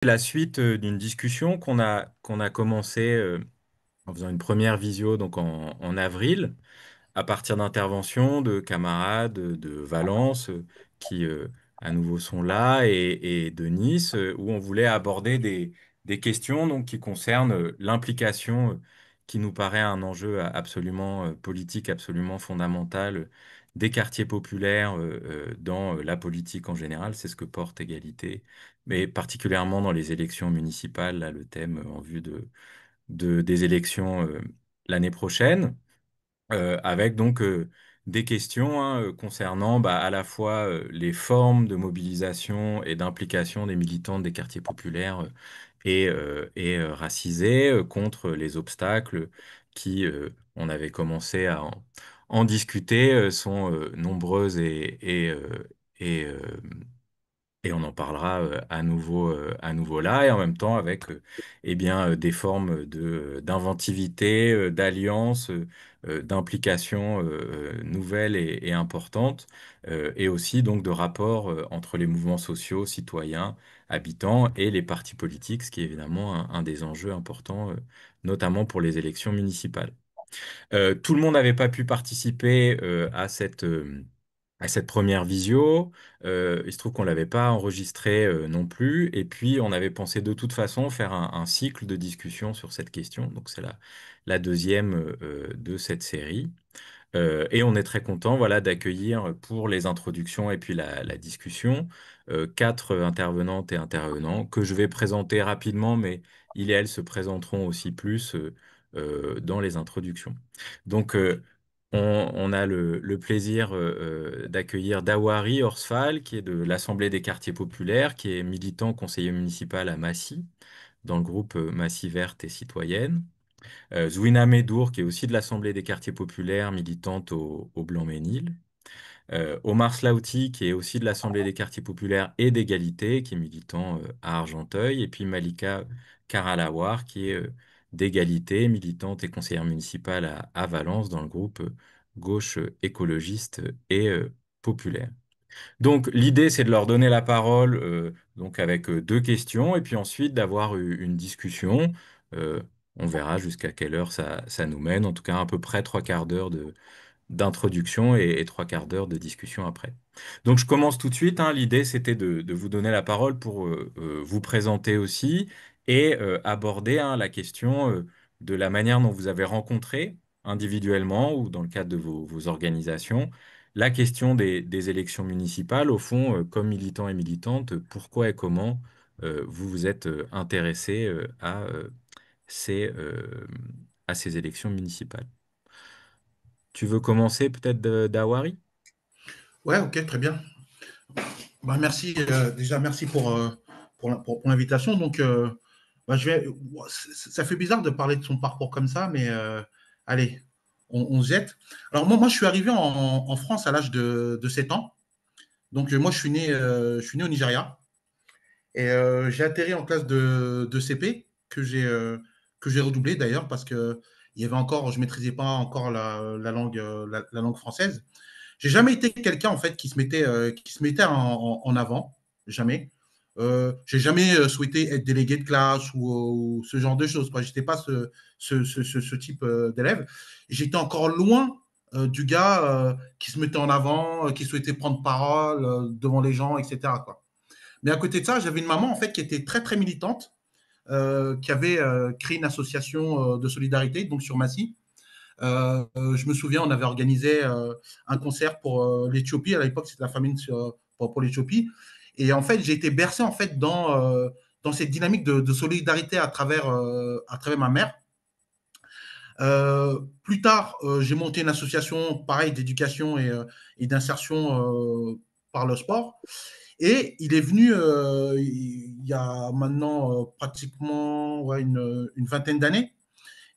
La suite d'une discussion qu'on a commencé en faisant une première visio donc en avril, à partir d'interventions de camarades de Valence qui à nouveau sont là et de Nice, où on voulait aborder des questions donc, qui concernent l'implication qui nous paraît un enjeu absolument politique, absolument fondamental des quartiers populaires dans la politique en général. C'est ce que porte Égalité, mais particulièrement dans les élections municipales, là, le thème en vue des élections l'année prochaine avec donc des questions hein, concernant à la fois les formes de mobilisation et d'implication des militants des quartiers populaires et racisés contre les obstacles qui, on avait commencé à en discuter, sont nombreuses et on en parlera à nouveau là, et en même temps avec eh bien, des formes d'inventivité, d'alliance, d'implication nouvelles et importantes, et aussi donc de rapports entre les mouvements sociaux, citoyens, habitants et les partis politiques, ce qui est évidemment un des enjeux importants, notamment pour les élections municipales. Tout le monde n'avait pas pu participer à cette première visio. Il se trouve qu'on l'avait pas enregistré non plus. Et puis, on avait pensé de toute façon faire un cycle de discussion sur cette question. Donc, c'est la deuxième de cette série. Et on est très content, voilà, d'accueillir pour les introductions et puis la discussion quatre intervenantes et intervenants que je vais présenter rapidement, mais ils et elles se présenteront aussi plus dans les introductions. Donc, on a le plaisir d'accueillir Dawari Orsfal, qui est de l'Assemblée des quartiers populaires, qui est militant conseiller municipal à Massy, dans le groupe Massy Verte et Citoyenne. Zouina Medour, qui est aussi de l'Assemblée des quartiers populaires, militante au Blanc-Ménil. Omar Slauti, qui est aussi de l'Assemblée des quartiers populaires et d'égalité, qui est militant à Argenteuil. Et puis Malika Karalawar, qui est d'égalité, militante et conseillère municipale à Valence, dans le groupe gauche écologiste et populaire. Donc, l'idée, c'est de leur donner la parole donc avec deux questions et puis ensuite d'avoir une discussion. Euh, on verra jusqu'à quelle heure ça nous mène. En tout cas, à peu près trois quarts d'heure d'introduction et trois quarts d'heure de discussion après. Donc, je commence tout de suite, hein. L'idée, c'était de vous donner la parole pour vous présenter aussi et aborder hein, la question de la manière dont vous avez rencontré individuellement ou dans le cadre de vos organisations la question des élections municipales. Au fond, comme militants et militantes, pourquoi et comment vous vous êtes intéressés ces, euh, à ces élections municipales. Tu veux commencer peut-être d'Awari? Ouais, ok, très bien. Bah, merci, déjà, merci pour l'invitation. Donc, bah, ça fait bizarre de parler de son parcours comme ça, mais allez, on se jette. Alors, moi, je suis arrivé en France à l'âge de 7 ans. Donc, moi, je suis né au Nigeria. Et j'ai atterri en classe de CP, que j'ai redoublé d'ailleurs, parce que il y avait encore, je maîtrisais pas encore la langue française. J'ai jamais été quelqu'un en fait qui se mettait en avant, jamais. J'ai jamais souhaité être délégué de classe ou ce genre de choses. Je n'étais pas ce type d'élève. J'étais encore loin du gars qui se mettait en avant, qui souhaitait prendre parole devant les gens, etc. Quoi. Mais à côté de ça, j'avais une maman en fait qui était très très militante, qui avait créé une association de solidarité donc sur Massy. Je me souviens, on avait organisé un concert pour l'Éthiopie. À l'époque, c'était la famine pour l'Éthiopie. Et en fait, j'ai été bercé en fait dans cette dynamique de solidarité à travers ma mère. Plus tard, j'ai monté une association pareil d'éducation et d'insertion par le sport. Et il est venu, il y a maintenant pratiquement ouais, une vingtaine d'années,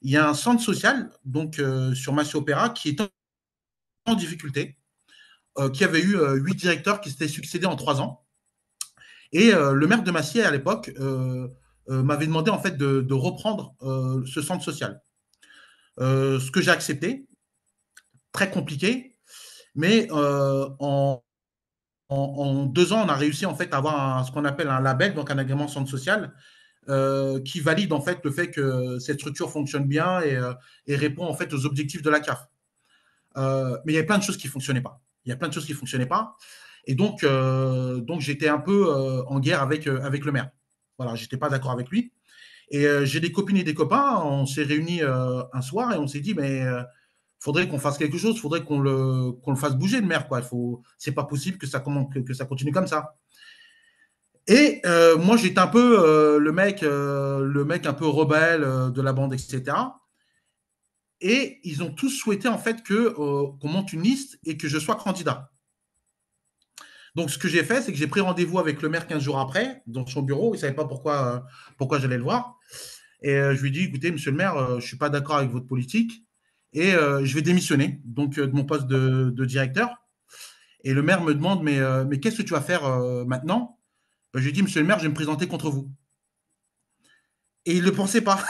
il y a un centre social donc sur Massy Opéra qui est en difficulté, qui avait eu 8 directeurs qui s'étaient succédés en 3 ans. Et le maire de Massy à l'époque m'avait demandé en fait de reprendre ce centre social. Ce que j'ai accepté, très compliqué, mais en 2 ans, on a réussi en fait à avoir ce qu'on appelle un label, donc un agrément centre social, qui valide en fait le fait que cette structure fonctionne bien et répond en fait aux objectifs de la CAF. Mais il y avait plein de choses qui ne fonctionnaient pas. Il y a plein de choses qui ne fonctionnaient pas. Et donc j'étais un peu en guerre avec le maire. Voilà, j'étais pas d'accord avec lui. Et j'ai des copines et des copains, on s'est réunis un soir et on s'est dit, mais faudrait qu'on fasse quelque chose, faudrait qu'on le fasse bouger, le maire, quoi. C'est pas possible que ça continue comme ça. Et moi, j'étais un peu le mec un peu rebelle de la bande, etc. Et ils ont tous souhaité en fait qu'on monte une liste et que je sois candidat. Donc, ce que j'ai fait, c'est que j'ai pris rendez-vous avec le maire 15 jours après, dans son bureau. Il ne savait pas pourquoi j'allais le voir. Et je lui ai dit, écoutez, monsieur le maire, je ne suis pas d'accord avec votre politique et je vais démissionner donc, de mon poste de directeur. Et le maire me demande, mais qu'est-ce que tu vas faire maintenant? Ben, je lui ai dit, monsieur le maire, je vais me présenter contre vous. Et il ne le pensait pas.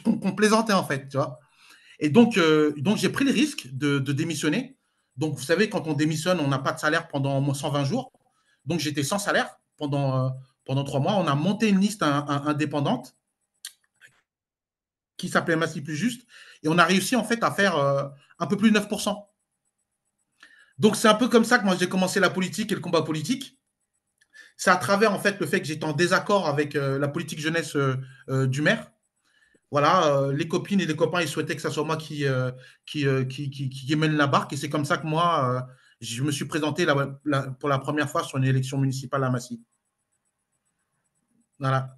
Qu'on plaisantait, en fait, tu vois. Et donc j'ai pris le risque de démissionner. Donc, vous savez, quand on démissionne, on n'a pas de salaire pendant 120 jours. Donc, j'étais sans salaire pendant 3 mois. On a monté une liste indépendante qui s'appelait Massy Plus Juste. Et on a réussi, en fait, à faire un peu plus de 9%. Donc, c'est un peu comme ça que moi, j'ai commencé la politique et le combat politique. C'est à travers, en fait, le fait que j'étais en désaccord avec la politique jeunesse du maire. Voilà, les copines et les copains, ils souhaitaient que ce soit moi qui mène la barque. Et c'est comme ça que moi, je me suis présenté pour la première fois sur une élection municipale à Massy. Voilà.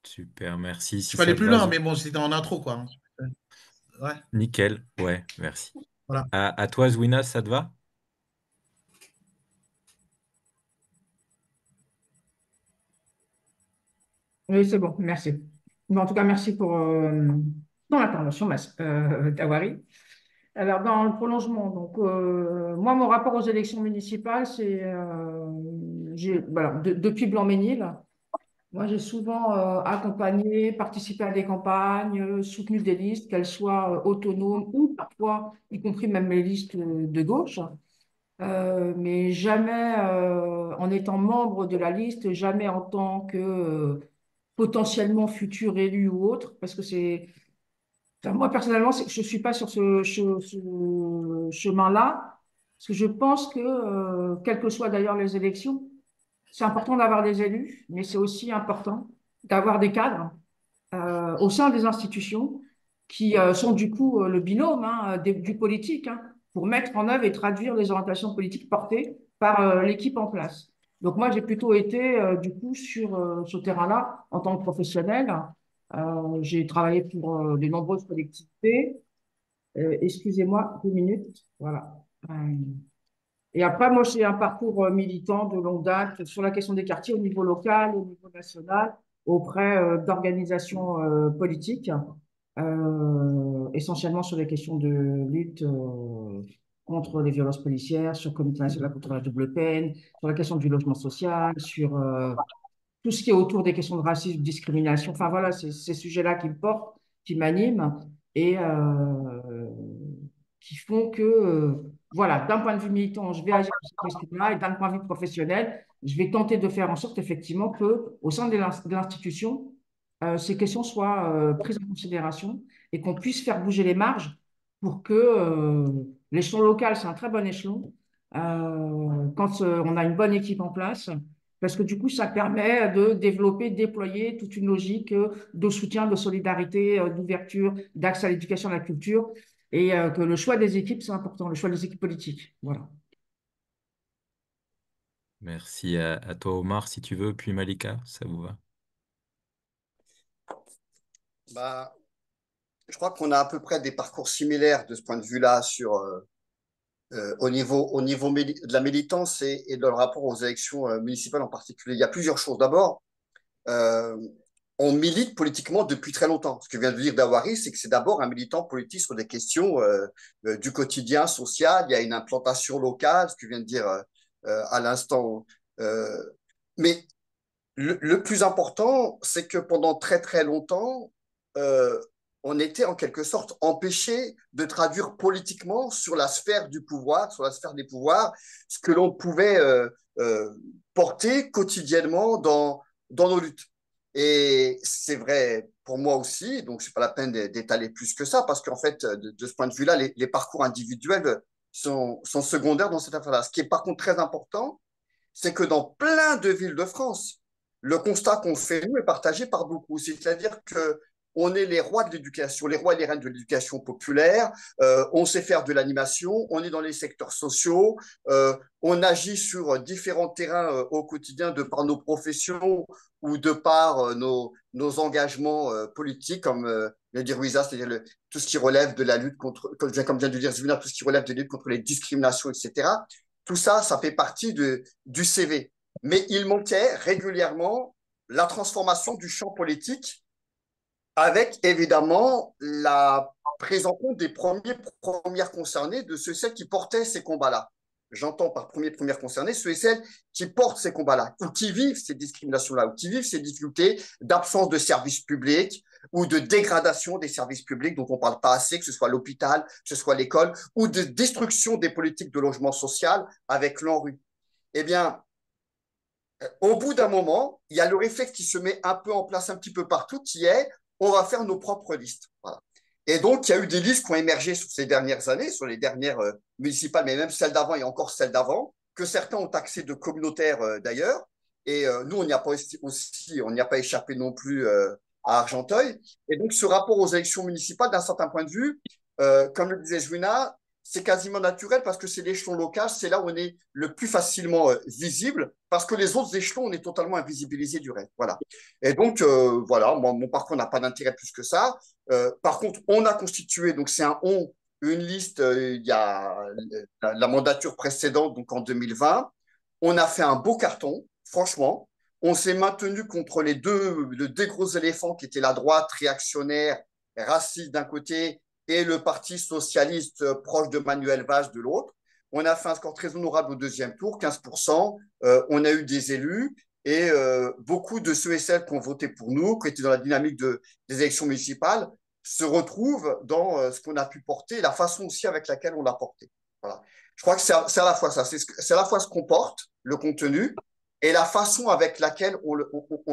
Super, merci. Je Si peux ça aller te plus va, loin, mais bon, c'était en intro, quoi. Ouais, nickel. Ouais, merci. voilà. À toi, Zouina, ça te va? Oui, c'est bon, merci. Bon, en tout cas, merci pour ton intervention, Tawari. Alors, dans le prolongement, donc, moi, mon rapport aux élections municipales, c'est, voilà, depuis Blanc-Ménil, moi, j'ai souvent accompagné, participé à des campagnes, soutenu des listes, qu'elles soient autonomes ou parfois, y compris même les listes de gauche. Mais jamais en étant membre de la liste, jamais en tant que potentiellement futur élu ou autre, parce que enfin, moi personnellement, je ne suis pas sur ce chemin-là, parce que je pense que, quelles que soient d'ailleurs les élections, c'est important d'avoir des élus, mais c'est aussi important d'avoir des cadres au sein des institutions qui sont du coup le binôme du politique pour mettre en œuvre et traduire les orientations politiques portées par l'équipe en place. Donc moi, j'ai plutôt été du coup sur ce terrain-là en tant que professionnel. J'ai travaillé pour de nombreuses collectivités. Excusez-moi, 2 minutes. Voilà. Et après, moi, j'ai un parcours militant de longue date sur la question des quartiers au niveau local, au niveau national, auprès d'organisations politiques, essentiellement sur les questions de lutte contre les violences policières, sur le Comité national contre la double peine, sur la question du logement social, sur tout ce qui est autour des questions de racisme, discrimination. Enfin voilà, c'est ces sujets-là qui me portent, qui m'animent et qui font que, voilà, d'un point de vue militant, je vais agir sur ces questions-là et d'un point de vue professionnel, je vais tenter de faire en sorte effectivement que, au sein de l'institution, ces questions soient prises en considération et qu'on puisse faire bouger les marges pour que l'échelon local, c'est un très bon échelon, quand on a une bonne équipe en place, parce que du coup, ça permet de développer, déployer toute une logique de soutien, de solidarité, d'ouverture, d'accès à l'éducation, à la culture, et que le choix des équipes, c'est important, le choix des équipes politiques. Voilà. Merci à toi, Omar, si tu veux, puis Malika, ça vous va? Bah, je crois qu'on a à peu près des parcours similaires de ce point de vue-là au niveau de la militance et de leur rapport aux élections municipales en particulier. Il y a plusieurs choses. D'abord, euh, on milite politiquement depuis très longtemps. Ce que vient de dire Dawari, c'est que c'est d'abord un militant politique sur des questions du quotidien social. Il y a une implantation locale, ce que vient de dire à l'instant. Euh, mais le plus important, c'est que pendant très très longtemps, euh, on était en quelque sorte empêché de traduire politiquement sur la sphère du pouvoir, sur la sphère des pouvoirs, ce que l'on pouvait euh, porter quotidiennement dans nos luttes. Et c'est vrai pour moi aussi, donc c'est pas la peine d'étaler plus que ça, parce qu'en fait, de ce point de vue-là, les parcours individuels sont secondaires dans cette affaire-là. Ce qui est par contre très important, c'est que dans plein de villes de France, le constat qu'on fait, nous, est partagé par beaucoup. C'est-à-dire que on est les rois de l'éducation, les rois et les reines de l'éducation populaire, on sait faire de l'animation, on est dans les secteurs sociaux, on agit sur différents terrains au quotidien de par nos professions ou de par nos engagements politiques, comme le dit Ruiza, c'est-à-dire tout ce qui relève de la lutte contre, comme vient de dire Zvina, tout ce qui relève de la lutte contre les discriminations, etc. Tout ça, ça fait partie du CV. Mais il manquait régulièrement la transformation du champ politique avec évidemment la prise en compte des premières concernées, de ceux et celles qui portaient ces combats-là. J'entends par premières concernées ceux et celles qui portent ces combats-là, ou qui vivent ces discriminations-là, ou qui vivent ces difficultés d'absence de services publics ou de dégradation des services publics dont on ne parle pas assez, que ce soit l'hôpital, que ce soit l'école, ou de destruction des politiques de logement social avec l'ANRU. Eh bien, au bout d'un moment, il y a le réflexe qui se met un peu en place un petit peu partout, qui est on va faire nos propres listes. Voilà. Et donc, il y a eu des listes qui ont émergé sur ces dernières années, sur les dernières municipales, mais même celles d'avant et encore celles d'avant, que certains ont taxé de communautaires d'ailleurs. Et nous, on n'y a pas aussi, on n'y a pas échappé non plus à Argenteuil. Et donc, ce rapport aux élections municipales, d'un certain point de vue, comme le disait Jouina, c'est quasiment naturel parce que c'est l'échelon local, c'est là où on est le plus facilement visible, parce que les autres échelons, on est totalement invisibilisé du reste. Voilà. Et donc, voilà, moi, mon parcours n'a pas d'intérêt plus que ça. Par contre, on a constitué, donc c'est un on, une liste, il y a la mandature précédente, donc en 2020. On a fait un beau carton, franchement. On s'est maintenu contre les deux gros éléphants qui étaient la droite réactionnaire, raciste d'un côté, et le Parti socialiste proche de Manuel Valls de l'autre. On a fait un score très honorable au deuxième tour, 15%. On a eu des élus et beaucoup de ceux et celles qui ont voté pour nous, qui étaient dans la dynamique des élections municipales, se retrouvent dans ce qu'on a pu porter, la façon aussi avec laquelle on l'a porté. Voilà. Je crois que c'est à la fois ça, c'est à la fois ce qu'on porte, le contenu, et la façon avec laquelle on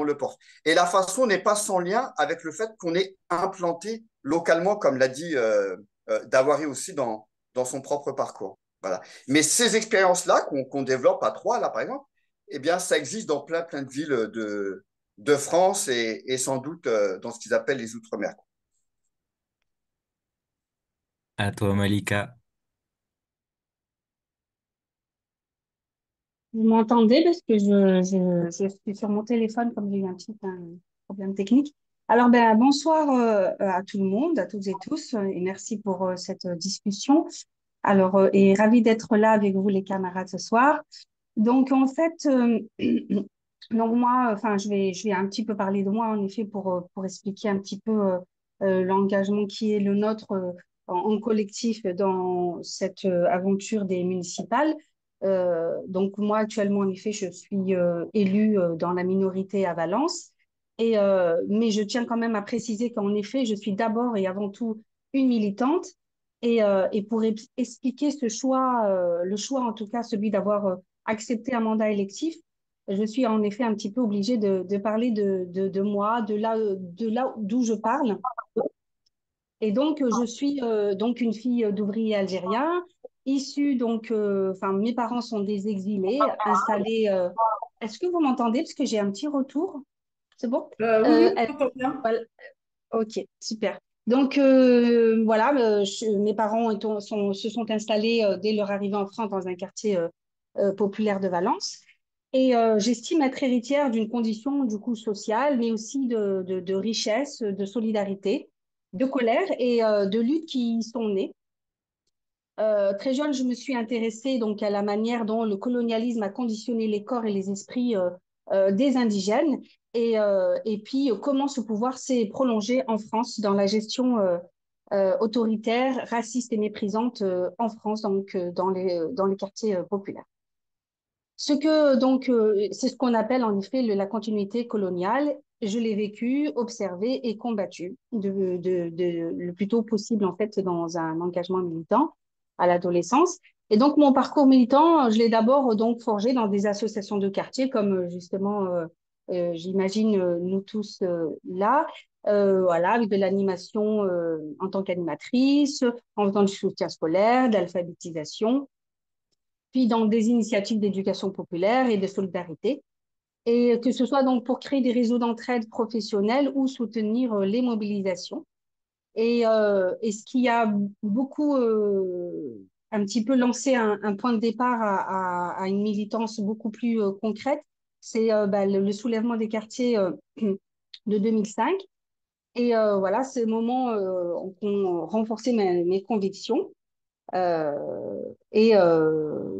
le porte. Et la façon n'est pas sans lien avec le fait qu'on est implanté localement, comme l'a dit Dawari aussi dans son propre parcours. Voilà. Mais ces expériences-là qu'on développe à Troyes, là, par exemple, eh bien, ça existe dans plein de villes de France et sans doute dans ce qu'ils appellent les Outre-mer. À toi, Malika. Vous m'entendez parce que je suis sur mon téléphone comme j'ai eu un problème technique. Alors, ben, bonsoir à tout le monde, à toutes et tous, et merci pour cette discussion. Alors, et ravi d'être là avec vous, les camarades, ce soir. Donc, en fait, donc moi, enfin, je vais un petit peu parler de moi, en effet, pour expliquer un petit peu l'engagement qui est le nôtre en collectif dans cette aventure des municipales. Donc moi actuellement en effet je suis élue dans la minorité à Valence mais je tiens quand même à préciser qu'en effet je suis d'abord et avant tout une militante et pour expliquer ce choix le choix en tout cas celui d'avoir accepté un mandat électif, je suis en effet un petit peu obligée de parler de moi, de là d'où je parle. Et donc, je suis donc une fille d'ouvrier algérien, issue donc, enfin, mes parents sont des exilés, installés. Est-ce que vous m'entendez? Parce que j'ai un petit retour. C'est bon? Oui, Euh, oui, elle- j'entends bien. voilà. Ok, super. Donc, voilà, mes parents se sont installés dès leur arrivée en France dans un quartier populaire de Valence. Et j'estime être héritière d'une condition du coup sociale, mais aussi de richesse, de solidarité, de colère et de lutte qui y sont nées. Très jeune, je me suis intéressée donc à la manière dont le colonialisme a conditionné les corps et les esprits des indigènes et puis comment ce pouvoir s'est prolongé en France dans la gestion autoritaire, raciste et méprisante en France, donc dans les quartiers populaires. C'est ce qu'on appelle en effet la continuité coloniale. Je l'ai vécu, observé et combattu le plus tôt possible en fait dans un engagement militant à l'adolescence. Et donc mon parcours militant, je l'ai d'abord donc forgé dans des associations de quartier comme justement j'imagine nous tous là, voilà, avec de l'animation en tant qu'animatrice, en faisant du soutien scolaire, d'alphabétisation puis dans des initiatives d'éducation populaire et de solidarité, et que ce soit donc pour créer des réseaux d'entraide professionnels ou soutenir les mobilisations. Et ce qui a beaucoup un petit peu lancé un point de départ à une militance beaucoup plus concrète, c'est le soulèvement des quartiers de 2005. Et voilà, ces moments ont renforcé mes convictions.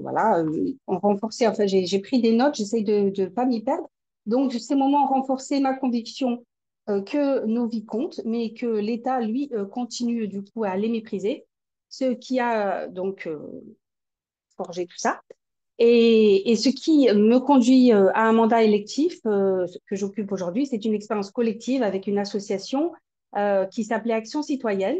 Voilà, ont renforcé, enfin, j'ai pris des notes, j'essaye de ne pas m'y perdre. Donc, ces moments ont renforcé ma conviction que nos vies comptent, mais que l'État, lui, continue du coup à les mépriser, ce qui a donc forgé tout ça. Et ce qui me conduit à un mandat électif que j'occupe aujourd'hui, c'est une expérience collective avec une association qui s'appelait Action citoyenne.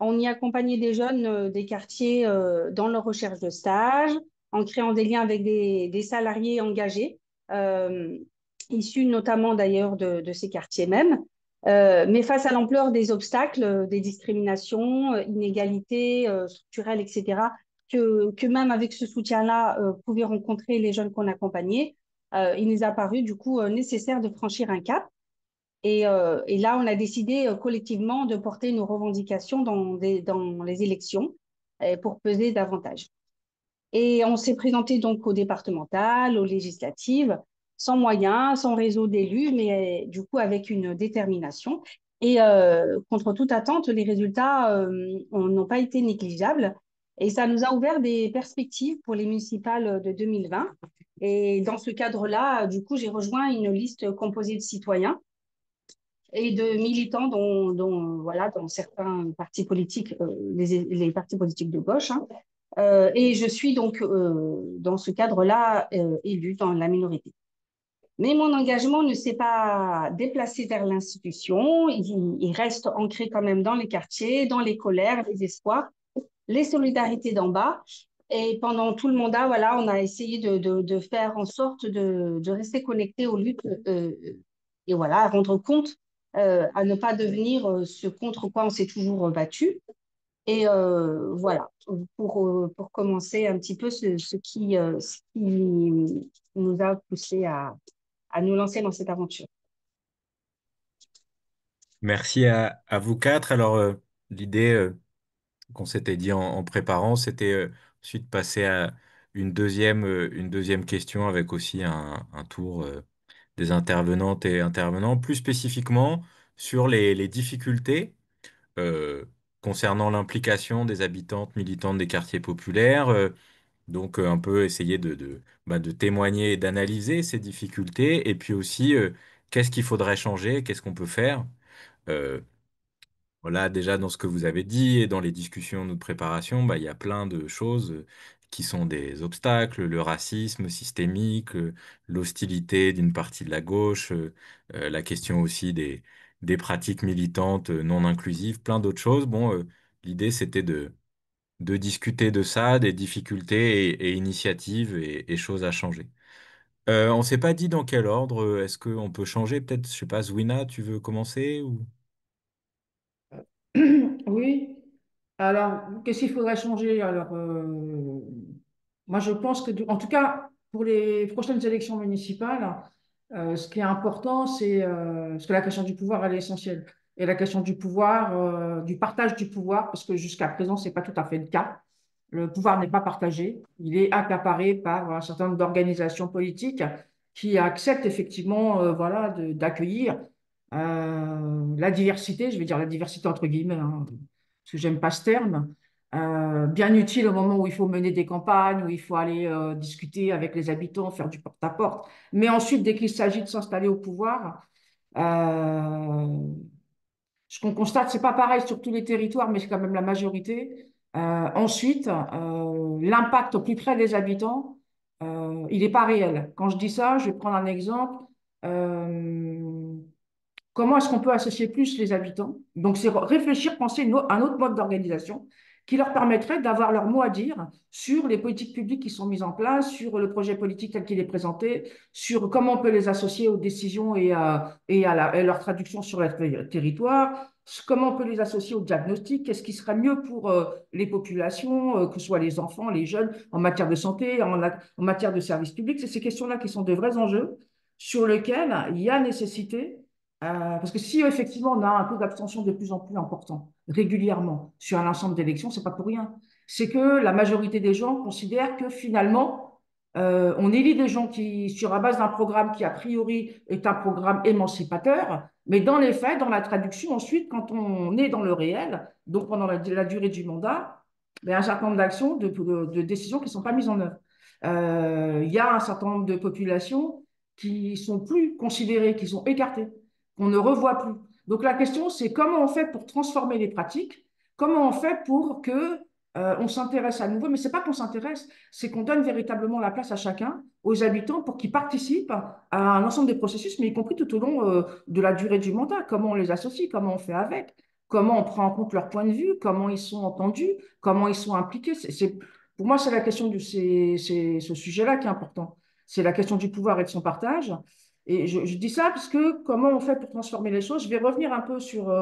On y accompagnait des jeunes des quartiers dans leur recherche de stage, en créant des liens avec des salariés engagés, euh, issus notamment d'ailleurs de ces quartiers même. Mais face à l'ampleur des obstacles, des discriminations, inégalités structurelles, etc., que même avec ce soutien-là, pouvaient rencontrer les jeunes qu'on accompagnait, il nous a paru du coup nécessaire de franchir un cap et là, on a décidé collectivement de porter nos revendications dans les élections pour peser davantage. Et on s'est présenté donc au départemental, aux législatives, sans moyens, sans réseau d'élus, mais du coup avec une détermination. Et contre toute attente, les résultats n'ont pas été négligeables. Et ça nous a ouvert des perspectives pour les municipales de 2020. Et dans ce cadre-là, du coup, j'ai rejoint une liste composée de citoyens et de militants voilà, dans certains partis politiques, les partis politiques de gauche. Hein. Et je suis donc, dans ce cadre-là, élue dans la minorité. Mais mon engagement ne s'est pas déplacé vers l'institution. Il reste ancré quand même dans les quartiers, dans les colères, les espoirs, les solidarités d'en bas. Et pendant tout le mandat, voilà, on a essayé de faire en sorte de rester connecté aux luttes et voilà, à rendre compte, à ne pas devenir ce contre quoi on s'est toujours battu. Et voilà, pour commencer un petit peu ce qui nous a poussé à nous lancer dans cette aventure. Merci à vous quatre. Alors, l'idée qu'on s'était dit en préparant, c'était ensuite passer à une deuxième question avec aussi un tour des intervenantes et intervenants, plus spécifiquement sur les difficultés euh, concernant l'implication des habitantes militantes des quartiers populaires. Donc, un peu essayer de témoigner et d'analyser ces difficultés, et puis aussi qu'est-ce qu'il faudrait changer, qu'est-ce qu'on peut faire. Euh, voilà, déjà dans ce que vous avez dit et dans les discussions de préparation, bah, il y a plein de choses qui sont des obstacles, le racisme systémique, l'hostilité d'une partie de la gauche, la question aussi des pratiques militantes non inclusives, plein d'autres choses. Bon, l'idée c'était de discuter de ça, des difficultés et initiatives et choses à changer. On s'est pas dit dans quel ordre, est-ce qu'on peut changer? Peut-être, je sais pas, Zwina, tu veux commencer ou... Oui. Alors, qu'est-ce qu'il faudrait changer? Alors, moi, je pense que, en tout cas, pour les prochaines élections municipales, ce qui est important, c'est parce que la question du pouvoir, elle est essentielle. Et la question du pouvoir, du partage du pouvoir, parce que jusqu'à présent, c'est pas tout à fait le cas. Le pouvoir n'est pas partagé. Il est accaparé par un certain nombre d'organisations politiques qui acceptent effectivement, voilà, d'accueillir la diversité, je vais dire la diversité entre guillemets, hein, parce que j'aime pas ce terme, bien utile au moment où il faut mener des campagnes, où il faut aller discuter avec les habitants, faire du porte-à-porte. Mais ensuite, dès qu'il s'agit de s'installer au pouvoir, euh, ce qu'on constate, c'est pas pareil sur tous les territoires, mais c'est quand même la majorité. Ensuite, l'impact au plus près des habitants il n'est pas réel. Quand je dis ça, je vais prendre un exemple. Euh, Comment est-ce qu'on peut associer plus les habitants? Donc, c'est réfléchir, penser un autre mode d'organisation qui leur permettrait d'avoir leur mot à dire sur les politiques publiques qui sont mises en place, sur le projet politique tel qu'il est présenté, sur comment on peut les associer aux décisions et leur traduction sur le territoire, comment on peut les associer au diagnostic, qu'est-ce qui serait mieux pour les populations, que ce soit les enfants, les jeunes, en matière de santé, en matière de services publics. C'est ces questions-là qui sont de vrais enjeux sur lesquels il y a nécessité parce que si effectivement on a un taux d'abstention de plus en plus important régulièrement sur un ensemble d'élections, c'est pas pour rien. C'est que la majorité des gens considèrent que finalement, on élit des gens qui, sur la base d'un programme qui a priori est un programme émancipateur, mais dans les faits, dans la traduction, ensuite, quand on est dans le réel, donc pendant la durée du mandat, il y a un certain nombre d'actions, de décisions qui ne sont pas mises en œuvre. Il y a un certain nombre de populations qui sont plus considérées, qui sont écartées qu'on ne revoit plus. Donc la question, c'est comment on fait pour transformer les pratiques, comment on fait pour que on s'intéresse à nouveau, mais c'est pas qu'on s'intéresse, c'est qu'on donne véritablement la place à chacun, aux habitants, pour qu'ils participent à un ensemble de processus, mais y compris tout au long de la durée du mandat. Comment on les associe, comment on fait avec, comment on prend en compte leur point de vue, comment ils sont entendus, comment ils sont impliqués. Pour moi, c'est la question c'est ce sujet-là qui est important. C'est la question du pouvoir et de son partage. Et je dis ça parce que comment on fait pour transformer les choses? Je vais revenir un peu sur,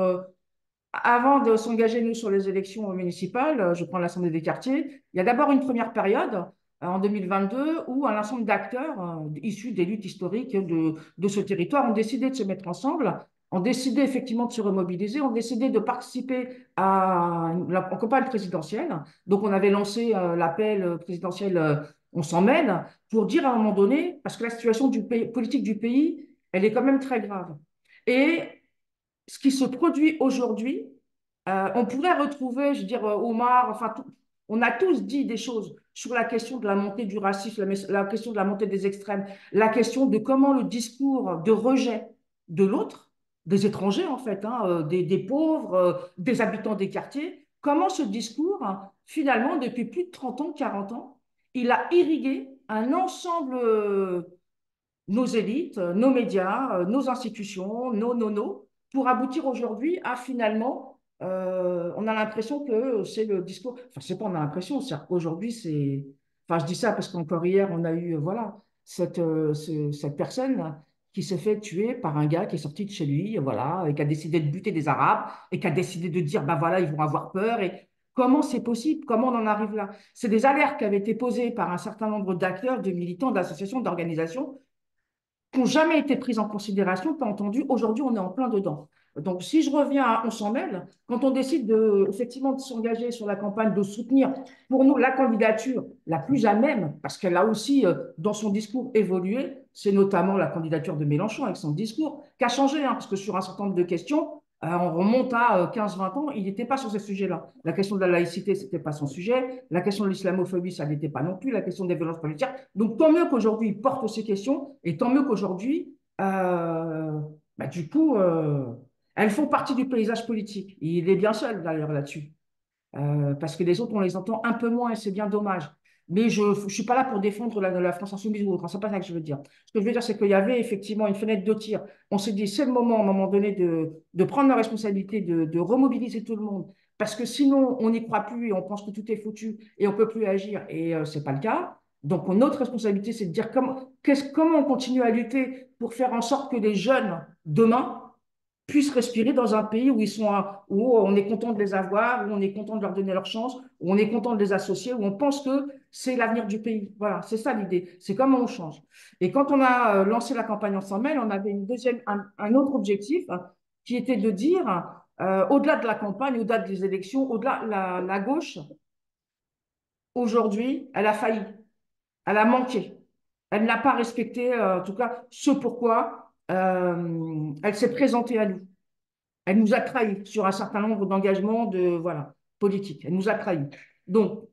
avant de s'engager, nous, sur les élections municipales, je prends l'Assemblée des quartiers, il y a d'abord une première période, en 2022, où un ensemble d'acteurs issus des luttes historiques de ce territoire ont décidé de se mettre ensemble, ont décidé effectivement de se remobiliser, ont décidé de participer à la campagne présidentielle. Donc, on avait lancé l'appel présidentiel On s'en mêle, pour dire à un moment donné, parce que la situation politique du pays, elle est quand même très grave. Et ce qui se produit aujourd'hui, on pourrait retrouver, je veux dire, Omar, enfin, on a tous dit des choses sur la question de la montée du racisme, la question de la montée des extrêmes, la question de comment le discours de rejet de l'autre, des étrangers en fait, hein, des pauvres, des habitants des quartiers, comment ce discours, hein, finalement, depuis plus de 30 ans, 40 ans, il a irrigué un ensemble nos élites, nos médias, nos institutions, nos, pour aboutir aujourd'hui à finalement, on a l'impression que c'est le discours, enfin, c'est pas on a l'impression, c'est aujourd'hui, c'est, enfin, je dis ça parce qu'encore hier, on a eu, voilà, cette personne qui s'est fait tuer par un gars qui est sorti de chez lui, voilà, et qui a décidé de buter des Arabes, et qui a décidé de dire, ben voilà, ils vont avoir peur, et comment c'est possible? Comment on en arrive là? C'est des alertes qui avaient été posées par un certain nombre d'acteurs, de militants, d'associations, d'organisations, qui n'ont jamais été prises en considération, pas entendu. Aujourd'hui, on est en plein dedans. Donc, si je reviens à On s'en mêle, quand on décide effectivement de s'engager sur la campagne, de soutenir pour nous la candidature la plus à même, parce qu'elle a aussi, dans son discours, évolué, c'est notamment la candidature de Mélenchon avec son discours, qui a changé, hein, parce que sur un certain nombre de questions, on remonte à 15-20 ans, il n'était pas sur ces sujets-là. La question de la laïcité, ce n'était pas son sujet. La question de l'islamophobie, ça n'était pas non plus. La question des violences policières. Donc, tant mieux qu'aujourd'hui, il porte ces questions et tant mieux qu'aujourd'hui, du coup, elles font partie du paysage politique. Il est bien seul, d'ailleurs, là-dessus. Parce que les autres, on les entend un peu moins et c'est bien dommage. Mais je ne suis pas là pour défendre la France insoumise ou autre. C'est pas ça que je veux dire. Ce que je veux dire, c'est qu'il y avait effectivement une fenêtre de tir. On s'est dit, c'est le moment, à un moment donné, de prendre la responsabilité, de remobiliser tout le monde. Parce que sinon, on n'y croit plus et on pense que tout est foutu et on ne peut plus agir. Et ce n'est pas le cas. Donc, notre responsabilité, c'est de dire comment on continue à lutter pour faire en sorte que les jeunes, demain, puissent respirer dans un pays où on est content de les avoir, où on est content de leur donner leur chance, où on est content de les associer, où on pense que c'est l'avenir du pays. Voilà, c'est ça l'idée. C'est comment on change. Et quand on a lancé la campagne Ensemble, Mêle, on avait un autre objectif, hein, qui était de dire, au-delà de la campagne, au-delà des élections, au-delà la gauche, aujourd'hui, elle a failli, elle a manqué. Elle n'a pas respecté, en tout cas, ce pourquoi elle s'est présentée à nous. Elle nous a trahis sur un certain nombre d'engagements voilà, politiques. Elle nous a trahis. Donc,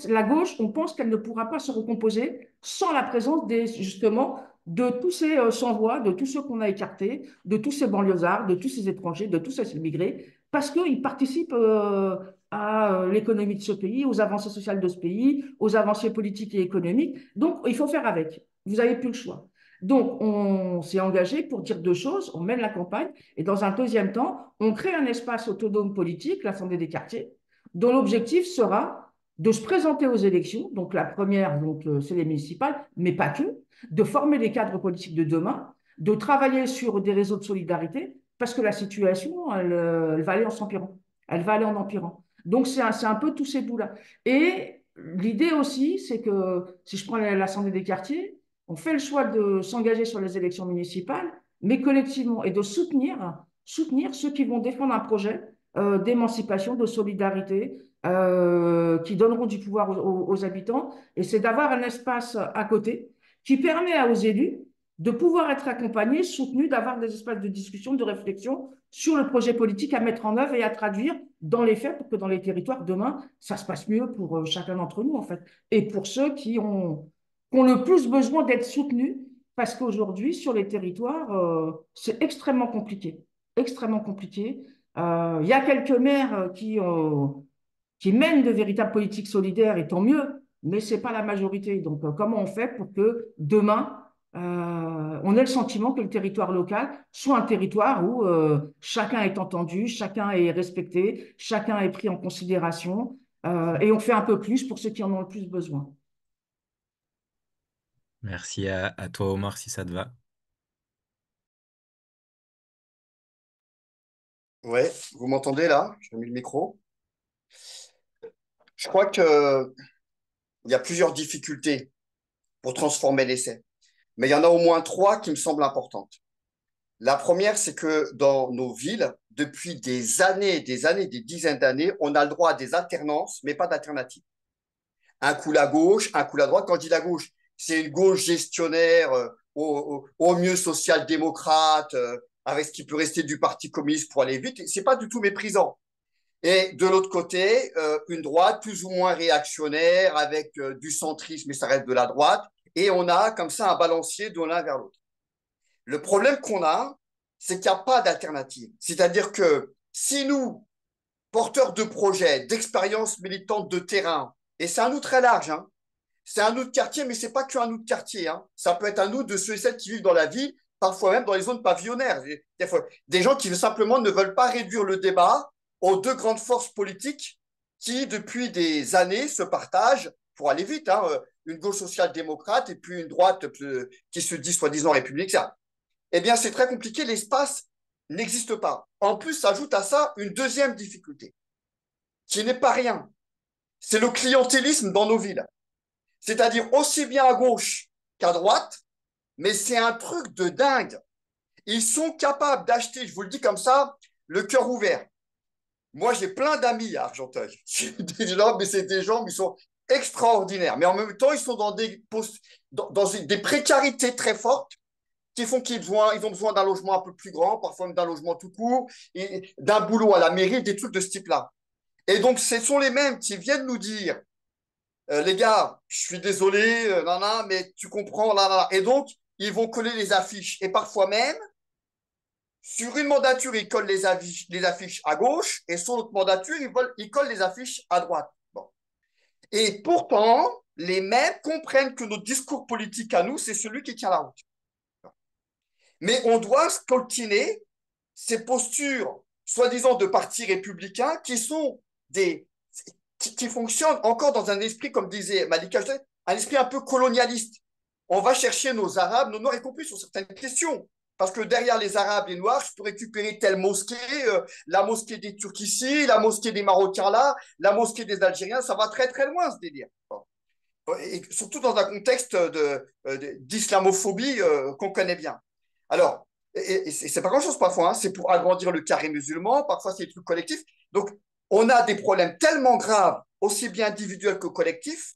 la gauche, on pense qu'elle ne pourra pas se recomposer sans la présence justement de tous ces sans-voix, de tous ceux qu'on a écartés, de tous ces banlieusards, de tous ces étrangers, de tous ces immigrés, parce qu'ils participent à l'économie de ce pays, aux avancées sociales de ce pays, aux avancées politiques et économiques. Donc, il faut faire avec. Vous n'avez plus le choix. Donc, on s'est engagé pour dire deux choses. On mène la campagne et dans un deuxième temps, on crée un espace autonome politique, l'Assemblée des quartiers, dont l'objectif sera de se présenter aux élections. Donc, la première, c'est les municipales, mais pas que, de former les cadres politiques de demain, de travailler sur des réseaux de solidarité, parce que la situation, elle va aller en s'empirant. Elle va aller en empirant. Donc, c'est un peu tous ces bouts-là. Et l'idée aussi, c'est que si je prends l'Assemblée des quartiers, on fait le choix de s'engager sur les élections municipales, mais collectivement, et de soutenir ceux qui vont défendre un projet d'émancipation, de solidarité, qui donneront du pouvoir aux habitants. Et c'est d'avoir un espace à côté qui permet aux élus de pouvoir être accompagnés, soutenus, d'avoir des espaces de discussion, de réflexion sur le projet politique à mettre en œuvre et à traduire dans les faits pour que dans les territoires, demain, ça se passe mieux pour chacun d'entre nous, en fait. Et pour ceux qui ont le plus besoin d'être soutenus, parce qu'aujourd'hui, sur les territoires, c'est extrêmement compliqué. Extrêmement compliqué. Il y a quelques maires qui mènent de véritables politiques solidaires, et tant mieux, mais ce n'est pas la majorité. Donc, comment on fait pour que demain, on ait le sentiment que le territoire local soit un territoire où chacun est entendu, chacun est respecté, chacun est pris en considération, et on fait un peu plus pour ceux qui en ont le plus besoin. Merci à toi, Omar, si ça te va. Ouais, vous m'entendez là? J'ai mis le micro. Je crois qu'il y a plusieurs difficultés pour transformer l'essai, mais il y en a au moins trois qui me semblent importantes. La première, c'est que dans nos villes, depuis des années, des dizaines d'années, on a le droit à des alternances, mais pas d'alternative. Un coup la gauche, un coup la droite. Quand je dis la gauche, c'est une gauche gestionnaire, au mieux social-démocrate, avec ce qui peut rester du Parti communiste pour aller vite. C'est pas du tout méprisant. Et de l'autre côté, une droite plus ou moins réactionnaire, avec du centrisme, mais ça reste de la droite. Et on a comme ça un balancier de l'un vers l'autre. Le problème qu'on a, c'est qu'il n'y a pas d'alternative. C'est-à-dire que si nous, porteurs de projets, d'expériences militantes de terrain, et c'est un nous très large, hein, c'est un nous de quartier, mais ce n'est pas qu'un nous de quartier. Hein. Ça peut être un nous de ceux et celles qui vivent dans la ville, parfois même dans les zones pavillonnaires. Des gens qui simplement ne veulent pas réduire le débat aux deux grandes forces politiques qui, depuis des années, se partagent, pour aller vite, hein, une gauche social-démocrate et puis une droite qui se dit soi-disant républicaine. Eh bien, c'est très compliqué, l'espace n'existe pas. En plus, s'ajoute à ça une deuxième difficulté, qui n'est pas rien. C'est le clientélisme dans nos villes. C'est-à-dire aussi bien à gauche qu'à droite, mais c'est un truc de dingue. Ils sont capables d'acheter, je vous le dis comme ça, le cœur ouvert. Moi, j'ai plein d'amis à Argenteuil. C'est des gens qui sont extraordinaires. Mais en même temps, ils sont dans des précarités très fortes qui font qu'ils ont besoin d'un logement un peu plus grand, parfois même d'un logement tout court, et d'un boulot à la mairie, des trucs de ce type-là. Et donc, ce sont les mêmes qui viennent nous dire, les gars, je suis désolé, mais tu comprends, là, là. Et donc, ils vont coller les affiches. Et parfois même, sur une mandature, ils collent les affiches à gauche, et sur l'autre mandature, ils collent les affiches à droite. Bon. Et pourtant, les mêmes comprennent que notre discours politique à nous, c'est celui qui tient la route. Mais on doit scoltiner ces postures, soi-disant de partis républicains, qui fonctionnent encore dans un esprit, comme disait Malika, un esprit un peu colonialiste. On va chercher nos Arabes, nos Noirs, y compris sur certaines questions. Parce que derrière les Arabes, les Noirs, je peux récupérer telle mosquée, la mosquée des Turcs ici, la mosquée des Marocains là, la mosquée des Algériens, ça va très très loin ce délire. Et surtout dans un contexte d'islamophobie qu'on connaît bien. Alors, et c'est pas grand-chose parfois, hein, c'est pour agrandir le carré musulman, parfois c'est des trucs collectifs. Donc, on a des problèmes tellement graves, aussi bien individuels que collectifs,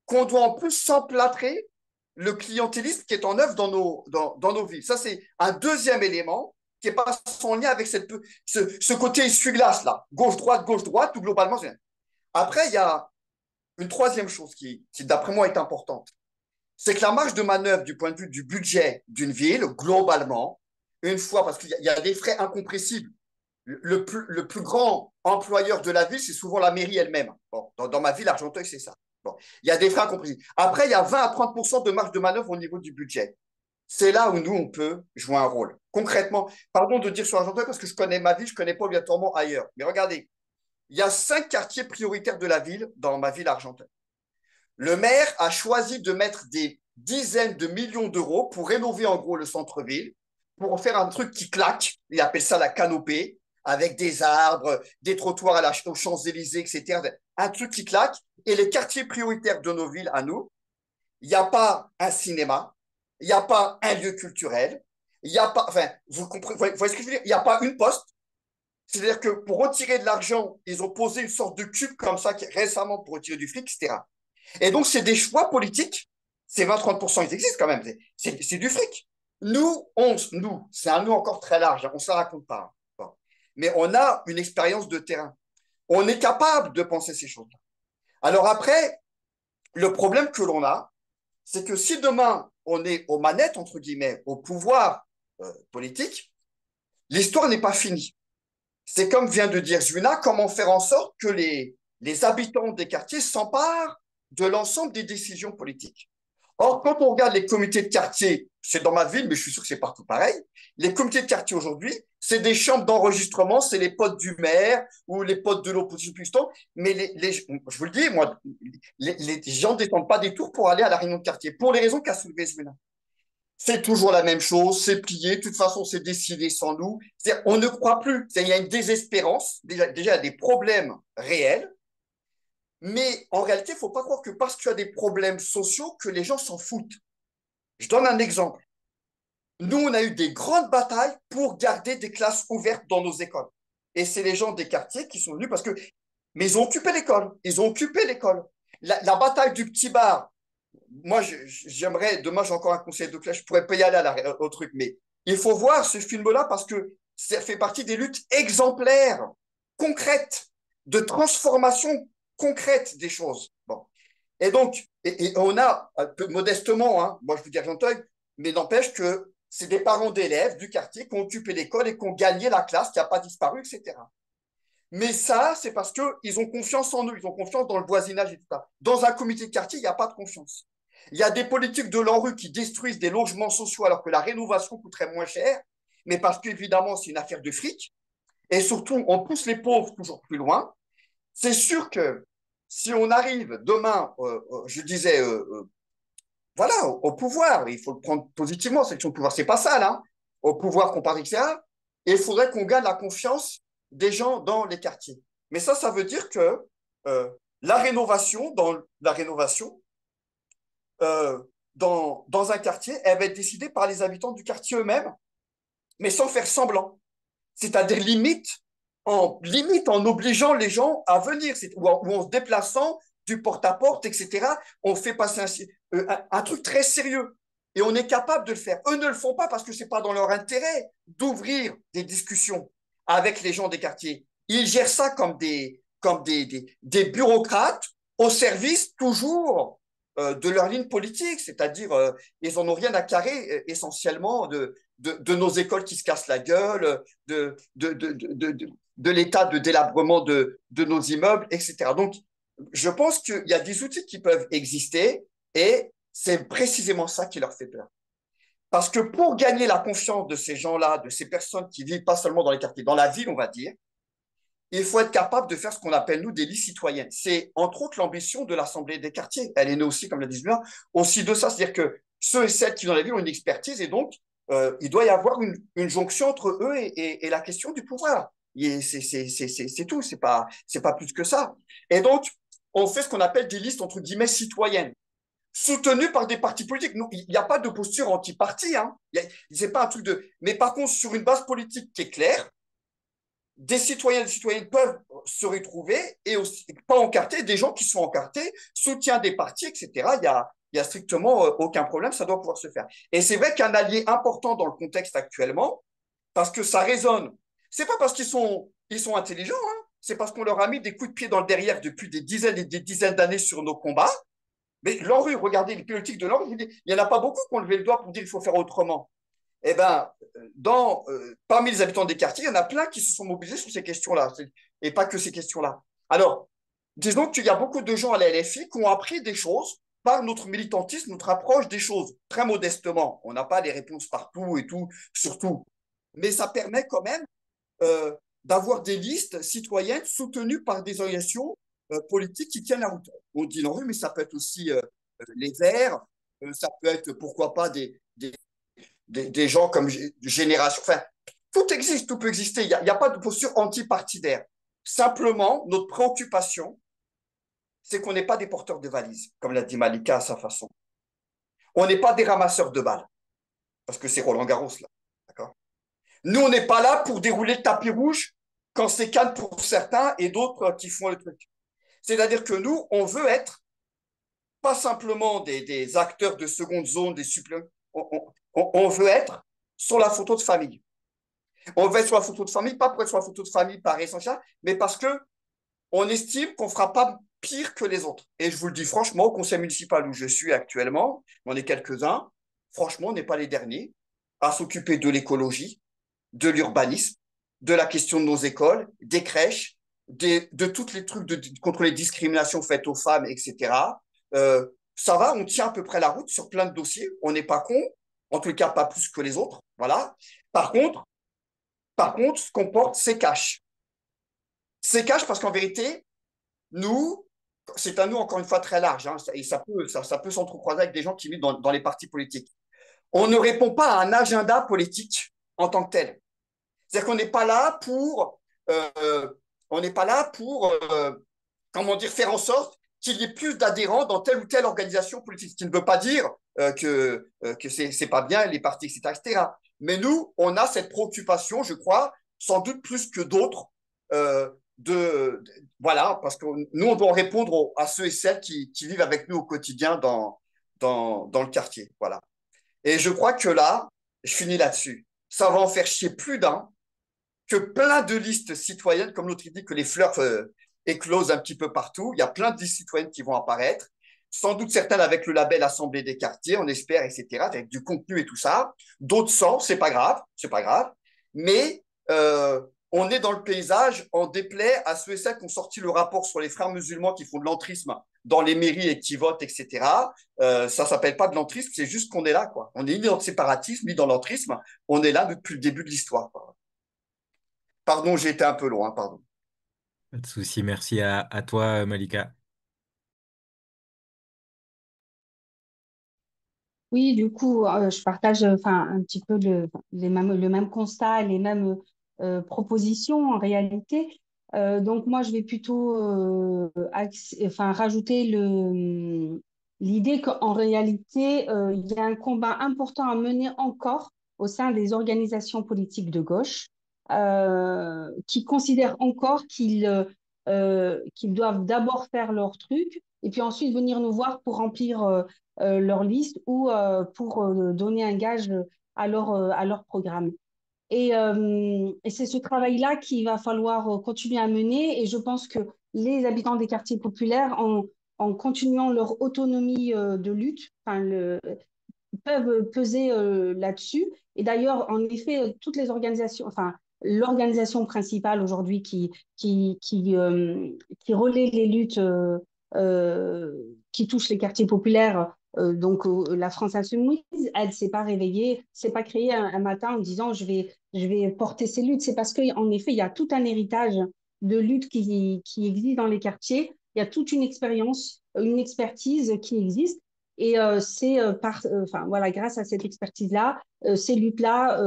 qu'on doit en plus s'emplâtrer le clientélisme qui est en œuvre dans nos villes. Ça, c'est un deuxième élément qui n'est pas sans lien avec ce côté essuie-glace là, gauche-droite, ou globalement. Après, il y a une troisième chose qui d'après moi, est importante. C'est que la marge de manœuvre du point de vue du budget d'une ville, globalement, une fois, parce qu'il y a des frais incompressibles, le plus grand employeur de la ville, c'est souvent la mairie elle-même. Bon, dans ma ville, Argenteuil, c'est ça. Bon, il y a des freins compris. Après, il y a 20 à 30% de marge de manœuvre au niveau du budget. C'est là où nous, on peut jouer un rôle. Concrètement, pardon de dire sur Argenteuil parce que je connais ma ville, je ne connais pas obligatoirement ailleurs. Mais regardez, il y a 5 quartiers prioritaires de la ville dans ma ville Argenteuil. Le maire a choisi de mettre des dizaines de millions d'euros pour rénover en gros le centre-ville, pour faire un truc qui claque. Il appelle ça la canopée, avec des arbres, des trottoirs aux Champs-Élysées, etc. Un truc qui claque. Et les quartiers prioritaires de nos villes, à nous, il n'y a pas un cinéma, il n'y a pas un lieu culturel, il n'y a pas, enfin, vous comprenez, vous voyez ce que je veux dire? Il n'y a pas une poste. C'est-à-dire que pour retirer de l'argent, ils ont posé une sorte de cube comme ça récemment pour retirer du fric, etc. Et donc, c'est des choix politiques. Ces 20-30%, ils existent quand même. C'est du fric. Nous, c'est un nous encore très large. On ne se la raconte pas. Bon. Mais on a une expérience de terrain. On est capable de penser ces choses-là. Alors après, le problème que l'on a, c'est que si demain, on est aux manettes, entre guillemets, au pouvoir politique, l'histoire n'est pas finie. C'est comme vient de dire Zwina, comment faire en sorte que les habitants des quartiers s'emparent de l'ensemble des décisions politiques. Or, quand on regarde les comités de quartier, c'est dans ma ville, mais je suis sûr que c'est partout pareil, les comités de quartier aujourd'hui, c'est des chambres d'enregistrement, c'est les potes du maire ou les potes de l'opposition puissante, mais je vous le dis, moi, les gens ne descendent pas des tours pour aller à la réunion de quartier, pour les raisons qu'a soulevé Zwina. C'est toujours la même chose, c'est plié, de toute façon, c'est décidé sans nous. On ne croit plus. Il y a une désespérance, déjà, il y a des problèmes réels, mais en réalité, il ne faut pas croire que parce qu'il y a des problèmes sociaux, que les gens s'en foutent. Je donne un exemple. Nous, on a eu des grandes batailles pour garder des classes ouvertes dans nos écoles. Et c'est les gens des quartiers qui sont venus parce que... Mais ils ont occupé l'école. Ils ont occupé l'école. La bataille du petit bar, moi, j'aimerais, demain, j'ai encore un conseil de classe, je pourrais pas y aller au truc, mais il faut voir ce film-là parce que ça fait partie des luttes exemplaires, concrètes, de transformation concrète des choses. Bon. Et donc, et on a, un peu modestement, hein, moi je vous dis Argenteuil, mais n'empêche que c'est des parents d'élèves du quartier qui ont occupé l'école et qui ont gagné la classe, qui n'a pas disparu, etc. Mais ça, c'est parce qu'ils ont confiance en eux, ils ont confiance dans le voisinage et tout ça. Dans un comité de quartier, il n'y a pas de confiance. Il y a des politiques de l'ANRU qui détruisent des logements sociaux alors que la rénovation coûterait moins cher, mais parce qu'évidemment, c'est une affaire de fric. Et surtout, on pousse les pauvres toujours plus loin. C'est sûr que si on arrive demain, je disais, voilà, au pouvoir, il faut le prendre positivement, c'est que le pouvoir, c'est pas ça, là, au pouvoir comparé, etc. Et il faudrait qu'on gagne la confiance des gens dans les quartiers. Mais ça veut dire que la rénovation, dans un quartier, elle va être décidée par les habitants du quartier eux-mêmes, mais sans faire semblant. C'est-à-dire limite en obligeant les gens à venir, ou en se déplaçant du porte-à-porte, etc. On fait passer un truc très sérieux. Et on est capable de le faire. Eux ne le font pas parce que ce n'est pas dans leur intérêt d'ouvrir des discussions avec les gens des quartiers. Ils gèrent ça comme des bureaucrates au service toujours de leur ligne politique, c'est-à-dire ils n'en ont rien à carrer essentiellement de nos écoles qui se cassent la gueule, de l'état de délabrement de nos immeubles, etc. Donc, je pense qu'il y a des outils qui peuvent exister et c'est précisément ça qui leur fait peur. Parce que pour gagner la confiance de ces gens-là, de ces personnes qui vivent pas seulement dans les quartiers, dans la ville, on va dire, il faut être capable de faire ce qu'on appelle, nous, des listes citoyennes. C'est, entre autres, l'ambition de l'Assemblée des quartiers. Elle est née aussi, comme l'a dit Julien, aussi de ça. C'est-à-dire que ceux et celles qui, dans la ville, ont une expertise et donc, il doit y avoir une jonction entre eux et la question du pouvoir. C'est tout, c'est pas plus que ça. Et donc, on fait ce qu'on appelle des listes, entre guillemets, citoyennes, soutenues par des partis politiques. Il n'y a pas de posture anti-parti, hein. C'est pas un truc de... Mais par contre, sur une base politique qui est claire, des citoyens et des citoyennes peuvent se retrouver et aussi, pas encartés, des gens qui sont encartés, soutien des partis, etc. Il y a strictement aucun problème, ça doit pouvoir se faire. Et c'est vrai qu'un allié important dans le contexte actuellement, parce que ça résonne, c'est pas parce qu'ils sont intelligents, hein, c'est parce qu'on leur a mis des coups de pied dans le derrière depuis des dizaines et des dizaines d'années sur nos combats. Mais l'ANRU, regardez les politiques de l'ANRU, il n'y en a pas beaucoup qui ont levé le doigt pour dire qu'il faut faire autrement. Eh bien, parmi les habitants des quartiers, il y en a plein qui se sont mobilisés sur ces questions-là. et pas que ces questions-là. Alors, disons qu'il y a beaucoup de gens à la LFI qui ont appris des choses par notre militantisme, notre approche des choses, très modestement. On n'a pas les réponses partout et tout, surtout. Mais ça permet quand même euh, d'avoir des listes citoyennes soutenues par des organisations politiques qui tiennent la route. On dit non, mais ça peut être aussi les Verts, ça peut être, pourquoi pas, des gens comme Génération. Enfin, tout existe, tout peut exister. Il n'y a pas de posture antipartidaire. Simplement, notre préoccupation, c'est qu'on n'est pas des porteurs de valises, comme l'a dit Malika à sa façon. On n'est pas des ramasseurs de balles, parce que c'est Roland Garros, là. D'accord. Nous, on n'est pas là pour dérouler le tapis rouge quand c'est calme pour certains et d'autres qui font le truc. C'est-à-dire que nous, on veut être pas simplement des acteurs de seconde zone, des suppléments. On veut être sur la photo de famille. On veut être sur la photo de famille, pas pour être sur la photo de famille par essentiel, mais parce que on estime qu'on ne fera pas pire que les autres. Et je vous le dis franchement, au conseil municipal où je suis actuellement, on est quelques-uns, franchement, on n'est pas les derniers à s'occuper de l'écologie, de l'urbanisme, de la question de nos écoles, des crèches, de tous les trucs contre les discriminations faites aux femmes, etc. Ça va, on tient à peu près la route sur plein de dossiers. On n'est pas con, en tout cas pas plus que les autres. Voilà. Par contre, ce qu'on porte, c'est cash. C'est cash parce qu'en vérité, nous, c'est un nous encore une fois très large, hein, et ça peut s'entrecroiser avec des gens qui vivent dans les partis politiques. On ne répond pas à un agenda politique en tant que tel. C'est-à-dire qu'on n'est pas là pour, on n'est pas là pour, comment dire, faire en sorte qu'il y ait plus d'adhérents dans telle ou telle organisation politique. Ce qui ne veut pas dire que c'est pas bien les partis, etc., etc. Mais nous, on a cette préoccupation, je crois, sans doute plus que d'autres, euh, voilà, parce que nous, on doit répondre à ceux et celles qui vivent avec nous au quotidien dans le quartier. Voilà. Et je crois que là, je finis là-dessus. Ça va en faire chier plus d'un que plein de listes citoyennes, comme l'autre dit que les fleurs éclosent un petit peu partout. Il y a plein de listes citoyennes qui vont apparaître. Sans doute certaines avec le label Assemblée des quartiers, on espère, etc., avec du contenu et tout ça. D'autres sans, c'est pas grave, c'est pas grave. Mais on est dans le paysage, on déplaît à ceux et celles qui ont sorti le rapport sur les frères musulmans qui font de l'entrisme dans les mairies et qui votent, etc. Ça s'appelle pas de l'entrisme, c'est juste qu'on est là, quoi. On est ni dans le séparatisme, ni dans l'entrisme. On est là depuis le début de l'histoire, quoi. Pardon, j'ai été un peu loin, pardon. Pas de souci, merci à toi, Malika. Oui, du coup, je partage enfin, un petit peu le même constat, les mêmes propositions en réalité. Donc moi, je vais plutôt enfin, rajouter l'idée qu'en réalité, il y a un combat important à mener encore au sein des organisations politiques de gauche qui considèrent encore qu'ils doivent d'abord faire leur truc et puis ensuite venir nous voir pour remplir leur liste ou pour donner un gage à leur programme. Et c'est ce travail-là qu'il va falloir continuer à mener. Et je pense que les habitants des quartiers populaires, en continuant leur autonomie de lutte, enfin, peuvent peser là-dessus. Et d'ailleurs, en effet, toutes les organisations, enfin, l'organisation principale aujourd'hui qui relaie les luttes qui touchent les quartiers populaires, donc la France Insoumise, elle ne s'est pas réveillée, s'est pas créée un matin en disant je vais porter ces luttes. C'est parce qu'en effet, il y a tout un héritage de luttes qui existe dans les quartiers. Il y a toute une expérience, une expertise qui existe. Et c'est enfin voilà, grâce à cette expertise-là, ces luttes-là,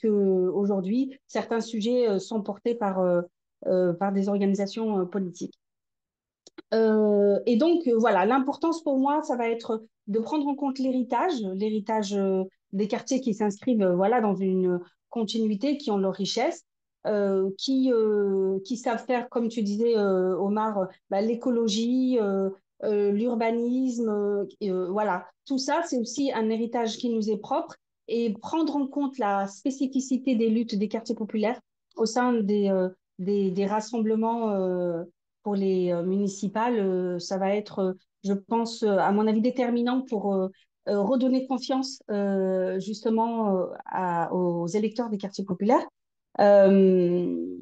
que aujourd'hui certains sujets sont portés par des organisations politiques. Et donc voilà, l'importance pour moi, ça va être de prendre en compte l'héritage des quartiers qui s'inscrivent voilà dans une continuité, qui ont leur richesse, qui savent faire, comme tu disais, Omar, bah, l'écologie. L'urbanisme, voilà. Tout ça, c'est aussi un héritage qui nous est propre et prendre en compte la spécificité des luttes des quartiers populaires au sein des rassemblements pour les municipales, ça va être, je pense, à mon avis, déterminant pour redonner confiance justement aux électeurs des quartiers populaires. Euh,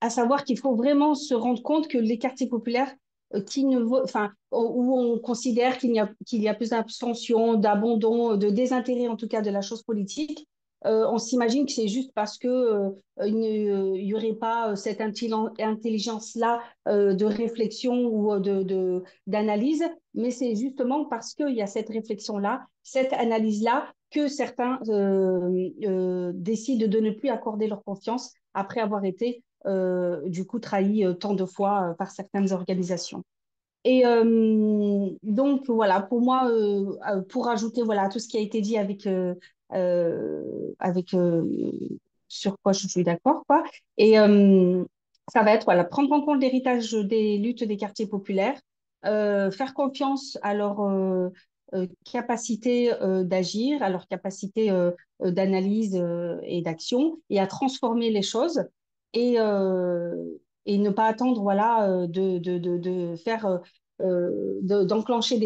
à savoir qu'il faut vraiment se rendre compte que les quartiers populaires où on considère qu'il y a plus d'abstention, d'abandon, de désintérêt en tout cas de la chose politique, on s'imagine que c'est juste parce que il y aurait pas cette intelligence-là de réflexion ou d'analyse, mais c'est justement parce qu'il y a cette réflexion-là, cette analyse-là, que certains décident de ne plus accorder leur confiance après avoir été du coup trahi tant de fois par certaines organisations. Et donc voilà, pour moi, pour ajouter voilà, à tout ce qui a été dit avec sur quoi je suis d'accord, quoi. Et ça va être voilà, prendre en compte l'héritage des luttes des quartiers populaires, faire confiance à leur capacité d'agir, à leur capacité d'analyse et d'action, et à transformer les choses. Et, euh, et ne pas attendre voilà, de faire d'enclencher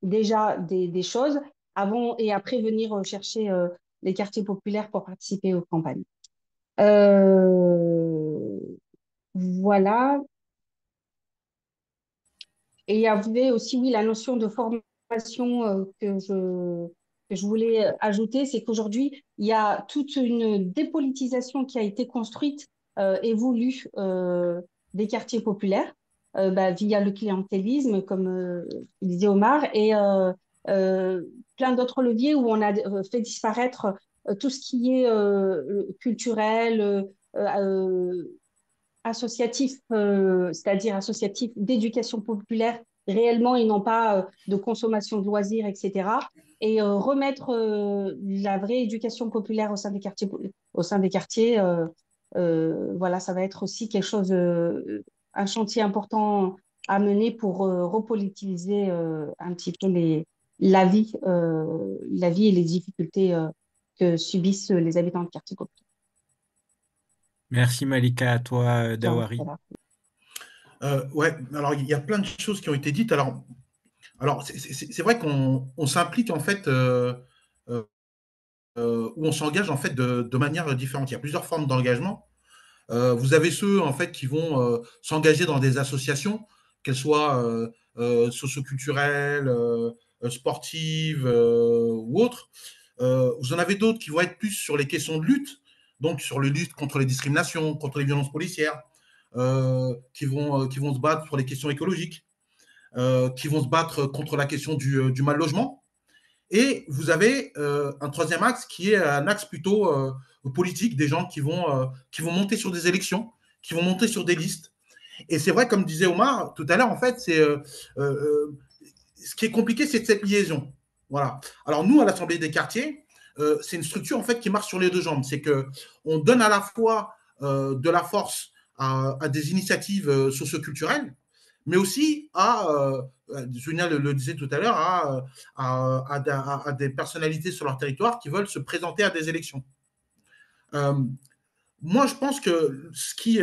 déjà des choses avant et après venir chercher les quartiers populaires pour participer aux campagnes. Euh, voilà. Et il y avait aussi, oui, la notion de formation que je voulais ajouter, c'est qu'aujourd'hui, il y a toute une dépolitisation qui a été construite et voulue des quartiers populaires via le clientélisme, comme disait Omar, et euh, plein d'autres leviers où on a fait disparaître tout ce qui est culturel, associatif, c'est-à-dire associatif d'éducation populaire réellement et non pas de consommation de loisirs, etc. Et remettre la vraie éducation populaire au sein des quartiers voilà, ça va être aussi quelque chose, un chantier important à mener pour repolitiser un petit peu la vie et les difficultés que subissent les habitants de quartiers populaires. Merci Malika, à toi Donc, Dawari. voilà. Ouais, alors il y a plein de choses qui ont été dites. Alors c'est vrai qu'on s'implique en fait, euh, où on s'engage en fait de manière différente. Il y a plusieurs formes d'engagement. Vous avez ceux en fait qui vont s'engager dans des associations, qu'elles soient socioculturelles, sportives ou autres. Vous en avez d'autres qui vont être plus sur les questions de lutte, donc sur les luttes contre les discriminations, contre les violences policières, qui vont se battre pour les questions écologiques, qui vont se battre contre la question du mal logement. Et vous avez un troisième axe qui est un axe plutôt politique, des gens qui vont monter sur des élections, qui vont monter sur des listes. Et c'est vrai, comme disait Omar tout à l'heure, en fait, ce qui est compliqué, c'est cette liaison. Voilà. Alors nous, à l'Assemblée des quartiers, c'est une structure en fait qui marche sur les deux jambes. C'est que on donne à la fois de la force à des initiatives socioculturelles, mais aussi Julien le disait tout à l'heure, à des personnalités sur leur territoire qui veulent se présenter à des élections. Moi, je pense que ce qui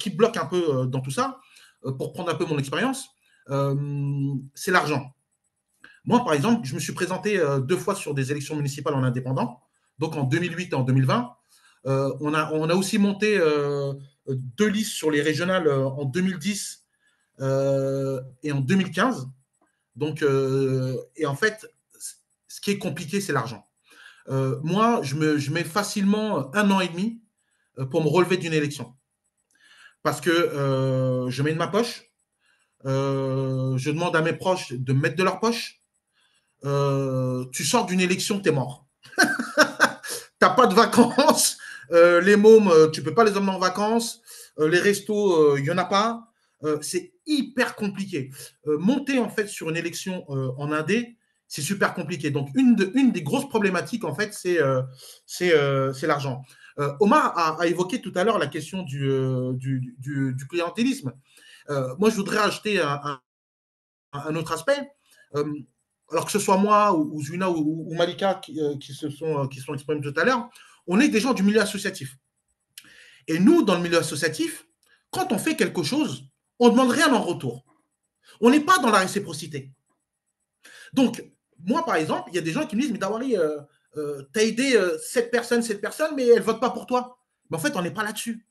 bloque un peu dans tout ça, pour prendre un peu mon expérience, c'est l'argent. Moi, par exemple, je me suis présenté 2 fois sur des élections municipales en indépendant, donc en 2008 et en 2020. On a aussi monté 2 listes sur les régionales en 2010 et en 2015. Donc, et en fait, ce qui est compliqué, c'est l'argent. Moi, je mets facilement 1 an et demi pour me relever d'une élection. Parce que je mets de ma poche, je demande à mes proches de mettre de leur poche. Tu sors d'une élection, t'es mort. T'as pas de vacances. Les mômes, tu peux pas les emmener en vacances. Les restos, il y en a pas. C'est hyper compliqué. Monter en fait sur une élection en indé, c'est super compliqué. Donc une des grosses problématiques en fait, c'est l'argent. Omar a évoqué tout à l'heure la question du clientélisme. Moi, je voudrais ajouter un autre aspect. Euh, alors que ce soit moi ou Zuna ou Malika qui sont exprimés tout à l'heure, on est des gens du milieu associatif. Et nous, dans le milieu associatif, quand on fait quelque chose, on ne demande rien en retour. On n'est pas dans la réciprocité. Donc, moi, par exemple, il y a des gens qui me disent, mais Dawari, tu as aidé cette personne, mais elle ne vote pas pour toi. Mais en fait, on n'est pas là-dessus.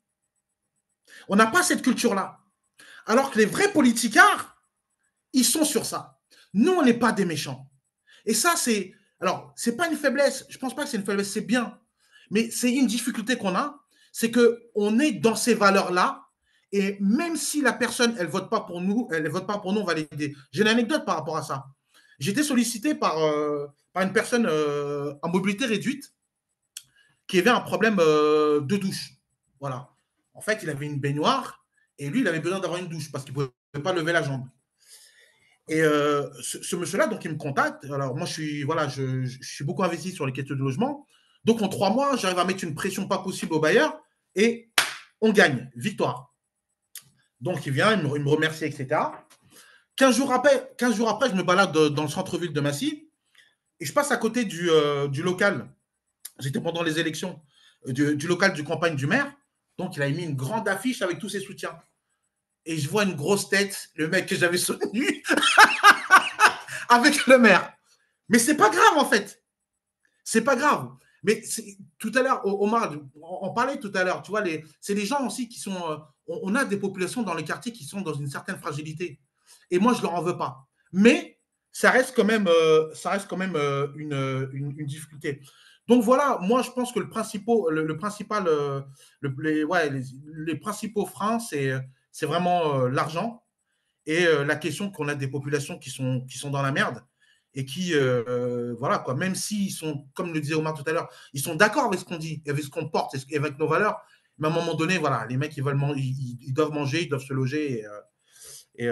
On n'a pas cette culture-là. Alors que les vrais politicards, ils sont sur ça. Nous, on n'est pas des méchants. Et ça, c'est. Alors, c'est pas une faiblesse. Je pense pas que c'est une faiblesse, c'est bien. Mais c'est une difficulté qu'on a, c'est qu'on est dans ces valeurs-là. Et même si la personne, elle vote pas pour nous, elle ne vote pas pour nous, on va l'aider. J'ai une anecdote par rapport à ça. J'ai été sollicité par une personne en mobilité réduite qui avait un problème de douche. Voilà. En fait, il avait une baignoire et lui, il avait besoin d'avoir une douche parce qu'il ne pouvait pas lever la jambe. Et ce monsieur-là, donc, il me contacte. Alors, moi, je suis beaucoup investi sur les questions de logement. Donc, en 3 mois, j'arrive à mettre une pression pas possible au bailleur et on gagne. Victoire. Donc, il vient, il me remercie, etc. 15 jours après, je me balade dans le centre-ville de Massy et je passe à côté du local. J'étais pendant les élections du local du campagne du maire. Donc, il a mis une grande affiche avec tous ses soutiens. Et je vois une grosse tête, le mec que j'avais soutenu, avec le maire. Mais c'est pas grave, en fait. C'est pas grave. Mais tout à l'heure, Omar, on parlait tout à l'heure, tu vois, c'est des gens aussi qui sont. On a des populations dans les quartiers qui sont dans une certaine fragilité. Et moi, je leur en veux pas. Mais ça reste quand même une difficulté. Donc voilà, moi, je pense que le principal, les principaux freins, c'est vraiment l'argent et la question qu'on a des populations qui sont dans la merde et qui, voilà, quoi, même s'ils sont, comme le disait Omar tout à l'heure, ils sont d'accord avec ce qu'on dit, avec ce qu'on porte et avec nos valeurs, mais à un moment donné, voilà, les mecs, ils doivent manger, ils doivent se loger et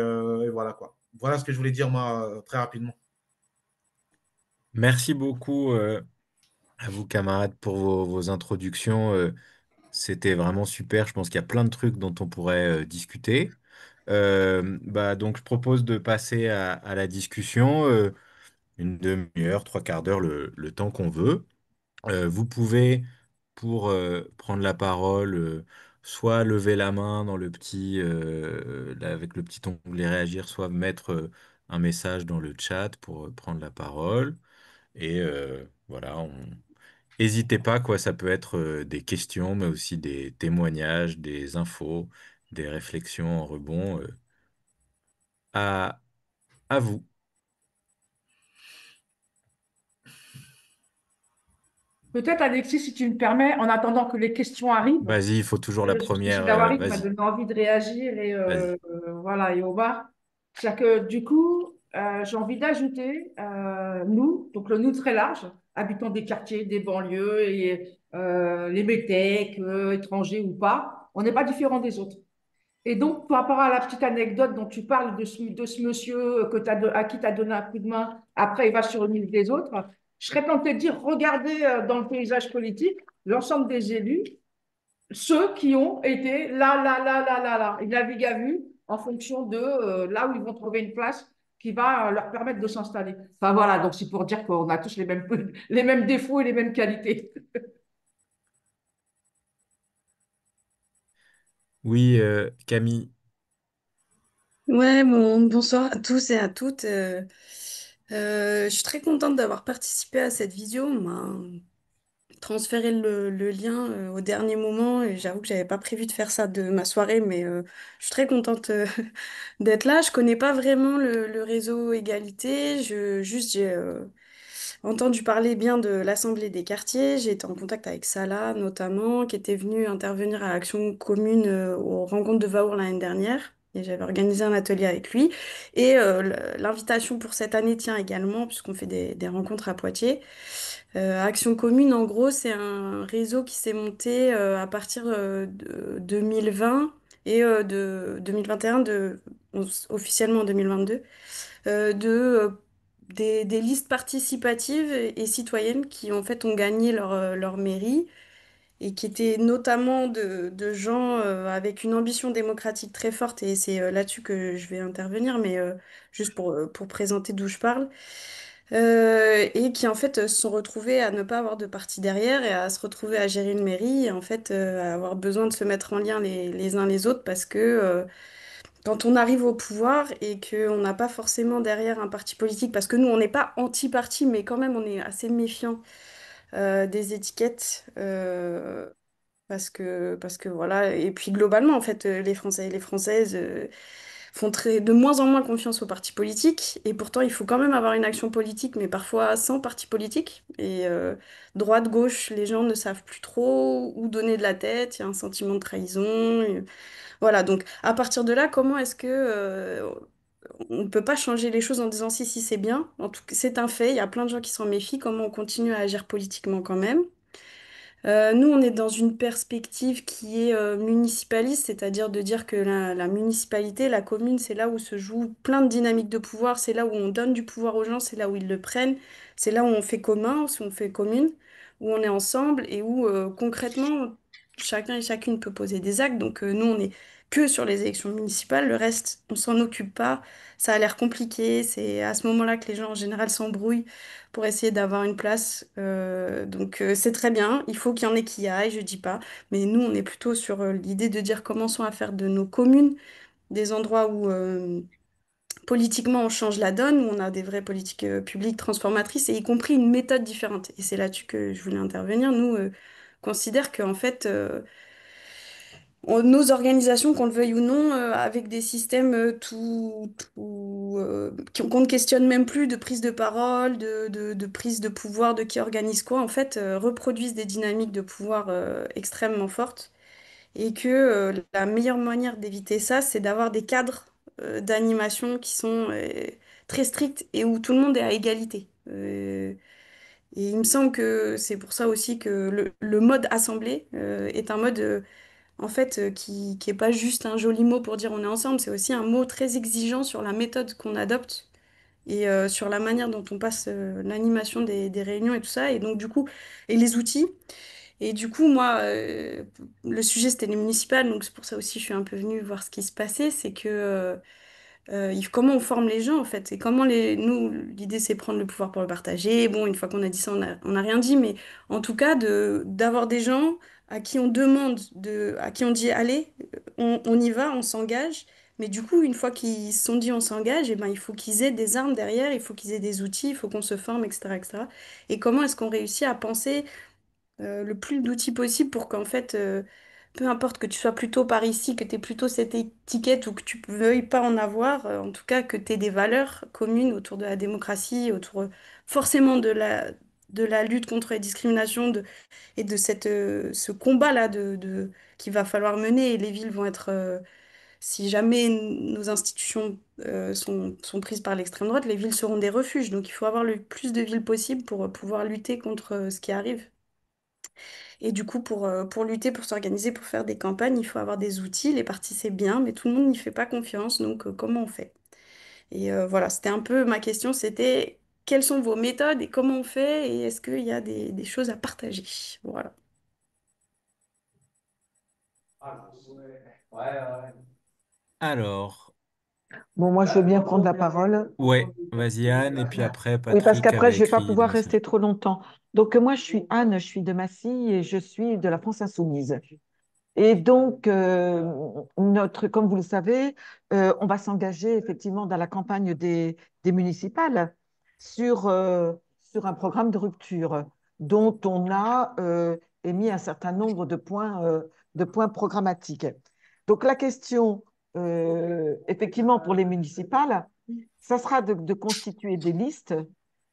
voilà, quoi. Voilà ce que je voulais dire, moi, très rapidement. Merci beaucoup à vous, camarades, pour vos introductions. C'était vraiment super. Je pense qu'il y a plein de trucs dont on pourrait discuter. Bah, donc, je propose de passer à la discussion, une demi-heure, trois quarts d'heure, le temps qu'on veut. Vous pouvez, pour prendre la parole, soit lever la main dans le petit, là, avec le petit onglet réagir, soit mettre un message dans le chat pour prendre la parole. Et voilà, n'hésitez pas, quoi, ça peut être des questions, mais aussi des témoignages, des infos, des réflexions en rebond. À, à vous. Peut-être, Alexis, si tu me permets, en attendant que les questions arrivent, Vas-y, il faut toujours la parce que première. c'est Dawari qui m'a Vas-y, donné envie de réagir et vas-y. voilà, et Omar. C'est-à-dire que du coup, j'ai envie d'ajouter, nous, donc le nous très large, habitants des quartiers, des banlieues, et les métèques, étrangers ou pas, on n'est pas différents des autres. Et donc, par rapport à la petite anecdote dont tu parles de ce monsieur à qui tu as donné un coup de main, après il va sur une île des autres, je serais tenté de dire, regardez dans le paysage politique l'ensemble des élus, ceux qui ont été là, là, là, là, là, là. Ils naviguent à vue en fonction de là où ils vont trouver une place qui va leur permettre de s'installer. Enfin voilà, donc c'est pour dire qu'on a tous les mêmes défauts et les mêmes qualités. Oui, Camille. Ouais, bon, bonsoir à tous et à toutes. Je suis très contente d'avoir participé à cette vidéo. On m'a transféré le lien au dernier moment et j'avoue que j'avais pas prévu de faire ça de ma soirée, mais je suis très contente d'être là. Je connais pas vraiment le réseau Égalité. J'ai entendu parler bien de l'Assemblée des quartiers. J'ai été en contact avec Salah notamment, qui était venu intervenir à Action Commune aux rencontres de Vaour l'année dernière. Et j'avais organisé un atelier avec lui. Et l'invitation pour cette année tient également, puisqu'on fait des rencontres à Poitiers. Action Commune, en gros, c'est un réseau qui s'est monté à partir de 2020 et de 2021, officiellement en 2022, des listes participatives et citoyennes qui en fait ont gagné leur mairie et qui étaient notamment de gens avec une ambition démocratique très forte et c'est là-dessus que je vais intervenir, mais juste pour présenter d'où je parle. Et qui en fait se sont retrouvés à ne pas avoir de parti derrière et à se retrouver à gérer une mairie et en fait à avoir besoin de se mettre en lien les uns les autres parce que quand on arrive au pouvoir et qu'on n'a pas forcément derrière un parti politique, parce que nous on n'est pas anti-parti mais quand même on est assez méfiant des étiquettes. parce que voilà, et puis globalement, en fait, les Français et les Françaises font de moins en moins confiance aux partis politiques, et pourtant, il faut quand même avoir une action politique, mais parfois sans parti politique. Et droite, gauche, les gens ne savent plus trop où donner de la tête, il y a un sentiment de trahison. Voilà, donc à partir de là, comment est-ce que on ne peut pas changer les choses en disant si c'est bien. En tout cas, c'est un fait, il y a plein de gens qui s'en méfient, comment on continue à agir politiquement quand même. Nous, on est dans une perspective qui est municipaliste, c'est-à-dire de dire que la municipalité, la commune, c'est là où se joue plein de dynamiques de pouvoir, c'est là où on donne du pouvoir aux gens, c'est là où ils le prennent, c'est là où on fait commun, où on fait commune, où on est ensemble et où concrètement, chacun et chacune peut poser des actes. Donc nous, on est que sur les élections municipales, le reste, on s'en occupe pas. Ça a l'air compliqué, c'est à ce moment-là que les gens en général s'embrouillent pour essayer d'avoir une place. C'est très bien, il faut qu'il y en ait qui y aillent, je dis pas. Mais nous, on est plutôt sur l'idée de dire commençons à faire de nos communes des endroits où politiquement on change la donne, où on a des vraies politiques publiques transformatrices, et y compris une méthode différente. Et c'est là-dessus que je voulais intervenir. Nous, considère qu'en fait, nos organisations, qu'on le veuille ou non, avec des systèmes qu'on ne questionne même plus de prise de parole, de prise de pouvoir, de qui organise quoi, en fait, reproduisent des dynamiques de pouvoir extrêmement fortes. Et que la meilleure manière d'éviter ça, c'est d'avoir des cadres d'animation qui sont très stricts et où tout le monde est à égalité. Et il me semble que c'est pour ça aussi que le mode assemblée est un mode en fait, qui est pas juste un joli mot pour dire on est ensemble, c'est aussi un mot très exigeant sur la méthode qu'on adopte et sur la manière dont on passe l'animation des réunions et tout ça, et donc du coup, et les outils. Et du coup, moi, le sujet c'était les municipales, donc c'est pour ça aussi que je suis un peu venue voir ce qui se passait, c'est que comment on forme les gens en fait, et comment nous, l'idée c'est prendre le pouvoir pour le partager. Bon, une fois qu'on a dit ça, on a rien dit, mais en tout cas, d'avoir des gens à qui on demande, à qui on dit allez, on y va, on s'engage. Mais du coup, une fois qu'ils se sont dit on s'engage, et ben, il faut qu'ils aient des armes derrière, il faut qu'ils aient des outils, il faut qu'on se forme, etc., etc. Et cetera. Et comment est-ce qu'on réussit à penser le plus d'outils possible pour qu'en fait, peu importe que tu sois plutôt par ici, que tu aies plutôt cette étiquette ou que tu ne veuilles pas en avoir, en tout cas que tu aies des valeurs communes autour de la démocratie, autour forcément de la lutte contre les discriminations et de ce combat-là qu'il va falloir mener. Et les villes vont être, si jamais nos institutions sont prises par l'extrême droite, les villes seront des refuges. Donc il faut avoir le plus de villes possible pour pouvoir lutter contre ce qui arrive. Et du coup, pour lutter, pour s'organiser, pour faire des campagnes, il faut avoir des outils. Les partis, c'est bien, mais tout le monde n'y fait pas confiance. Donc, comment on fait? Et voilà, c'était un peu ma question, c'était quelles sont vos méthodes et comment on fait et est-ce qu'il y a des choses à partager? Voilà. Alors, Bon, moi, je veux bien prendre la parole. ouais, vas-y Anne, et puis après Oui, parce Patrick qu'après, avait je ne vais pas écrit des pouvoir messages. rester trop longtemps. Donc, moi, je suis Anne, je suis de Massy et je suis de la France Insoumise. Et donc, comme vous le savez, on va s'engager effectivement dans la campagne des municipales sur, sur un programme de rupture dont on a émis un certain nombre de points programmatiques. Donc, la question, effectivement, pour les municipales, ça sera de constituer des listes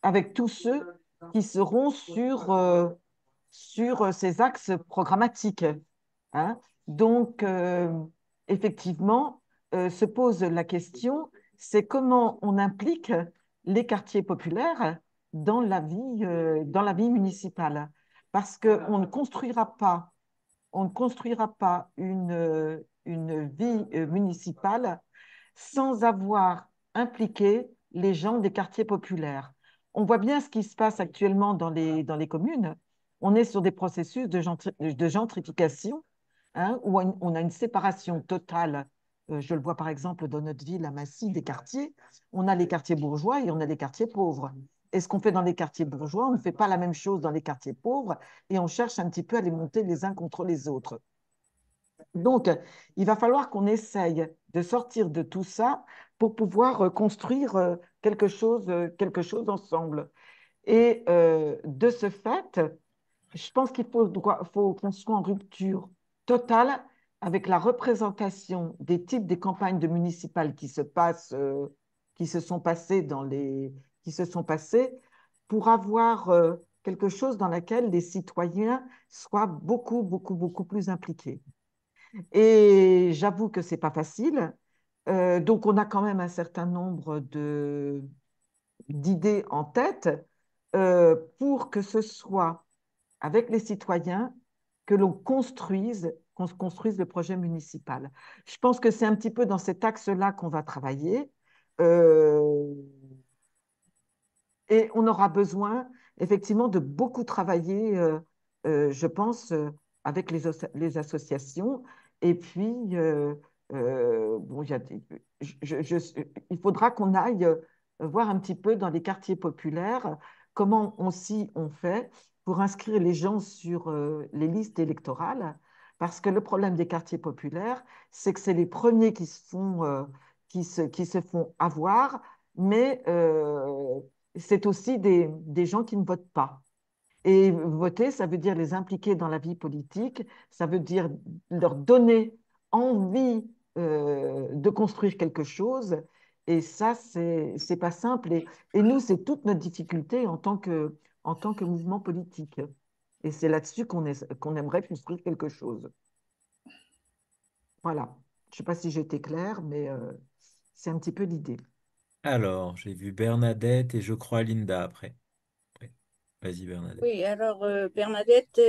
avec tous ceux qui seront sur ces axes programmatiques. Hein. Donc, effectivement, se pose la question, c'est comment on implique les quartiers populaires dans la vie municipale. Parce qu'on ne construira pas, on ne construira pas une vie municipale sans avoir impliqué les gens des quartiers populaires. On voit bien ce qui se passe actuellement dans les communes. On est sur des processus de gentrification, hein, où on a une séparation totale. Je le vois par exemple dans notre ville à Massy, des quartiers. On a les quartiers bourgeois et on a les quartiers pauvres. Et ce qu'on fait dans les quartiers bourgeois, on ne fait pas la même chose dans les quartiers pauvres et on cherche un petit peu à les monter les uns contre les autres. Donc, il va falloir qu'on essaye de sortir de tout ça pour pouvoir construire quelque chose ensemble. Et de ce fait, je pense qu'il faut qu'on soit en rupture totale avec la représentation des types des campagnes de municipales qui se sont passées qui se sont passées pour avoir quelque chose dans lequel les citoyens soient beaucoup, beaucoup, beaucoup plus impliqués. Et j'avoue que c'est pas facile. Donc, on a quand même un certain nombre d'idées en tête pour que ce soit avec les citoyens que qu'on se construise le projet municipal. Je pense que c'est un petit peu dans cet axe-là qu'on va travailler. Euh, et on aura besoin effectivement de beaucoup travailler, je pense, avec les associations. Et puis, bon, il faudra qu'on aille voir un petit peu dans les quartiers populaires comment aussi on fait pour inscrire les gens sur les listes électorales. Parce que le problème des quartiers populaires, c'est que c'est les premiers qui se font avoir, mais c'est aussi des gens qui ne votent pas. Et voter, ça veut dire les impliquer dans la vie politique, ça veut dire leur donner envie de construire quelque chose. Et ça, c'est pas simple. Et nous, c'est toute notre difficulté en tant que mouvement politique. Et c'est là-dessus qu'on aimerait construire quelque chose. Voilà. Je ne sais pas si j'ai été claire, mais c'est un petit peu l'idée. Alors, j'ai vu Bernadette et je crois Linda après. Ouais. Vas-y, Bernadette. Oui, alors Bernadette,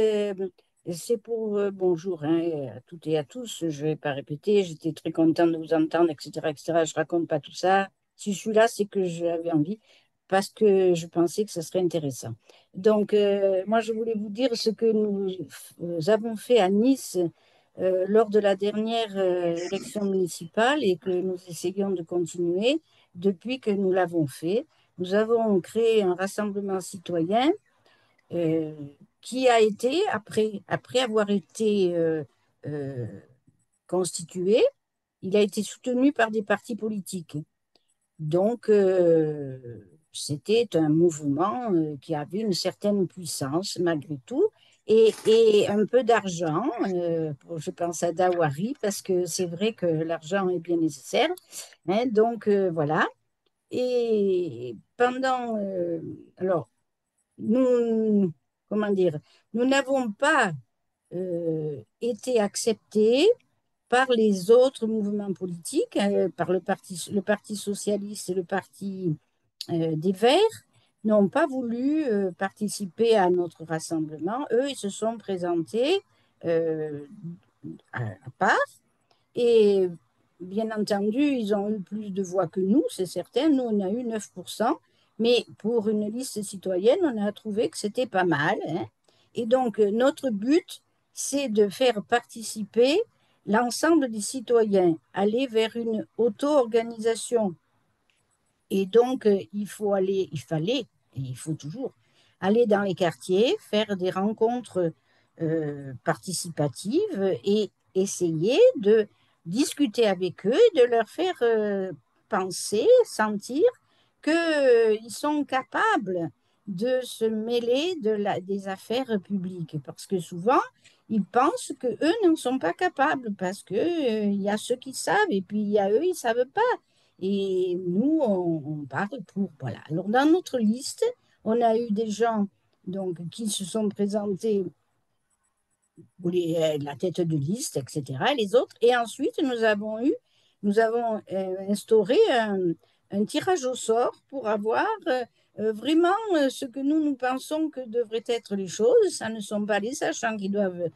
c'est pour bonjour hein, à toutes et à tous. Je ne vais pas répéter, j'étais très contente de vous entendre, etc., etc. Je raconte pas tout ça. Si je suis là, c'est que j'avais envie parce que je pensais que ce serait intéressant. Donc, moi, je voulais vous dire ce que nous avons fait à Nice lors de la dernière élection municipale et que nous essayons de continuer depuis que nous l'avons fait. Nous avons créé un rassemblement citoyen euh, qui a été, après avoir été euh, constitué, il a été soutenu par des partis politiques. Donc, c'était un mouvement qui avait une certaine puissance malgré tout et un peu d'argent. Je pense à Dawari parce que c'est vrai que l'argent est bien nécessaire. Hein, donc, voilà. Et pendant... alors, nous, comment dire, nous n'avons pas été acceptés par les autres mouvements politiques, par le parti socialiste et le parti des Verts, n'ont pas voulu participer à notre rassemblement. Eux, ils se sont présentés euh, à part et bien entendu, ils ont eu plus de voix que nous, c'est certain. Nous, on a eu 9%. Mais pour une liste citoyenne, on a trouvé que c'était pas mal. Hein. Et donc, notre but, c'est de faire participer l'ensemble des citoyens, aller vers une auto-organisation. Et donc, il fallait, et il faut toujours, aller dans les quartiers, faire des rencontres participatives et essayer de discuter avec eux, de leur faire penser, sentir qu'ils sont capables de se mêler des affaires publiques. Parce que souvent, ils pensent qu'eux n'en sont pas capables, parce qu'il y a ceux qui savent, et puis il y a eux, ils ne savent pas. Et nous, on parle pour. Voilà. Alors, dans notre liste, on a eu des gens donc, qui se sont présentés pour la tête de liste, etc. Les autres. Et ensuite, nous avons instauré un tirage au sort pour avoir vraiment ce que nous pensons que devraient être les choses. Ça ne sont pas les sachants qui doivent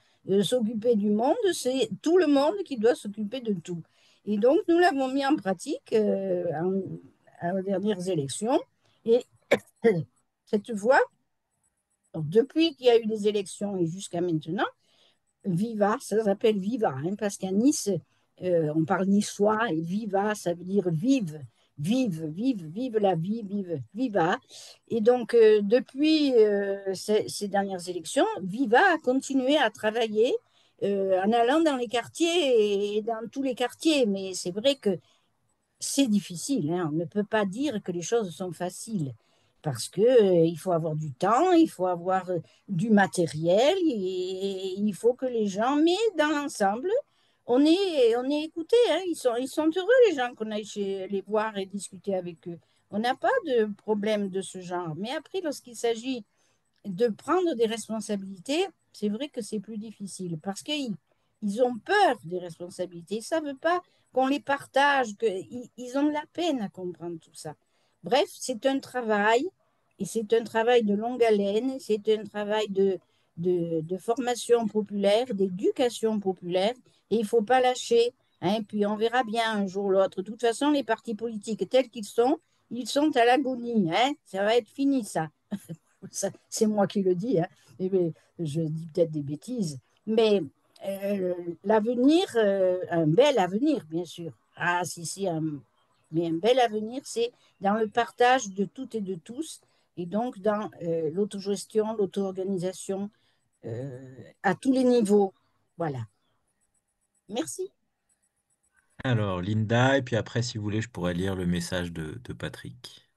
s'occuper du monde, c'est tout le monde qui doit s'occuper de tout. Et donc, nous l'avons mis en pratique aux dernières élections. Et cette fois, depuis qu'il y a eu les élections et jusqu'à maintenant, Viva, ça s'appelle Viva, hein, parce qu'à Nice, on parle niçois et Viva, ça veut dire vive, vive, vive, vive la vie, vive, Viva. Et donc, depuis ces dernières élections, Viva a continué à travailler en allant dans les quartiers et dans tous les quartiers. Mais c'est vrai que c'est difficile, hein, on ne peut pas dire que les choses sont faciles. parce que, il faut avoir du temps, il faut avoir du matériel et il faut que les gens, mais dans l'ensemble, on est écoutés, hein. Ils sont heureux, les gens qu'on aille les voir et discuter avec eux. On n'a pas de problème de ce genre. Mais après, lorsqu'il s'agit de prendre des responsabilités, c'est vrai que c'est plus difficile parce qu'ils ont peur des responsabilités. Ils ne savent pas qu'on les partage, qu'ils ont de la peine à comprendre tout ça. Bref, c'est un travail et c'est un travail de longue haleine, c'est un travail de formation populaire, d'éducation populaire et il ne faut pas lâcher. Hein, puis on verra bien un jour ou l'autre. De toute façon, les partis politiques tels qu'ils sont, ils sont à l'agonie. Hein, ça va être fini, ça. C'est moi qui le dis, hein. Je dis peut-être des bêtises, mais l'avenir, un bel avenir, bien sûr. Ah, si, si, mais un bel avenir, c'est dans le partage de toutes et de tous, et donc dans l'autogestion, l'auto-organisation à tous les niveaux. Voilà. Merci. Alors, Linda, et puis après, si vous voulez, je pourrais lire le message de Patrick.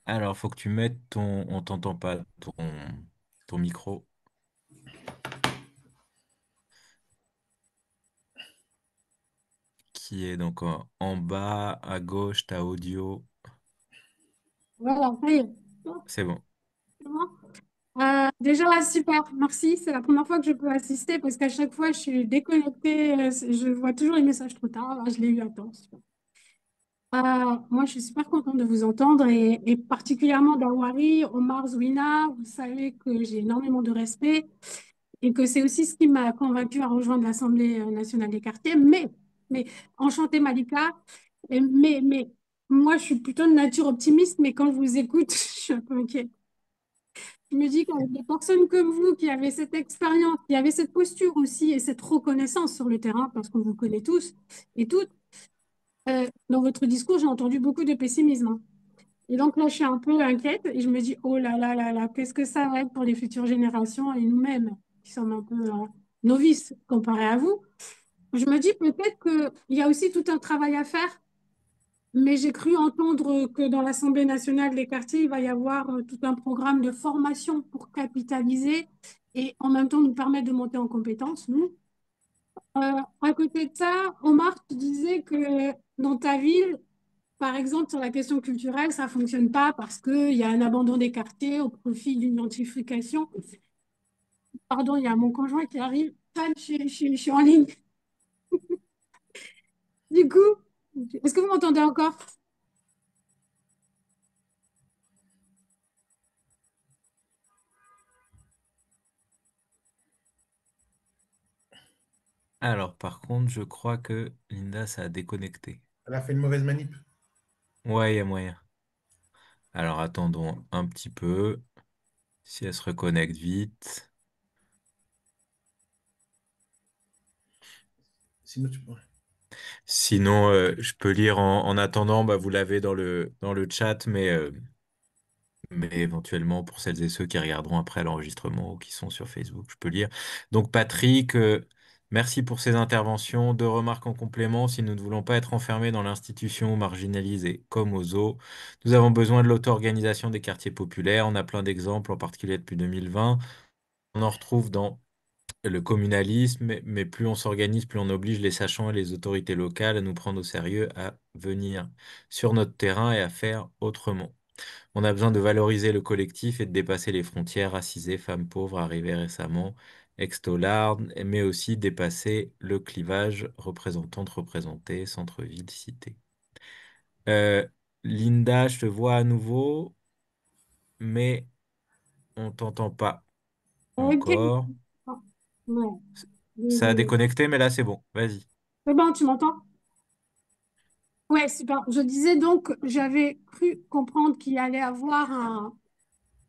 Alors, faut que tu mettes ton... On t'entend pas, ton micro. Qui est donc en bas, à gauche, ta audio. Voilà, ça y est. C'est bon. C'est bon. Déjà, super, merci. C'est la première fois que je peux assister parce qu'à chaque fois, je suis déconnectée. Je vois toujours les messages trop tard. Là, je l'ai eu à temps. Super. Moi, je suis super contente de vous entendre et particulièrement d'Awari, Omar Zouina. Vous savez que j'ai énormément de respect et que c'est aussi ce qui m'a convaincue à rejoindre l'Assemblée nationale des quartiers. Mais enchantée Malika. Mais moi, je suis plutôt de nature optimiste, mais quand je vous écoute, je suis un peu inquiète. Je me dis qu'avec des personnes comme vous qui avez cette expérience, qui avez cette posture aussi et cette reconnaissance sur le terrain, parce qu'on vous connaît tous et toutes, dans votre discours, j'ai entendu beaucoup de pessimisme, hein. Et donc là, je suis un peu inquiète et je me dis, oh là là là là, qu'est-ce que ça va être pour les futures générations et nous-mêmes, qui sommes un peu novices comparés à vous. Je me dis peut-être qu'il y a aussi tout un travail à faire, mais j'ai cru entendre que dans l'Assemblée nationale des quartiers, il va y avoir tout un programme de formation pour capitaliser et en même temps nous permettre de monter en compétences, nous. À côté de ça, Omar, tu disais que dans ta ville, par exemple, sur la question culturelle, ça ne fonctionne pas parce qu'il y a un abandon des quartiers au profit d'une gentrification. Pardon, il y a mon conjoint qui arrive. Anne, je suis en ligne. Du coup, est-ce que vous m'entendez encore? Alors, par contre, je crois que Linda, ça a déconnecté. Elle a fait une mauvaise manip. Ouais, il y a moyen. Alors, attendons un petit peu. Si elle se reconnecte vite. Sinon, ouais. Sinon, je peux lire en attendant, bah, vous l'avez dans le chat, mais éventuellement, pour celles et ceux qui regarderont après l'enregistrement ou qui sont sur Facebook, je peux lire. Donc, Patrick, merci pour ces interventions. Deux remarques en complément. Si nous ne voulons pas être enfermés dans l'institution ou marginalisés comme aux zoo, nous avons besoin de l'auto-organisation des quartiers populaires. On a plein d'exemples, en particulier depuis 2020. On en retrouve dans le communalisme, mais plus on s'organise, plus on oblige les sachants et les autorités locales à nous prendre au sérieux, à venir sur notre terrain et à faire autrement. On a besoin de valoriser le collectif et de dépasser les frontières racisées, femmes pauvres, arrivées récemment, ex-taulards, mais aussi dépasser le clivage représentante-représentée, centre-ville, cité. Euh, Linda, je te vois à nouveau, mais on t'entend pas Ok. encore. Ah, ouais, Ça a désolée. déconnecté, mais là c'est bon. Vas-y. C'est bon, tu m'entends? Ouais, super. Je disais donc, j'avais cru comprendre qu'il allait avoir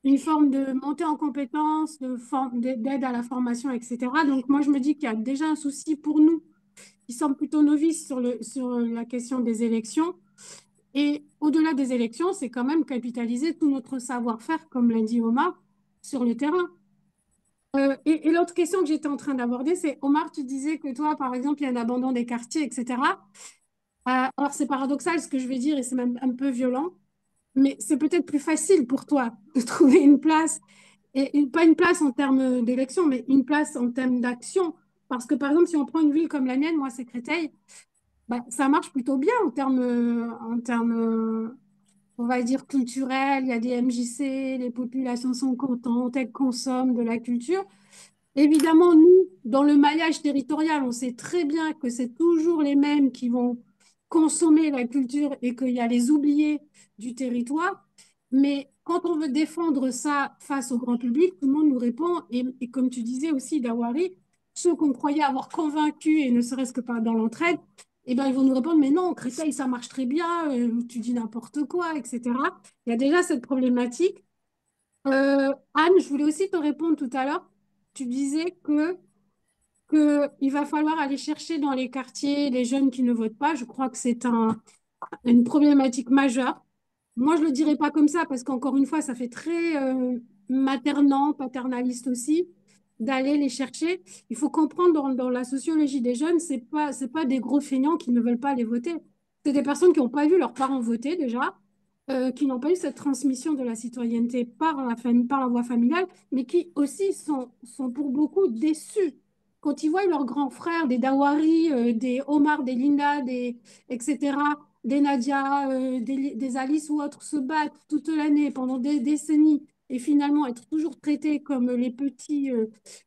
une forme de montée en compétences, d'aide à la formation, etc. Donc, moi, je me dis qu'il y a déjà un souci pour nous qui sommes plutôt novices sur la question des élections. Et au-delà des élections, c'est quand même capitaliser tout notre savoir-faire, comme l'a dit Omar, sur le terrain. Et l'autre question que j'étais en train d'aborder, c'est, Omar, tu disais que toi, par exemple, il y a un abandon des quartiers, etc. Alors, c'est paradoxal ce que je vais dire et c'est même un peu violent, mais c'est peut-être plus facile pour toi de trouver une place, et pas une place en termes d'élection, mais une place en termes d'action. Parce que, par exemple, si on prend une ville comme la mienne, moi, c'est Créteil, bah, ça marche plutôt bien en termes, on va dire, culturels. Il y a des MJC, les populations sont contentes, elles consomment de la culture. Évidemment, nous, dans le maillage territorial, on sait très bien que c'est toujours les mêmes qui vont consommer la culture et qu'il y a les oubliés du territoire. Mais quand on veut défendre ça face au grand public, tout le monde nous répond, et comme tu disais aussi, Dawari, ceux qu'on croyait avoir convaincus, et ne serait-ce que pas dans l'entraide, eh ben, ils vont nous répondre, mais non, Créteil, ça marche très bien, tu dis n'importe quoi, etc. Il y a déjà cette problématique. Anne, je voulais aussi te répondre tout à l'heure. Tu disais que il va falloir aller chercher dans les quartiers les jeunes qui ne votent pas. Je crois que c'est une problématique majeure. Moi, je ne le dirais pas comme ça parce qu'encore une fois, ça fait très maternant, paternaliste aussi, d'aller les chercher. Il faut comprendre dans la sociologie des jeunes, c'est pas des gros feignants qui ne veulent pas aller voter. C'est des personnes qui n'ont pas vu leurs parents voter déjà, qui n'ont pas eu cette transmission de la citoyenneté par la famille, par la voie familiale, mais qui aussi sont pour beaucoup déçus quand ils voient leurs grands frères, des Dawari, des Omar, des Linda, etc., des Nadia, des Alice ou autres se battre toute l'année pendant des décennies et finalement être toujours traités comme les petits,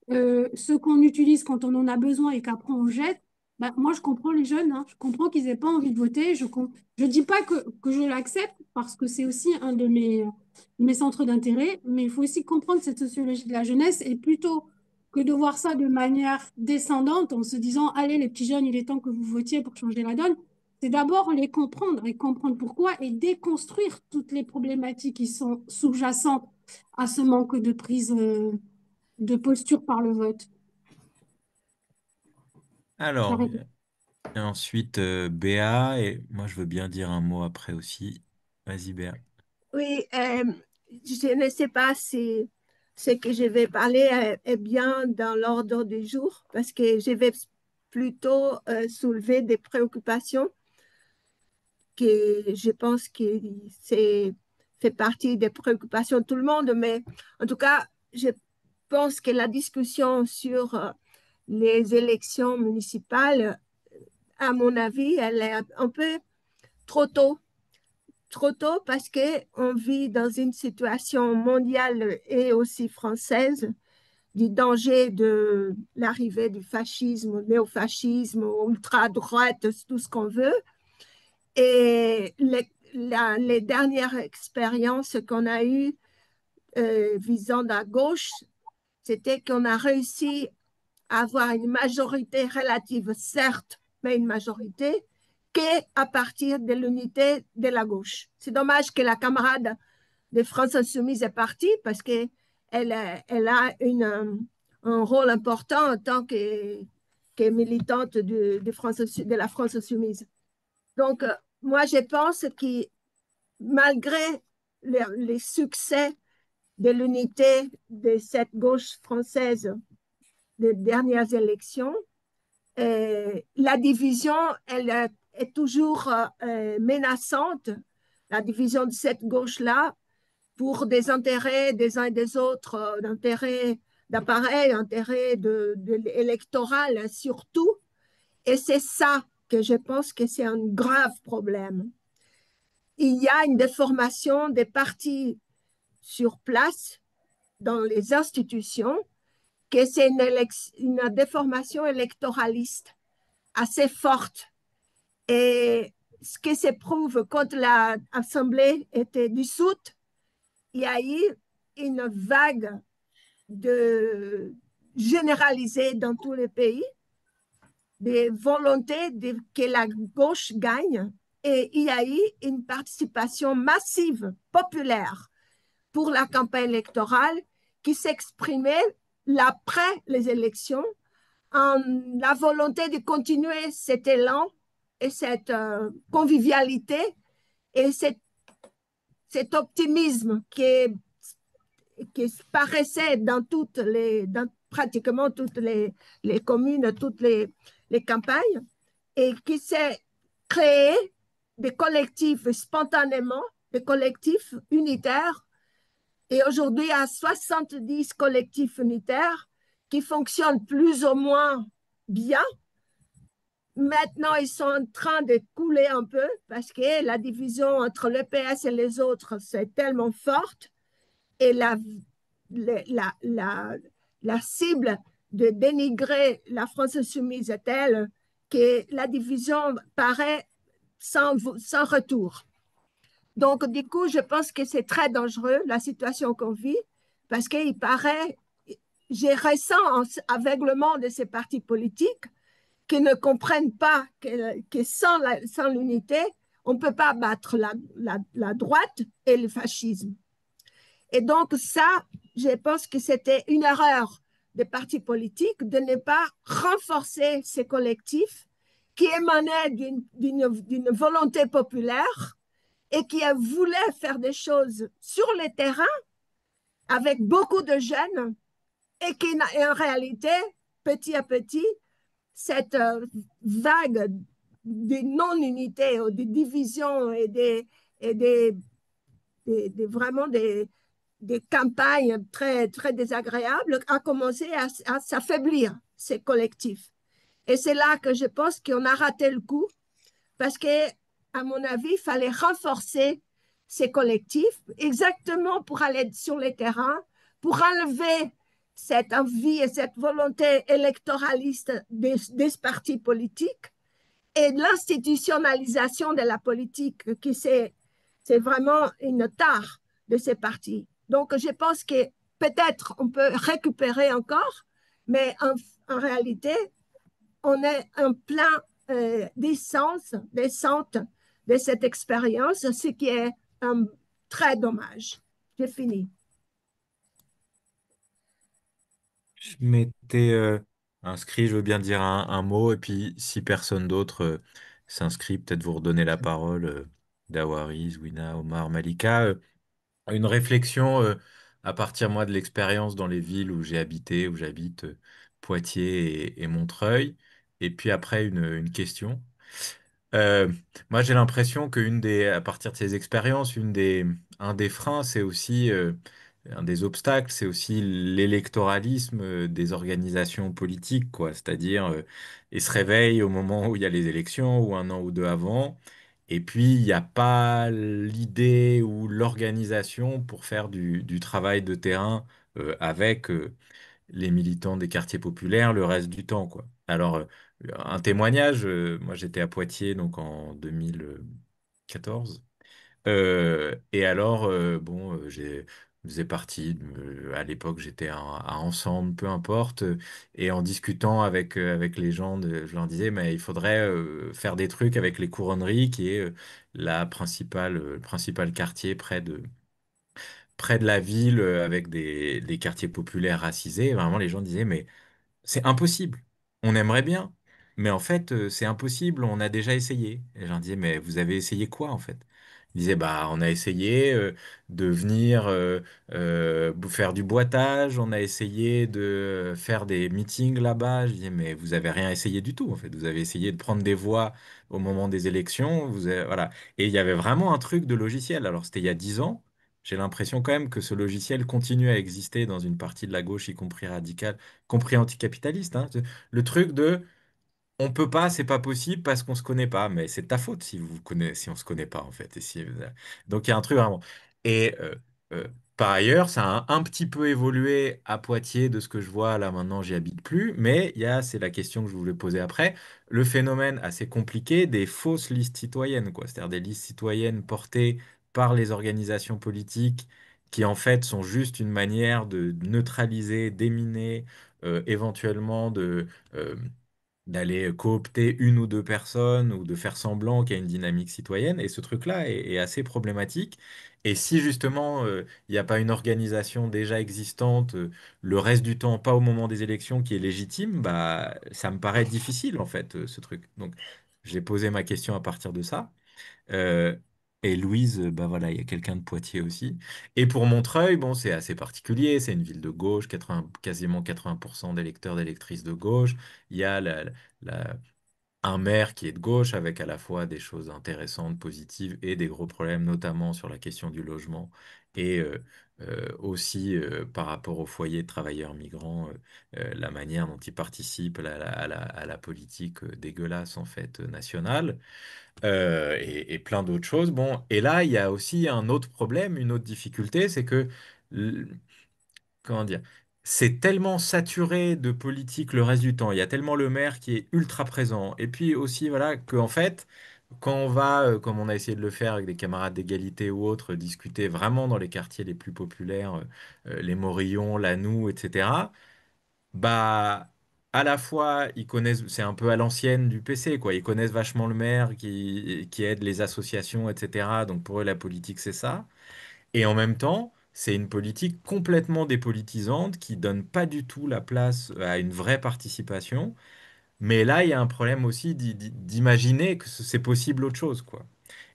ceux qu'on utilise quand on en a besoin et qu'après on jette, bah, moi je comprends les jeunes, hein. Je comprends qu'ils n'aient pas envie de voter. Je dis pas que je l'accepte parce que c'est aussi un de mes centres d'intérêt, mais il faut aussi comprendre cette sociologie de la jeunesse et plutôt que de voir ça de manière descendante en se disant, allez les petits jeunes, il est temps que vous votiez pour changer la donne, c'est d'abord les comprendre et comprendre pourquoi et déconstruire toutes les problématiques qui sont sous-jacentes à ce manque de prise de posture par le vote. Alors, J'arrête. et ensuite, Béa, et moi je veux bien dire un mot après aussi. Vas-y, Béa. Oui, je ne sais pas si ce que je vais parler est bien dans l'ordre du jour parce que je vais plutôt soulever des préoccupations que je pense que c'est fait partie des préoccupations de tout le monde, mais en tout cas, je pense que la discussion sur les élections municipales, à mon avis, elle est un peu trop tôt. Trop tôt parce qu'on vit dans une situation mondiale et aussi française du danger de l'arrivée du fascisme, néofascisme, ultra-droite, tout ce qu'on veut. Et les dernières expériences qu'on a eues visant la gauche, c'était qu'on a réussi à avoir une majorité relative, certes, mais une majorité, qu'à partir de l'unité de la gauche. C'est dommage que la camarade de France Insoumise est partie parce qu'elle elle a un rôle important en tant que militante de la France Insoumise. Donc, moi, je pense que malgré les succès de l'unité de cette gauche française des dernières élections, la division, elle est toujours menaçante, la division de cette gauche-là, pour des intérêts des uns et des autres, d'intérêts d'appareil, d'intérêts électoral surtout. Et c'est ça que je pense que c'est un grave problème. Il y a une déformation des partis sur place dans les institutions, que c'est une déformation électoraliste assez forte. Et ce qui se prouve quand l'Assemblée était dissoute, il y a eu une vague de généralisée dans tous les pays, des volontés que la gauche gagne, et il y a eu une participation massive, populaire, pour la campagne électorale qui s'exprimait après les élections en la volonté de continuer cet élan et cette convivialité et cet optimisme qui paraissait dans pratiquement toutes les communes, toutes les campagnes, et qui s'est créer des collectifs spontanément, des collectifs unitaires. Et aujourd'hui, il y a 70 collectifs unitaires qui fonctionnent plus ou moins bien. Maintenant, ils sont en train de couler un peu parce que la division entre l'EPS et les autres, c'est tellement forte et la, la, la cible de dénigrer la France insoumise est telle que la division paraît sans retour. Donc, du coup, je pense que c'est très dangereux la situation qu'on vit parce qu'il paraît, j'ai ressens aveuglement de ces partis politiques qui ne comprennent pas que sans l'unité, on ne peut pas battre la droite et le fascisme. Et donc ça, je pense que c'était une erreur des partis politiques de ne pas renforcer ces collectifs qui émanaient d'une volonté populaire et qui voulaient faire des choses sur le terrain avec beaucoup de jeunes et qui, en réalité, petit à petit, cette vague de non-unité ou de division et vraiment des campagnes très, très désagréables a commencé à s'affaiblir, ces collectifs. Et c'est là que je pense qu'on a raté le coup parce que, à mon avis, il fallait renforcer ces collectifs exactement pour aller sur les terrains, pour enlever cette envie et cette volonté électoraliste des partis politiques et l'institutionnalisation de la politique qui c'est vraiment une tare de ces partis. Donc, je pense que peut-être on peut récupérer encore, mais en réalité, on est en plein descente de cette expérience, ce qui est très dommage. J'ai fini. Je m'étais inscrit, je veux bien dire un mot, et puis si personne d'autre s'inscrit, peut-être vous redonner la parole, Dawari, Zouina, Omar, Malika. Une réflexion à partir, moi, de l'expérience dans les villes où j'ai habité, où j'habite, Poitiers et Montreuil, et puis après une question. Euh, Moi, j'ai l'impression à partir de ces expériences, un des freins, c'est aussi, un des obstacles, c'est aussi l'électoralisme des organisations politiques, quoi. C'est-à-dire, ils se réveillent au moment où il y a les élections, ou un an ou deux avant, et puis il n'y a pas l'idée ou l'organisation pour faire du travail de terrain avec les militants des quartiers populaires le reste du temps, quoi. Alors, un témoignage, moi j'étais à Poitiers donc en 2014. Et alors, bon, je faisais partie, à l'époque j'étais à Ensemble, peu importe, et en discutant avec les gens, je leur disais, mais il faudrait faire des trucs avec les Couronneries, qui est le principal quartier près de la ville, avec des quartiers populaires racisés. Et vraiment, les gens disaient, mais c'est impossible. On aimerait bien, mais en fait, c'est impossible. On a déjà essayé. Et je leur disais, mais vous avez essayé quoi en fait? Ils disaient, bah, on a essayé de venir faire du boitage, on a essayé de faire des meetings là-bas. Je disais, mais vous avez rien essayé du tout en fait. Vous avez essayé de prendre des voix au moment des élections. Voilà. Et il y avait vraiment un truc de logiciel. Alors, c'était il y a 10 ans. J'ai l'impression quand même que ce logiciel continue à exister dans une partie de la gauche, y compris radicale, compris anticapitaliste, hein. Le truc de on peut pas, c'est pas possible parce qu'on se connaît pas, mais c'est de ta faute si si on se connaît pas en fait. Donc il y a un truc vraiment. Et par ailleurs, ça a un petit peu évolué à Poitiers de ce que je vois là maintenant, j'y habite plus, mais c'est la question que je voulais poser après, le phénomène assez compliqué des fausses listes citoyennes, quoi. C'est-à-dire des listes citoyennes portées par les organisations politiques qui en fait sont juste une manière de neutraliser, déminer, éventuellement euh, d'aller coopter une ou deux personnes ou de faire semblant qu'il y a une dynamique citoyenne. Et ce truc-là est assez problématique. Et si justement il n'y a pas une organisation déjà existante, le reste du temps, pas au moment des élections, qui est légitime, bah ça me paraît difficile en fait, ce truc. Donc j'ai posé ma question à partir de ça. Euh, et Louise, bah voilà, il y a quelqu'un de Poitiers aussi. Et pour Montreuil, bon, c'est assez particulier. C'est une ville de gauche, quasiment 80% d'électeurs, d'électrices de gauche. Il y a la, un maire qui est de gauche avec à la fois des choses intéressantes, positives et des gros problèmes, notamment sur la question du logement et aussi par rapport au foyer de travailleurs migrants, la manière dont ils participent à la politique dégueulasse en fait nationale et plein d'autres choses. Bon, et là, il y a aussi un autre problème, une autre difficulté, c'est que comment dire, c'est tellement saturé de politique le reste du temps. Il y a tellement le maire qui est ultra présent. Et puis aussi, voilà, qu'en fait, quand on va, comme on a essayé de le faire avec des camarades d'égalité ou autres, discuter vraiment dans les quartiers les plus populaires, les Morillons, Lannou, etc., bah, à la fois, ils connaissent, c'est un peu à l'ancienne du PC, quoi. Ils connaissent vachement le maire qui aide les associations, etc. Donc pour eux, la politique, c'est ça. Et en même temps, c'est une politique complètement dépolitisante qui donne pas du tout la place à une vraie participation. Mais là, il y a un problème aussi d'imaginer que c'est possible autre chose, quoi.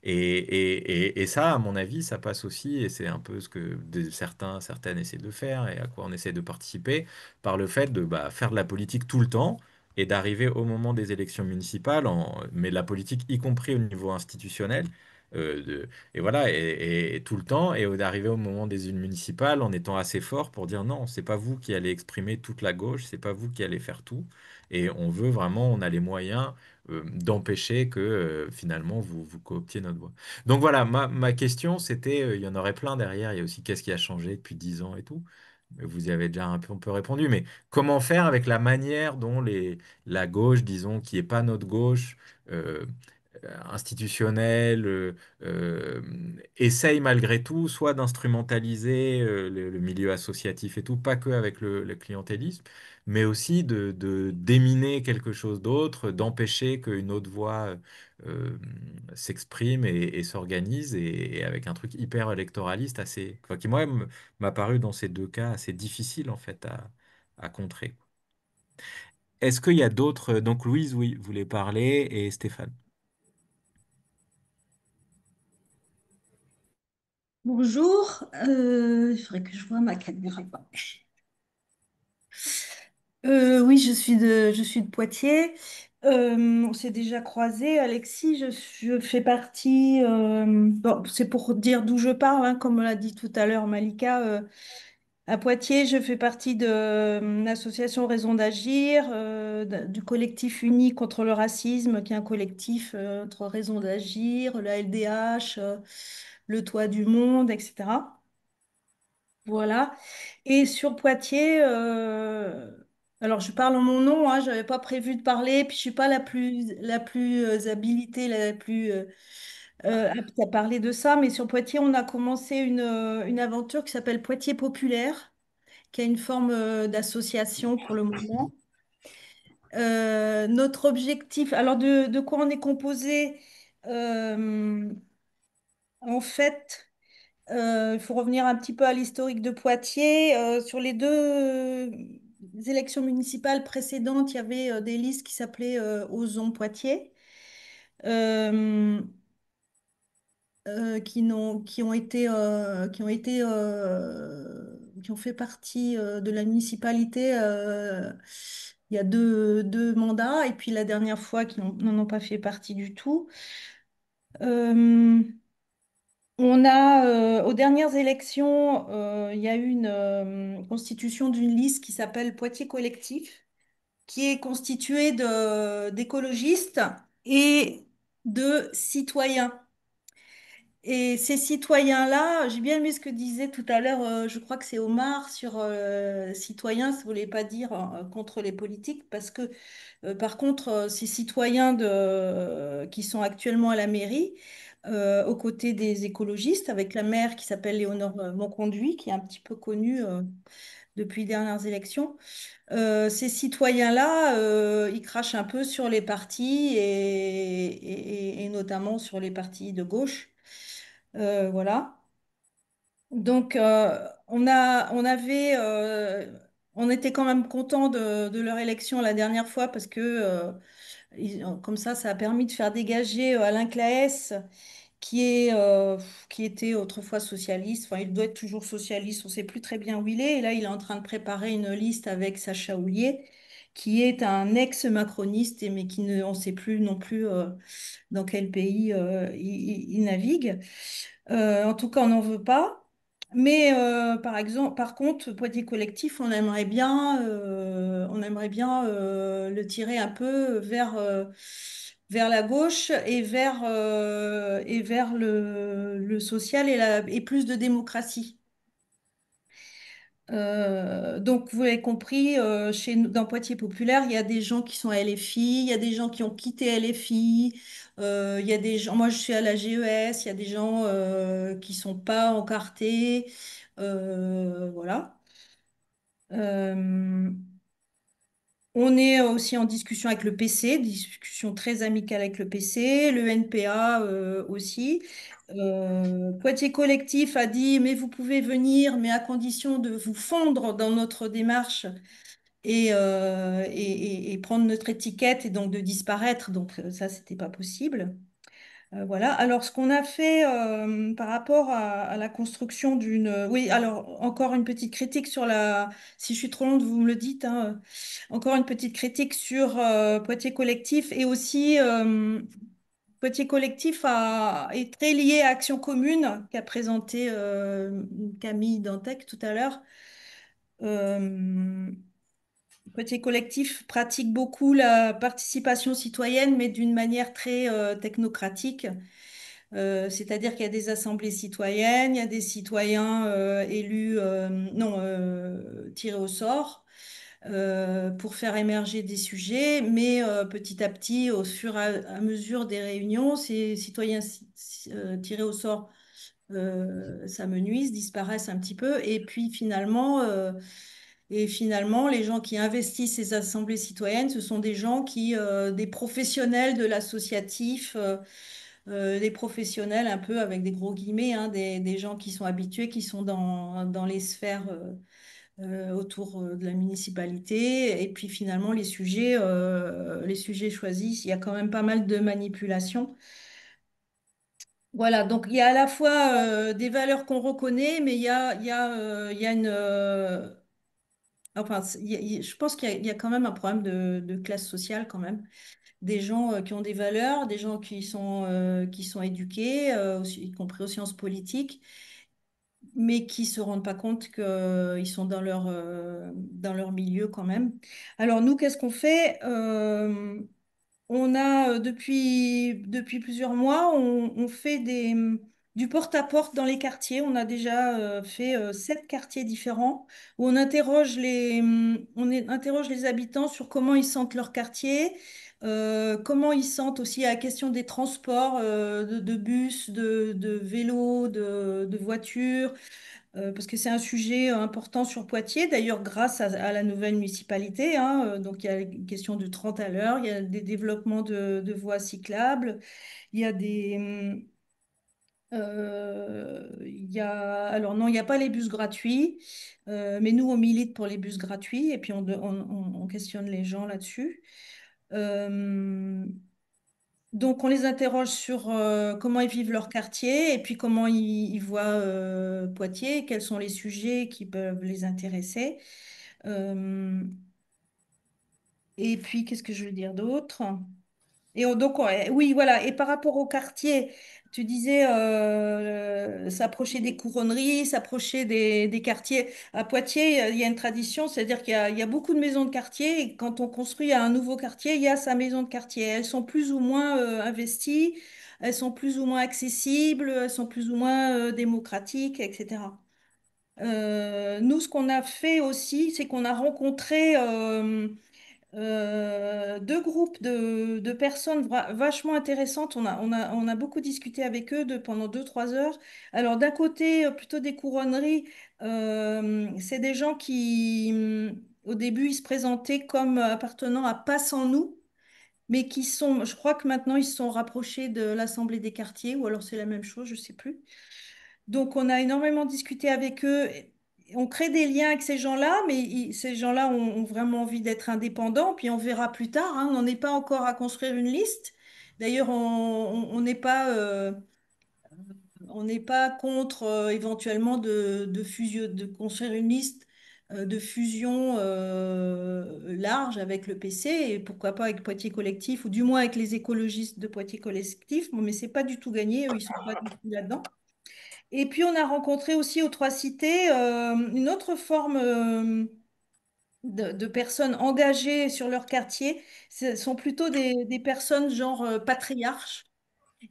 Et ça, à mon avis, ça passe aussi, et c'est un peu ce que certaines essaient de faire et à quoi on essaie de participer, par le fait de bah, faire de la politique tout le temps et d'arriver au moment des élections municipales, mais de la politique y compris au niveau institutionnel, et voilà, et tout le temps, et d'arriver au moment des unes municipales en étant assez fort pour dire non, c'est pas vous qui allez exprimer toute la gauche, c'est pas vous qui allez faire tout. Et on veut vraiment, on a les moyens d'empêcher que finalement vous cooptiez notre voix. Donc voilà, ma question c'était, il y en aurait plein derrière, il y a aussi qu'est-ce qui a changé depuis 10 ans et tout. Vous y avez déjà un peu répondu, mais comment faire avec la manière dont la gauche, disons, qui n'est pas notre gauche, euh, institutionnelle, euh, essaye malgré tout soit d'instrumentaliser le milieu associatif et tout, pas que avec le clientélisme, mais aussi de déminer quelque chose d'autre, d'empêcher qu'une autre voix euh, s'exprime et s'organise, et avec un truc hyper électoraliste assez, enfin, qui moi m'a paru dans ces deux cas assez difficile en fait à contrer. Est-ce qu'il y a d'autres, donc Louise, oui, voulait parler, et Stéphane. Bonjour, il faudrait que je vois ma caméra. Oui, je suis de Poitiers. On s'est déjà croisés. Alexis, je fais partie. Bon, c'est pour dire d'où je parle, hein, comme l'a dit tout à l'heure Malika. À Poitiers, je fais partie de l'association Raison d'Agir, du collectif Uni contre le racisme, qui est un collectif entre Raison d'Agir, la LDH, le Toit du Monde, etc. Voilà. Et sur Poitiers, alors je parle en mon nom, hein, je n'avais pas prévu de parler, puis je suis pas la plus habilitée, la plus apte à parler de ça, mais sur Poitiers, on a commencé une aventure qui s'appelle Poitiers Populaire, qui a une forme d'association pour le moment. Notre objectif, alors de quoi on est composé? Euh, En fait, il faut revenir un petit peu à l'historique de Poitiers. Sur les deux élections municipales précédentes, il y avait des listes qui s'appelaient Ozon Poitiers, euh, qui ont fait partie de la municipalité il y a deux mandats, et puis la dernière fois qui n'en ont pas fait partie du tout. Euh, On a, aux dernières élections, il y a eu une constitution d'une liste qui s'appelle Poitiers Collectif, qui est constituée d'écologistes et de citoyens. Et ces citoyens-là, j'ai bien aimé ce que disait tout à l'heure, je crois que c'est Omar, sur citoyens, ça ne voulait pas dire contre les politiques, parce que par contre, ces citoyens qui sont actuellement à la mairie, aux côtés des écologistes, avec la maire qui s'appelle Léonore Monconduit, qui est un petit peu connue depuis les dernières élections, ces citoyens-là, ils crachent un peu sur les partis et notamment sur les partis de gauche. Voilà. Donc, on était quand même content de leur élection la dernière fois parce que comme ça a permis de faire dégager Alain Claes, qui qui était autrefois socialiste. Enfin, il doit être toujours socialiste, on ne sait plus très bien où il est. Et là, il est en train de préparer une liste avec Sacha Houlier. qui est un ex-macroniste, mais qui ne, on ne sait plus non plus dans quel pays il navigue. En tout cas, on n'en veut pas. Mais par exemple, par contre, Poitiers Collectif, on aimerait bien le tirer un peu vers la gauche et vers le social et plus de démocratie. Donc, vous l'avez compris, chez nous, dans Poitiers Populaire, il y a des gens qui sont à LFI, il y a des gens qui ont quitté LFI, il y a des gens, moi je suis à la GES, il y a des gens qui sont pas encartés, voilà. Euh, on est aussi en discussion avec le PC, discussion très amicale avec le PC, le NPA aussi. Poitiers Collectif a dit, mais vous pouvez venir, mais à condition de vous fondre dans notre démarche et prendre notre étiquette et donc de disparaître. Donc ça, c'était pas possible. Voilà. Alors, ce qu'on a fait par rapport à la construction d'une... Oui, alors, encore une petite critique sur la... Si je suis trop lente, vous me le dites, hein. Encore une petite critique sur Poitiers Collectif et aussi Poitiers Collectif est très lié à Action Commune qu'a présenté Camille Dantec tout à l'heure. Euh, Poitiers Collectif pratique beaucoup la participation citoyenne, mais d'une manière très technocratique. C'est-à-dire qu'il y a des assemblées citoyennes, il y a des citoyens élus, non, tirés au sort pour faire émerger des sujets, mais petit à petit, au fur et à mesure des réunions, ces citoyens tirés au sort s'amenuisent, disparaissent un petit peu, et finalement, les gens qui investissent ces assemblées citoyennes, ce sont des gens des professionnels de l'associatif. Des professionnels un peu avec des gros guillemets, hein, des gens qui sont habitués, qui sont dans les sphères autour de la municipalité. Et puis finalement, les sujets choisis, il y a quand même pas mal de manipulations. Voilà, donc il y a à la fois des valeurs qu'on reconnaît, mais il y a une... enfin, je pense qu'il y a quand même un problème de classe sociale quand même. Des gens qui ont des valeurs, des gens qui sont éduqués, y compris aux sciences politiques, mais qui se rendent pas compte qu'ils sont dans leur milieu quand même. Alors nous, qu'est-ce qu'on fait? On a depuis plusieurs mois, on fait du porte-à-porte dans les quartiers. On a déjà fait 7 quartiers différents où interroge les habitants sur comment ils sentent leur quartier, comment ils sentent aussi à la question des transports, de bus, de vélos, de voitures, parce que c'est un sujet important sur Poitiers, d'ailleurs grâce à la nouvelle municipalité, hein, donc il y a une question de 30 à l'heure, il y a des développements de voies cyclables, il y a alors non, il n'y a pas les bus gratuits, mais nous on milite pour les bus gratuits et puis on questionne les gens là-dessus. Euh, donc, on les interroge sur comment ils vivent leur quartier et puis comment ils voient Poitiers, quels sont les sujets qui peuvent les intéresser. Euh, et puis, qu'est-ce que je veux dire d'autre? Oui, voilà. Et par rapport au quartier, tu disais s'approcher des couronneries, s'approcher des quartiers. À Poitiers, il y a une tradition, c'est-à-dire il y a beaucoup de maisons de quartier. Et quand on construit un nouveau quartier, il y a sa maison de quartier. Elles sont plus ou moins investies, elles sont plus ou moins accessibles, elles sont plus ou moins démocratiques, etc. Nous, ce qu'on a fait aussi, c'est qu'on a rencontré deux groupes de personnes vachement intéressantes. On a beaucoup discuté avec eux pendant 2, 3 heures. Alors, d'un côté, plutôt des couronneries, c'est des gens au début, ils se présentaient comme appartenant à Pas sans nous, mais je crois que maintenant, ils se sont rapprochés de l'Assemblée des quartiers, ou alors c'est la même chose, je ne sais plus. Donc, on a énormément discuté avec eux. On crée des liens avec ces gens-là, mais ces gens-là ont vraiment envie d'être indépendants. Puis on verra plus tard, hein. On n'en est pas encore à construire une liste. D'ailleurs, on n'est pas contre éventuellement de construire une liste de fusion large avec le PC et pourquoi pas avec Poitiers Collectif ou du moins avec les écologistes de Poitiers Collectif. Bon, mais c'est pas du tout gagné, eux, ils sont pas du tout là-dedans. Et puis on a rencontré aussi aux Trois Cités une autre forme de personnes engagées sur leur quartier. Ce sont plutôt des personnes genre patriarches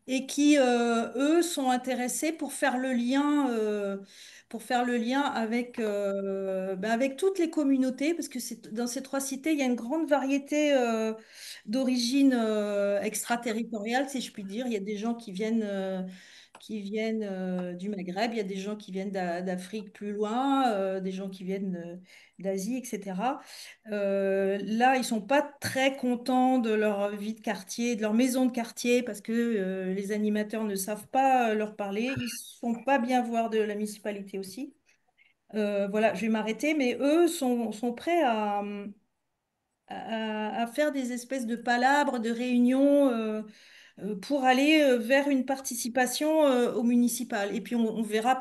et qui, eux, sont intéressés pour faire le lien avec, avec toutes les communautés, parce que dans ces trois cités, il y a une grande variété d'origines extraterritoriales, si je puis dire. Il y a des gens qui viennent du Maghreb, il y a des gens qui viennent d'Afrique plus loin, des gens qui viennent d'Asie, etc. Là, ils sont pas très contents de leur vie de quartier, de leur maison de quartier, parce que les animateurs ne savent pas leur parler. Ils sont pas bien voir de la municipalité aussi. Voilà, je vais m'arrêter, mais eux sont prêts à faire des espèces de palabres, de réunions pour aller vers une participation au municipal. Et puis on verra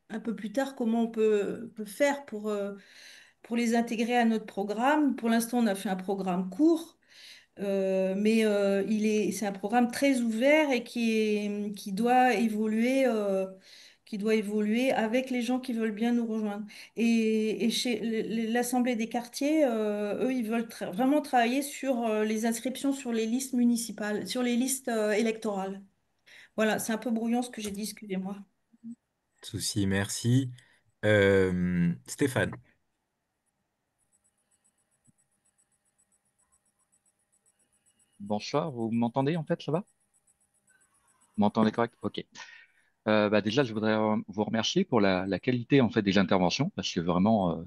un peu plus tard comment on peut faire pour les intégrer à notre programme. Pour l'instant, on a fait un programme court, mais c'est un programme très ouvert et qui doit évoluer avec les gens qui veulent bien nous rejoindre. Et chez l'Assemblée des quartiers, eux, ils veulent vraiment travailler sur les inscriptions sur les listes municipales, sur les listes électorales. Voilà, c'est un peu brouillon ce que j'ai dit, excusez-moi. Souci, merci. Stéphane. Bonsoir, vous m'entendez en fait, ça va? Vous m'entendez correct? Ok. Déjà, je voudrais vous remercier pour la qualité en fait des interventions parce que vraiment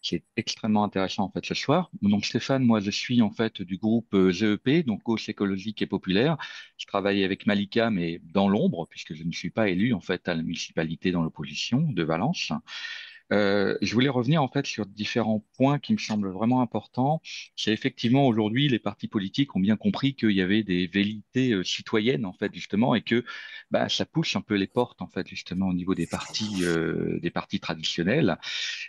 c'est extrêmement intéressant en fait ce soir. Donc Stéphane, moi je suis en fait du groupe GEP, donc Cause écologique et populaire. Je travaille avec Malika mais dans l'ombre puisque je ne suis pas élu en fait à la municipalité dans l'opposition de Valence. Je voulais revenir en fait sur différents points qui me semblent vraiment importants. C'est effectivement aujourd'hui les partis politiques ont bien compris qu'il y avait des velléités citoyennes en fait justement et que ça pousse un peu les portes en fait justement au niveau des partis traditionnels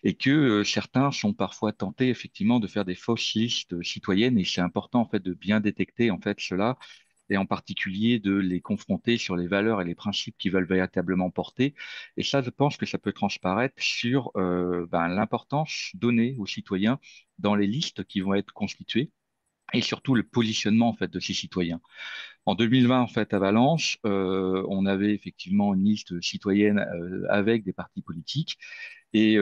et que certains sont parfois tentés effectivement de faire des fausses listes citoyennes et c'est important en fait de bien détecter en fait cela et en particulier de les confronter sur les valeurs et les principes qu'ils veulent véritablement porter. Et ça, je pense que ça peut transparaître sur l'importance donnée aux citoyens dans les listes qui vont être constituées et surtout le positionnement en fait de ces citoyens. En 2020, en fait, à Valence, on avait effectivement une liste citoyenne avec des partis politiques et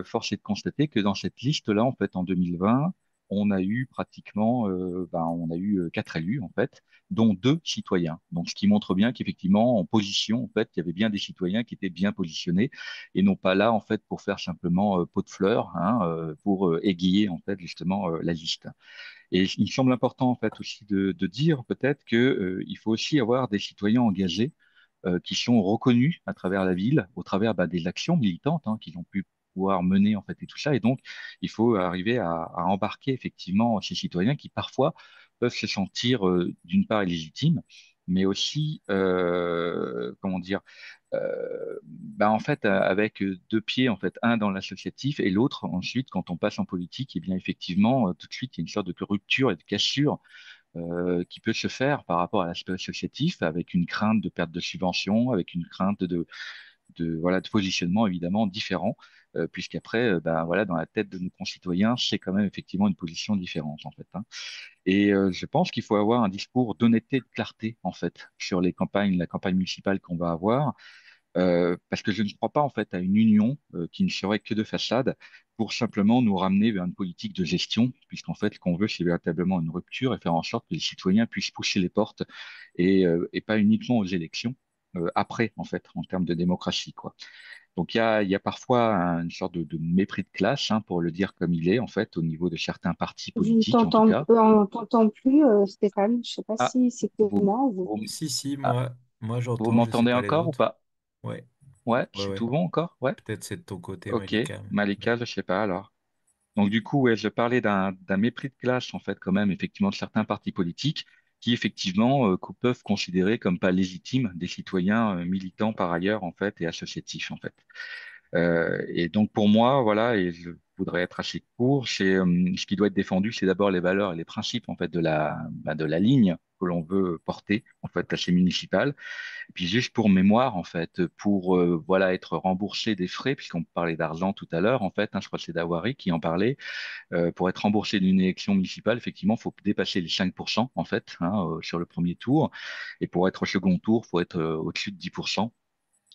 force est de constater que dans cette liste-là, en fait, en 2020, on a eu pratiquement, on a eu quatre élus en fait, dont deux citoyens. Donc, ce qui montre bien qu'effectivement, en position, en fait, il y avait bien des citoyens qui étaient bien positionnés et non pas là en fait pour faire simplement pot de fleurs, hein, pour égayer en fait justement la liste. Et il me semble important en fait aussi de dire peut-être que il faut aussi avoir des citoyens engagés qui sont reconnus à travers la ville, au travers des actions militantes qu'ils ont pu pouvoir mener en fait et tout ça. Et donc, il faut arriver à embarquer effectivement ces citoyens qui parfois peuvent se sentir d'une part illégitimes, mais aussi comment dire en fait avec deux pieds en fait un dans l'associatif et l'autre ensuite quand on passe en politique et bien effectivement tout de suite il y a une sorte de rupture et de cassure qui peut se faire par rapport à l'aspect associatif, avec une crainte de perte de subvention, avec une crainte voilà, de positionnement évidemment différent, puisqu'après, voilà, dans la tête de nos concitoyens, c'est quand même effectivement une position différente en fait. Hein. Et je pense qu'il faut avoir un discours d'honnêteté, et de clarté en fait sur les campagnes, la campagne municipale qu'on va avoir parce que je ne crois pas en fait à une union qui ne serait que de façade pour simplement nous ramener vers une politique de gestion, puisqu'en fait, ce qu'on veut, c'est véritablement une rupture et faire en sorte que les citoyens puissent pousser les portes et pas uniquement aux élections après, en fait, en termes de démocratie, quoi. Donc, il y a parfois une sorte de mépris de classe, hein, pour le dire comme il est, en fait, au niveau de certains partis politiques, en tout cas. On t'entend plus, Stéphane. Je sais pas Ah, si c'est que vous, moi ou... vous, Si, si, ah, moi vous j'entends, je sais m'entendez pas les encore ou autres. pas? Ouais, Ouais, ouais, c'est ouais. tout bon encore? Ouais. Peut-être c'est de ton côté, Ok, Malika. Malika, je sais pas alors. Donc du coup, ouais, je parlais d'un mépris de classe en fait quand même effectivement de certains partis politiques qui effectivement peuvent considérer comme pas légitimes des citoyens militants par ailleurs en fait et associatifs en fait. Et donc pour moi, voilà, voudrais être assez court. Ce qui doit être défendu, c'est d'abord les valeurs et les principes en fait de la ligne que l'on veut porter en fait à ces municipales. Et puis juste pour mémoire en fait, pour voilà être remboursé des frais, puisqu'on parlait d'argent tout à l'heure en fait, je crois que c'est Dawari qui en parlait. Pour être remboursé d'une élection municipale, effectivement, il faut dépasser les 5% en fait sur le premier tour, et pour être au second tour, il faut être au-dessus de 10%.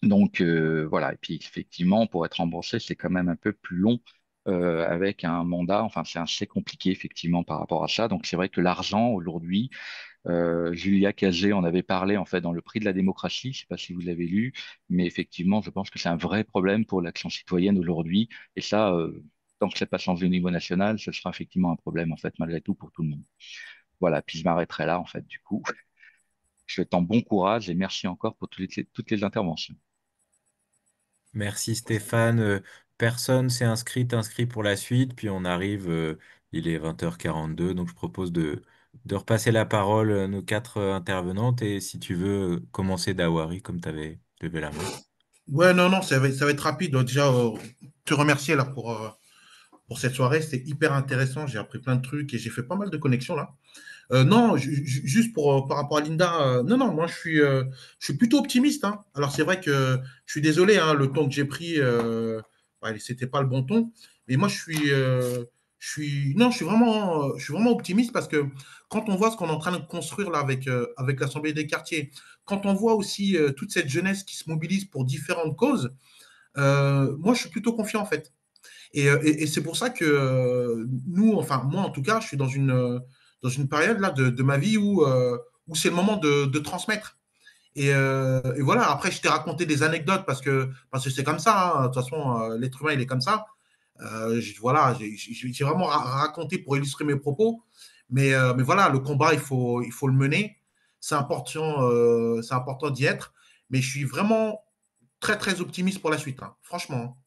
Donc voilà, et puis effectivement, pour être remboursé, c'est quand même un peu plus long avec un mandat. Enfin, c'est assez compliqué effectivement par rapport à ça. Donc c'est vrai que l'argent aujourd'hui, Julia Cazé en avait parlé en fait dans le prix de la démocratie. Je ne sais pas si vous l'avez lu, mais effectivement, je pense que c'est un vrai problème pour l'action citoyenne aujourd'hui. Et ça, tant que c'est pas changé au niveau national, ce sera effectivement un problème en fait malgré tout pour tout le monde. Voilà, puis je m'arrêterai là en fait du coup. Je vous souhaite bon courage et merci encore pour toutes les interventions. Merci Stéphane. Personne s'est inscrit pour la suite, puis on arrive, il est 20h42, donc je propose de repasser la parole à nos quatre intervenantes, et si tu veux commencer Dawari, comme tu avais levé la main. Ouais, non, non, ça va être rapide. Donc, déjà, te remercier là pour cette soirée. C'était hyper intéressant. J'ai appris plein de trucs et j'ai fait pas mal de connexions là. Non, juste par rapport à Linda, non, non, moi je suis plutôt optimiste, hein. Alors c'est vrai que je suis désolé, hein, le ton que j'ai pris, ouais, c'était pas le bon ton. Mais moi non, je suis vraiment optimiste parce que quand on voit ce qu'on est en train de construire là avec l'Assemblée des quartiers, quand on voit aussi toute cette jeunesse qui se mobilise pour différentes causes, moi je suis plutôt confiant en fait. Et c'est pour ça que nous, enfin moi en tout cas, je suis dans une période là de ma vie où c'est le moment de transmettre. Et voilà, après je t'ai raconté des anecdotes parce que c'est comme ça, hein. De toute façon, l'être humain il est comme ça. Voilà, j'ai vraiment raconté pour illustrer mes propos. Mais voilà, le combat, il faut le mener. C'est important d'y être. Mais je suis vraiment très, très optimiste pour la suite, hein, franchement.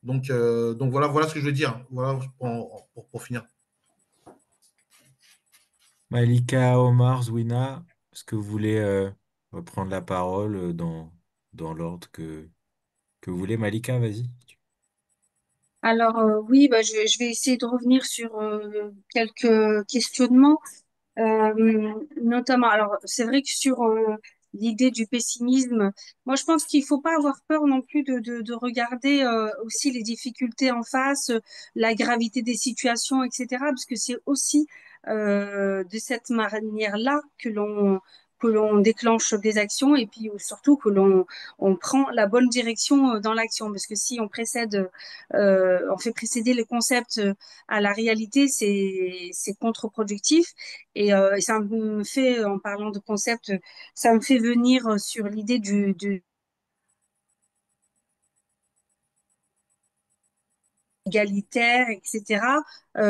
Donc voilà, voilà ce que je veux dire. Voilà pour finir. Malika, Omar, Zouina, est-ce que vous voulez reprendre la parole dans l'ordre que vous voulez? Malika, vas-y. Alors oui, bah, je vais essayer de revenir sur quelques questionnements. Notamment, alors c'est vrai que sur l'idée du pessimisme, moi je pense qu'il faut pas avoir peur non plus de regarder aussi les difficultés en face, la gravité des situations, etc. Parce que c'est aussi de cette manière-là que l'on déclenche des actions et puis surtout que l'on on prend la bonne direction dans l'action. Parce que si on fait précéder les concepts à la réalité, c'est contre-productif. Et ça me fait, en parlant de concept, ça me fait venir sur l'idée du égalitaire, etc.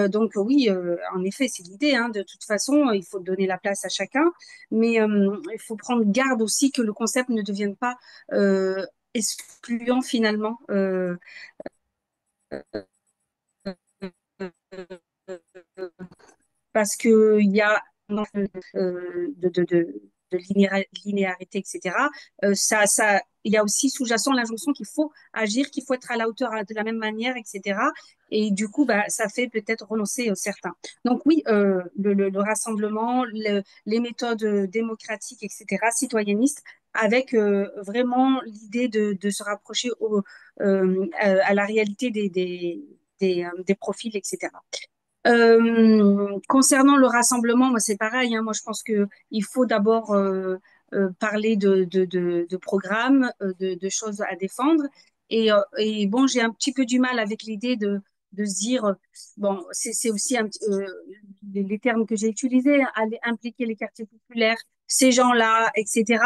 Donc oui, en effet, c'est l'idée, hein. De toute façon, il faut donner la place à chacun, mais il faut prendre garde aussi que le concept ne devienne pas excluant finalement. Parce que il y a de linéarité, etc. Il y a aussi sous-jacent l'injonction qu'il faut agir, qu'il faut être à la hauteur de la même manière, etc. Et du coup, bah, ça fait peut-être renoncer certains. Donc oui, le rassemblement, les méthodes démocratiques, etc., citoyennistes, avec vraiment l'idée de se rapprocher à la réalité des profils, etc. Concernant le rassemblement, moi c'est pareil, hein. Moi je pense que il faut d'abord parler de programmes, de choses à défendre. Et bon, j'ai un petit peu du mal avec l'idée de se dire, bon, c'est aussi les termes que j'ai utilisés, hein, aller impliquer les quartiers populaires, ces gens-là, etc.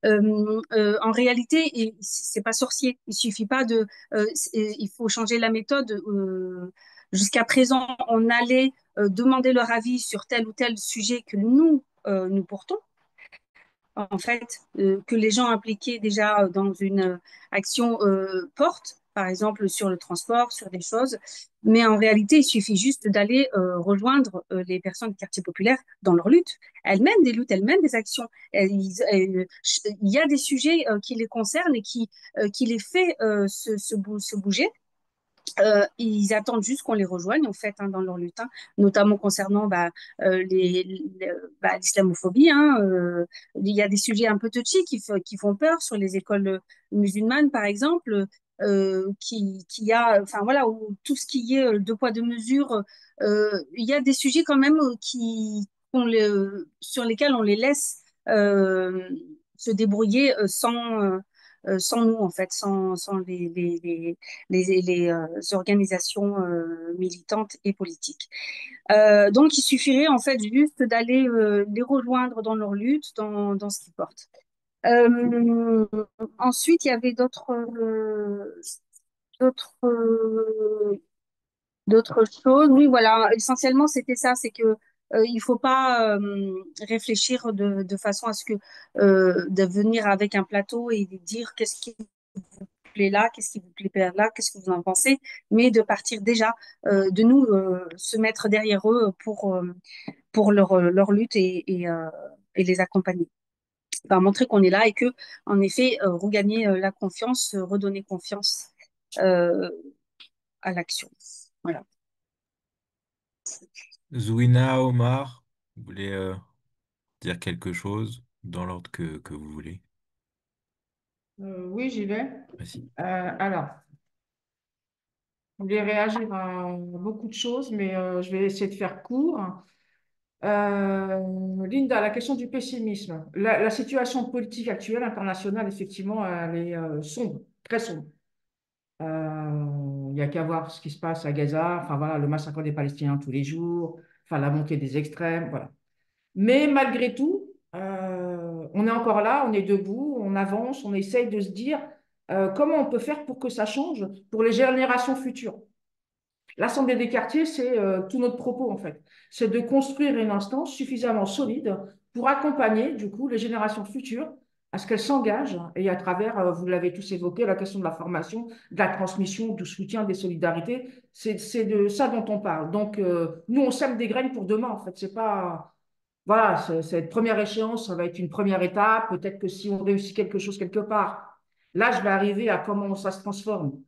En réalité, c'est pas sorcier. Il suffit pas il faut changer la méthode. Jusqu'à présent, on allait demander leur avis sur tel ou tel sujet que nous portons. En fait, que les gens impliqués déjà dans une action portent, par exemple sur le transport, sur des choses. Mais en réalité, il suffit juste d'aller rejoindre les personnes du quartier populaire dans leur lutte. Elles mènent des luttes, elles mènent des actions. Il y a des sujets qui les concernent et qui les fait se bouger. Ils attendent juste qu'on les rejoigne en fait hein, dans leur lutte, hein, notamment concernant l'islamophobie. Hein, il y a des sujets un peu touchy qui font peur sur les écoles musulmanes, par exemple, enfin voilà, où tout ce qui est deux poids deux mesures, il y a des sujets quand même sur lesquels on les laisse se débrouiller sans nous en fait, sans les organisations militantes et politiques. Donc, il suffirait en fait juste d'aller les rejoindre dans leur lutte, dans ce qu'ils portent. Euh, Ensuite, il y avait d'autres, euh, d'autres choses. Oui, voilà, essentiellement, c'était ça, c'est que il faut pas réfléchir de façon à ce que de venir avec un plateau et dire qu'est-ce qui plaît là, qu'est-ce qui vous plaît là, qu'est-ce que vous en pensez, mais de partir déjà de nous se mettre derrière eux pour leur lutte et les accompagner. Enfin, montrer qu'on est là et que, en effet, regagner la confiance, redonner confiance euh, à l'action. Voilà. Zouina, Omar, vous voulez dire quelque chose dans l'ordre que vous voulez? Oui, j'y vais. Vas-y. Alors, je voulais réagir à beaucoup de choses, mais je vais essayer de faire court. Linda, la question du pessimisme. La situation politique actuelle, internationale, effectivement, elle est sombre, très sombre. Il n'y a qu'à voir ce qui se passe à Gaza, enfin voilà, le massacre des Palestiniens tous les jours, enfin la montée des extrêmes, voilà. Mais malgré tout, on est encore là, on est debout, on avance, on essaye de se dire comment on peut faire pour que ça change pour les générations futures. L'Assemblée des quartiers, c'est tout notre propos en fait. C'est de construire une instance suffisamment solide pour accompagner du coup les générations futures à ce qu'elles s'engagent et à travers, vous l'avez tous évoqué, la question de la formation, de la transmission, du soutien, des solidarités. C'est de ça dont on parle. Donc, nous, on sème des graines pour demain en fait. C'est pas, voilà, cette première échéance, ça va être une première étape. Peut-être que si on réussit quelque chose quelque part, là, je vais arriver à comment ça se transforme.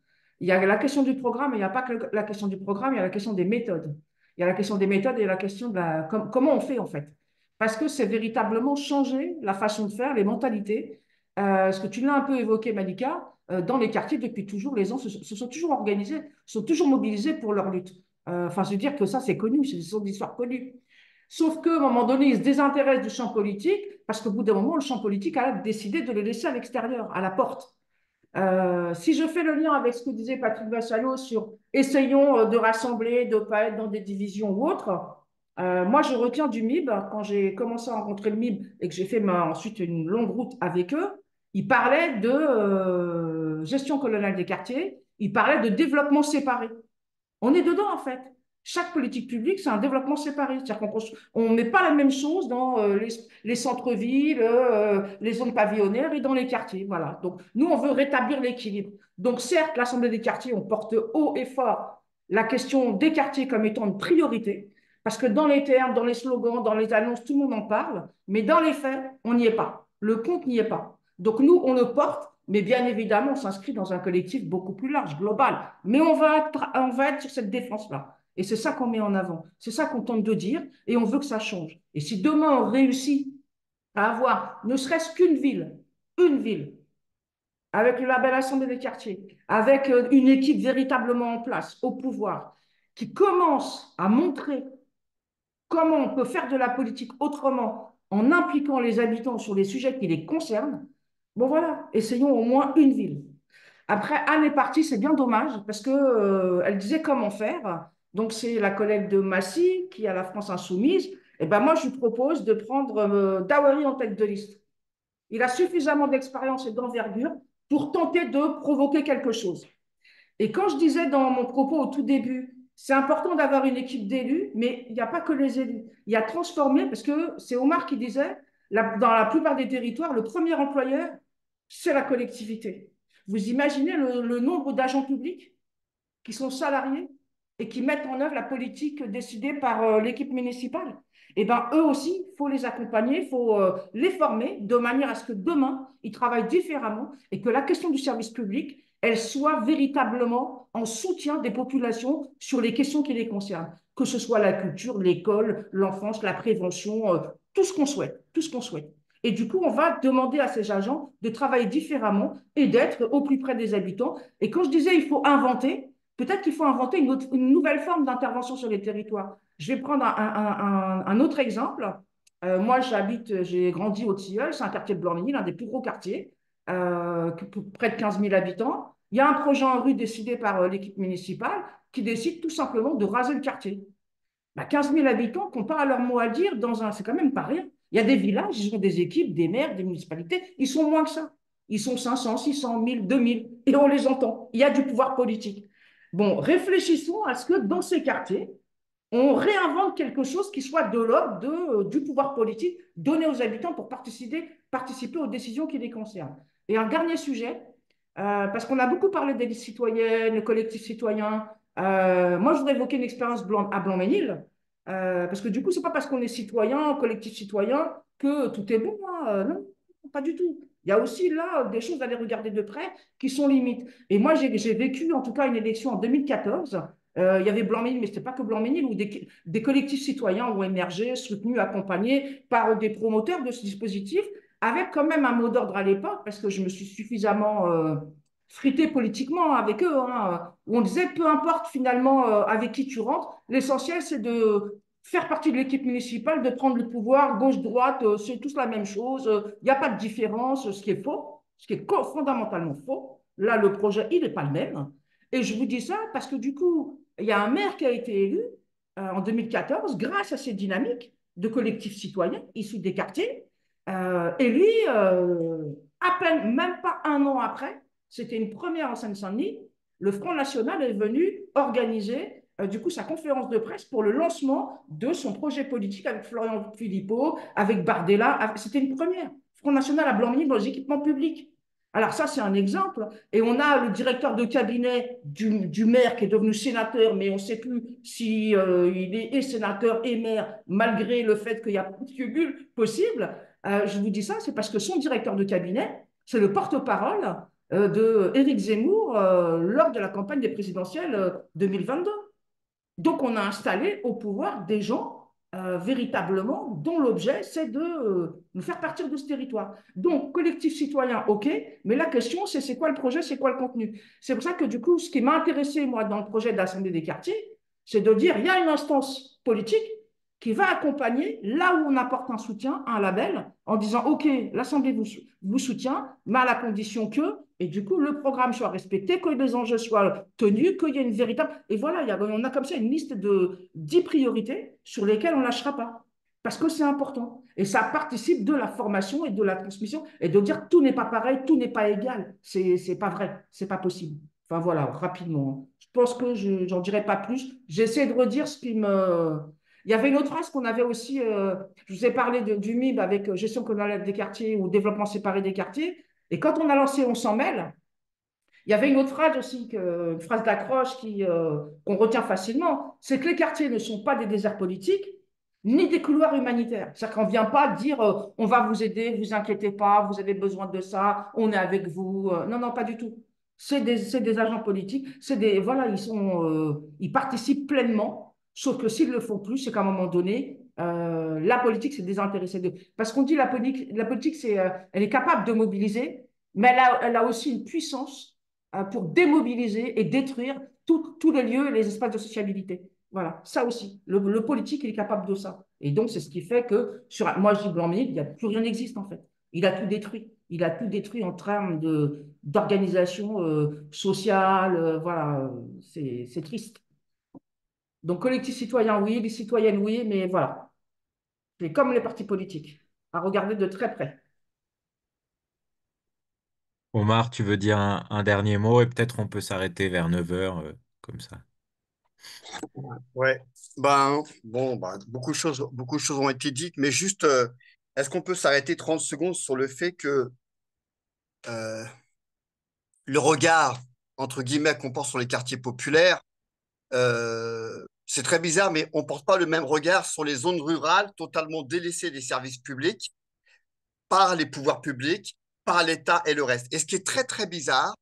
Il y a la question du programme, mais il n'y a pas que la question du programme, il y a la question des méthodes. Il y a la question des méthodes et la question de comment on fait en fait. Parce que c'est véritablement changer la façon de faire, les mentalités. Ce que tu l'as un peu évoqué, Malika, dans les quartiers, depuis toujours, les gens se sont toujours organisés, se sont toujours mobilisés pour leur lutte. Enfin, se dire que ça, c'est connu, ce sont des histoires connues. Sauf qu'à un moment donné, ils se désintéressent du champ politique, parce qu'au bout d'un moment, le champ politique a décidé de le laisser à l'extérieur, à la porte. Si je fais le lien avec ce que disait Patrick Vassallo sur essayons de rassembler, de ne pas être dans des divisions ou autres, moi je retiens du MIB, quand j'ai commencé à rencontrer le MIB et que j'ai fait ensuite une longue route avec eux, ils parlaient de gestion coloniale des quartiers, ils parlaient de développement séparé. On est dedans, en fait. Chaque politique publique, c'est un développement séparé. C'est-à-dire qu'on ne met pas la même chose dans les centres-villes, les zones pavillonnaires et dans les quartiers. Voilà. Donc, nous, on veut rétablir l'équilibre. Donc, certes, l'Assemblée des quartiers, on porte haut et fort la question des quartiers comme étant une priorité, parce que dans les termes, dans les slogans, dans les annonces, tout le monde en parle, mais dans les faits, on n'y est pas. Le compte n'y est pas. Donc, nous, on le porte, mais bien évidemment, on s'inscrit dans un collectif beaucoup plus large, global. Mais on va être sur cette défense-là. Et c'est ça qu'on met en avant. C'est ça qu'on tente de dire et on veut que ça change. Et si demain on réussit à avoir ne serait-ce une ville, avec le label Assemblée des quartiers, avec une équipe véritablement en place, au pouvoir, qui commence à montrer comment on peut faire de la politique autrement en impliquant les habitants sur les sujets qui les concernent, bon voilà, essayons au moins une ville. Après, Anne est partie, c'est bien dommage, parce que, elle disait comment faire. Donc, c'est la collègue de Massy, qui est à la France Insoumise. Et ben moi, je lui propose de prendre Dawari en tête de liste. Il a suffisamment d'expérience et d'envergure pour tenter de provoquer quelque chose. Et quand je disais dans mon propos au tout début, c'est important d'avoir une équipe d'élus, mais il n'y a pas que les élus. Il y a transformer, parce que c'est Omar qui disait, dans la plupart des territoires, le premier employeur, c'est la collectivité. Vous imaginez le nombre d'agents publics qui sont salariés et qui mettent en œuvre la politique décidée par l'équipe municipale? Eh bien, eux aussi, il faut les accompagner, il faut les former de manière à ce que demain, ils travaillent différemment et que la question du service public, elles soient véritablement en soutien des populations sur les questions qui les concernent, que ce soit la culture, l'école, l'enfance, la prévention, tout ce qu'on souhaite, tout ce qu'on souhaite. Et du coup, on va demander à ces agents de travailler différemment et d'être au plus près des habitants. Et quand je disais il faut inventer, peut-être qu'il faut inventer une nouvelle forme d'intervention sur les territoires. Je vais prendre un autre exemple. Moi, j'ai grandi au Tilleul, c'est un quartier de Blanc-Ménil, l'un des plus gros quartiers, près de 15 000 habitants. Il y a un projet en rue décidé par l'équipe municipale qui décide tout simplement de raser le quartier. Bah, 15 000 habitants qui n'ont pas leur mot à dire c'est quand même pas rien. Il y a des villages, ils ont des équipes, des maires, des municipalités, ils sont moins que ça. Ils sont 500, 600, 1000, 2000, et on les entend. Il y a du pouvoir politique. Bon, réfléchissons à ce que dans ces quartiers, on réinvente quelque chose qui soit de l'ordre du pouvoir politique donné aux habitants pour participer aux décisions qui les concernent. Et un dernier sujet, parce qu'on a beaucoup parlé des citoyennes, le collectif citoyen. Moi, je voudrais évoquer une expérience à Blanc-Ménil, parce que du coup, ce n'est pas parce qu'on est citoyen, collectif citoyen, que tout est bon, hein. Non, pas du tout. Il y a aussi là des choses à aller regarder de près qui sont limites. Et moi, j'ai vécu en tout cas une élection en 2014. Il y avait Blanc-Ménil, mais ce n'était pas que Blanc-Ménil, où des collectifs citoyens ont émergé, soutenus, accompagnés par des promoteurs de ce dispositif, avec quand même un mot d'ordre à l'époque, parce que je me suis suffisamment frité politiquement avec eux, hein, où on disait, peu importe finalement avec qui tu rentres, l'essentiel c'est de faire partie de l'équipe municipale, de prendre le pouvoir, gauche-droite, c'est tous la même chose, il n'y a pas de différence, ce qui est faux, ce qui est fondamentalement faux. Là, le projet, il n'est pas le même. Et je vous dis ça parce que du coup, il y a un maire qui a été élu en 2014 grâce à ces dynamiques de collectifs citoyens issus des quartiers. Et lui, à peine, même pas un an après, c'était une première en Seine-Saint-Denis, le Front National est venu organiser du coup sa conférence de presse pour le lancement de son projet politique avec Florian Philippot, avec Bardella. C'était une première. Front National à Blanc-Ménil dans les équipements publics. Alors ça, c'est un exemple. Et on a le directeur de cabinet du maire qui est devenu sénateur, mais on ne sait plus si il est et sénateur et maire, malgré le fait qu'il y a pas de cumul possible. Je vous dis ça, c'est parce que son directeur de cabinet, c'est le porte-parole de Éric Zemmour lors de la campagne des présidentielles 2022. Donc, on a installé au pouvoir des gens véritablement dont l'objet, c'est de nous faire partir de ce territoire. Donc, collectif citoyen, OK, mais la question, c'est quoi le projet, c'est quoi le contenu? C'est pour ça que du coup, ce qui m'a intéressé, moi, dans le projet de l'Assemblée des quartiers, c'est de dire, il y a une instance politique qui va accompagner là où on apporte un soutien, un label, en disant, OK, l'Assemblée vous soutient, mais à la condition que, et du coup, le programme soit respecté, que les enjeux soient tenus, qu'il y ait une véritable... Et voilà, on a comme ça une liste de 10 priorités sur lesquelles on ne lâchera pas, parce que c'est important. Et ça participe de la formation et de la transmission, et de dire tout n'est pas pareil, tout n'est pas égal. C'est pas vrai, c'est pas possible. Enfin voilà, rapidement. Je pense que je n'en dirai pas plus. J'essaie de redire ce qui me... Il y avait une autre phrase qu'on avait aussi, je vous ai parlé du MIB avec gestion communale des quartiers ou développement séparé des quartiers. Et quand on a lancé On s'en mêle, il y avait une autre phrase aussi, une phrase d'accroche qu'on retient facilement, c'est que les quartiers ne sont pas des déserts politiques ni des couloirs humanitaires. C'est-à-dire qu'on ne vient pas dire on va vous aider, vous inquiétez pas, vous avez besoin de ça, on est avec vous. Non, non, pas du tout. C'est des agents politiques, voilà, ils participent pleinement, sauf que s'ils ne le font plus, c'est qu'à un moment donné, la politique s'est désintéressée d'eux. Parce qu'on dit la politique elle est capable de mobiliser, mais elle a aussi une puissance pour démobiliser et détruire tous les lieux et les espaces de sociabilité. Voilà, ça aussi. Le politique, il est capable de ça. Et donc, c'est ce qui fait que, moi, je dis Blanc-Ménil, plus rien n'existe en fait. Il a tout détruit. Il a tout détruit en termes d'organisation sociale. Voilà, c'est triste. Donc, collectif citoyen, oui, les citoyennes, oui, mais voilà. C'est comme les partis politiques, à regarder de très près. Omar, tu veux dire un dernier mot et peut-être on peut s'arrêter vers 9 heures comme ça. Ouais, bon, beaucoup de choses ont été dites, mais juste, est-ce qu'on peut s'arrêter 30 secondes sur le fait que euh, le regard, entre guillemets, qu'on porte sur les quartiers populaires, c'est très bizarre, mais on ne porte pas le même regard sur les zones rurales totalement délaissées des services publics par les pouvoirs publics, par l'État et le reste. Et ce qui est très, très bizarre,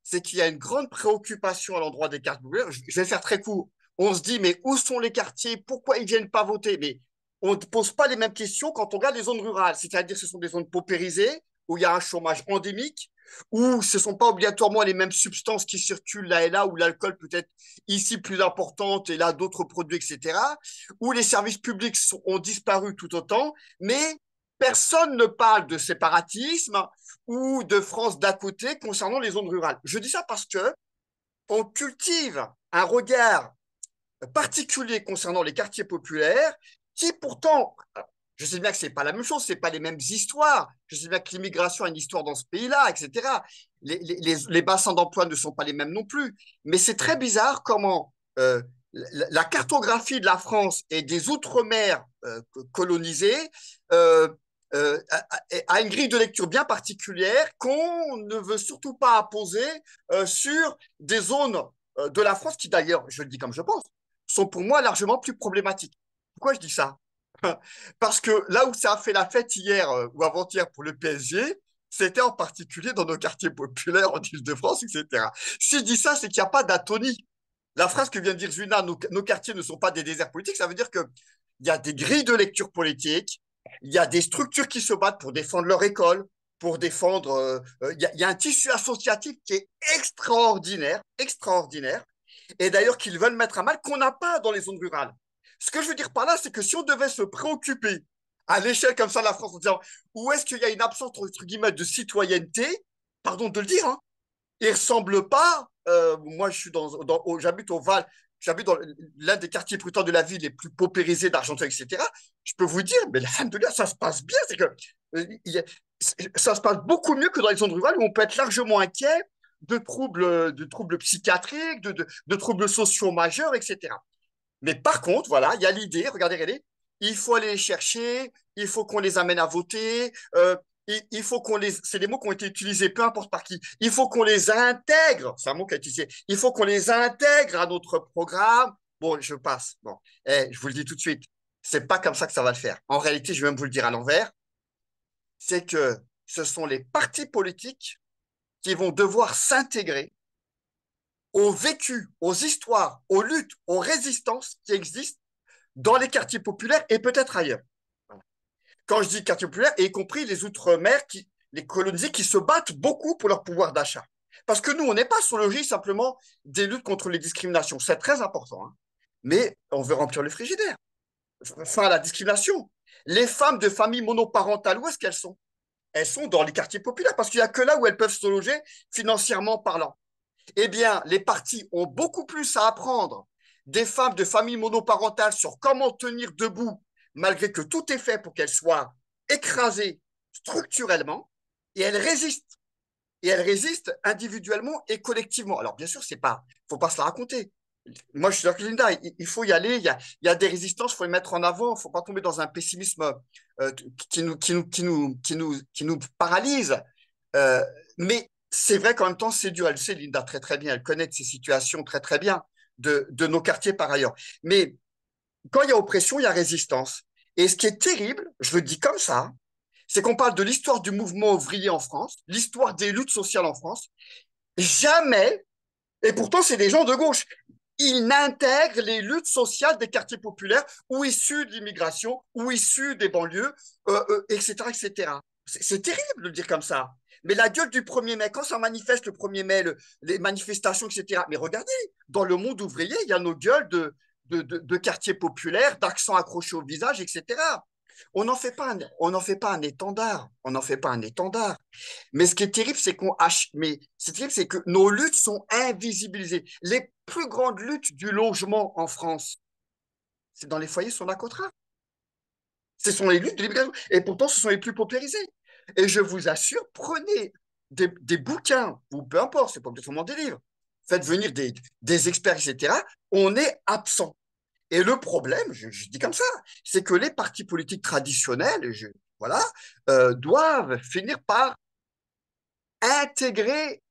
c'est qu'il y a une grande préoccupation à l'endroit des quartiers populaires. Je vais faire très court. On se dit, mais où sont les quartiers? Pourquoi ils ne viennent pas voter? Mais on ne pose pas les mêmes questions quand on regarde les zones rurales, c'est-à-dire que ce sont des zones paupérisées, où il y a un chômage endémique, où ce ne sont pas obligatoirement les mêmes substances qui circulent là et là, où l'alcool peut être ici plus importante et là d'autres produits, etc., où les services publics ont disparu tout autant, mais personne ne parle de séparatisme ou de France d'à côté concernant les zones rurales. Je dis ça parce que on cultive un regard particulier concernant les quartiers populaires qui pourtant, je sais bien que ce n'est pas la même chose, ce n'est pas les mêmes histoires, je sais bien que l'immigration a une histoire dans ce pays-là, etc. Les bassins d'emploi ne sont pas les mêmes non plus, mais c'est très bizarre comment la cartographie de la France et des outre-mer colonisés a une grille de lecture bien particulière qu'on ne veut surtout pas apposer sur des zones de la France qui d'ailleurs, je le dis comme je pense, sont pour moi largement plus problématiques. Pourquoi je dis ça? Parce que là où ça a fait la fête hier ou avant-hier pour le PSG, c'était en particulier dans nos quartiers populaires en Ile-de-France, etc. Si je dis ça, c'est qu'il n'y a pas d'atonie. La phrase que vient de dire Zuna, nos quartiers ne sont pas des déserts politiques, ça veut dire qu'il y a des grilles de lecture politique, il y a des structures qui se battent pour défendre leur école, pour défendre. Y a un tissu associatif qui est extraordinaire, extraordinaire, et d'ailleurs qu'ils veulent mettre à mal, qu'on n'a pas dans les zones rurales. Ce que je veux dire par là, c'est que si on devait se préoccuper à l'échelle comme ça de la France en disant où est-ce qu'il y a une absence entre guillemets de citoyenneté, pardon de le dire, hein, il ne ressemble pas. Moi, je suis j'habite au Val, j'habite dans l'un des quartiers protégés de la ville les plus paupérisés d'Argenteuil, etc. Je peux vous dire, mais alhamdoulilah, ça se passe bien. C'est que ça se passe beaucoup mieux que dans les zones rurales où on peut être largement inquiet de troubles psychiatriques, de troubles sociaux majeurs, etc. Mais par contre, voilà, il y a l'idée, regardez, il faut aller les chercher, il faut qu'on les amène à voter, il faut qu'on les, c'est des mots qui ont été utilisés, peu importe par qui, il faut qu'on les intègre, c'est un mot qui a été utilisé, il faut qu'on les intègre à notre programme. Bon, je passe. Bon, je vous le dis tout de suite, c'est pas comme ça que ça va le faire. En réalité, je vais même vous le dire à l'envers, c'est que ce sont les partis politiques qui vont devoir s'intégrer au vécu, aux histoires, aux luttes, aux résistances qui existent dans les quartiers populaires et peut-être ailleurs. Quand je dis quartiers populaires, y compris les outre-mer, les colonisés qui se battent beaucoup pour leur pouvoir d'achat. Parce que nous, on n'est pas sur le registre simplement des luttes contre les discriminations. C'est très important, hein. Mais on veut remplir le frigidaire. Fin à la discrimination. Les femmes de familles monoparentales, où est-ce qu'elles sont? Elles sont dans les quartiers populaires parce qu'il n'y a que là où elles peuvent se loger financièrement parlant. Eh bien, les partis ont beaucoup plus à apprendre des femmes de familles monoparentales sur comment tenir debout, malgré que tout est fait pour qu'elles soient écrasées structurellement, et elles résistent. Et elles résistent individuellement et collectivement. Alors, bien sûr, il ne faut pas se la raconter. Moi, je suis d'accord avec Linda, il faut y aller, il y a des résistances, il faut les mettre en avant, il ne faut pas tomber dans un pessimisme qui nous paralyse. Mais c'est vrai qu'en même temps, c'est dur. Elle sait, Linda, très très bien. Elle connaît ces situations très très bien de nos quartiers par ailleurs. Mais quand il y a oppression, il y a résistance. Et ce qui est terrible, je le dis comme ça, c'est qu'on parle de l'histoire du mouvement ouvrier en France, l'histoire des luttes sociales en France. Jamais, et pourtant c'est des gens de gauche, ils n'intègrent les luttes sociales des quartiers populaires ou issus de l'immigration ou issus des banlieues, etc., etc. C'est terrible de le dire comme ça. Mais la gueule du 1er mai, quand ça manifeste le 1er mai, les manifestations, etc. Mais regardez, dans le monde ouvrier, il y a nos gueules de quartiers populaires, d'accents accrochés au visage, etc. On n'en fait pas un étendard. On n'en fait pas un étendard. Mais ce qui est terrible, c'est que nos luttes sont invisibilisées. Les plus grandes luttes du logement en France, c'est dans les foyers sur la Côte-Rhin. Ce sont les luttes de l'immigration. Et pourtant, ce sont les plus paupérisés. Et je vous assure, prenez des bouquins, ou peu importe, c'est pas obligatoirement des livres, faites venir des experts, etc. On est absent. Et le problème, je dis comme ça, c'est que les partis politiques traditionnels, voilà, doivent finir par intégrer,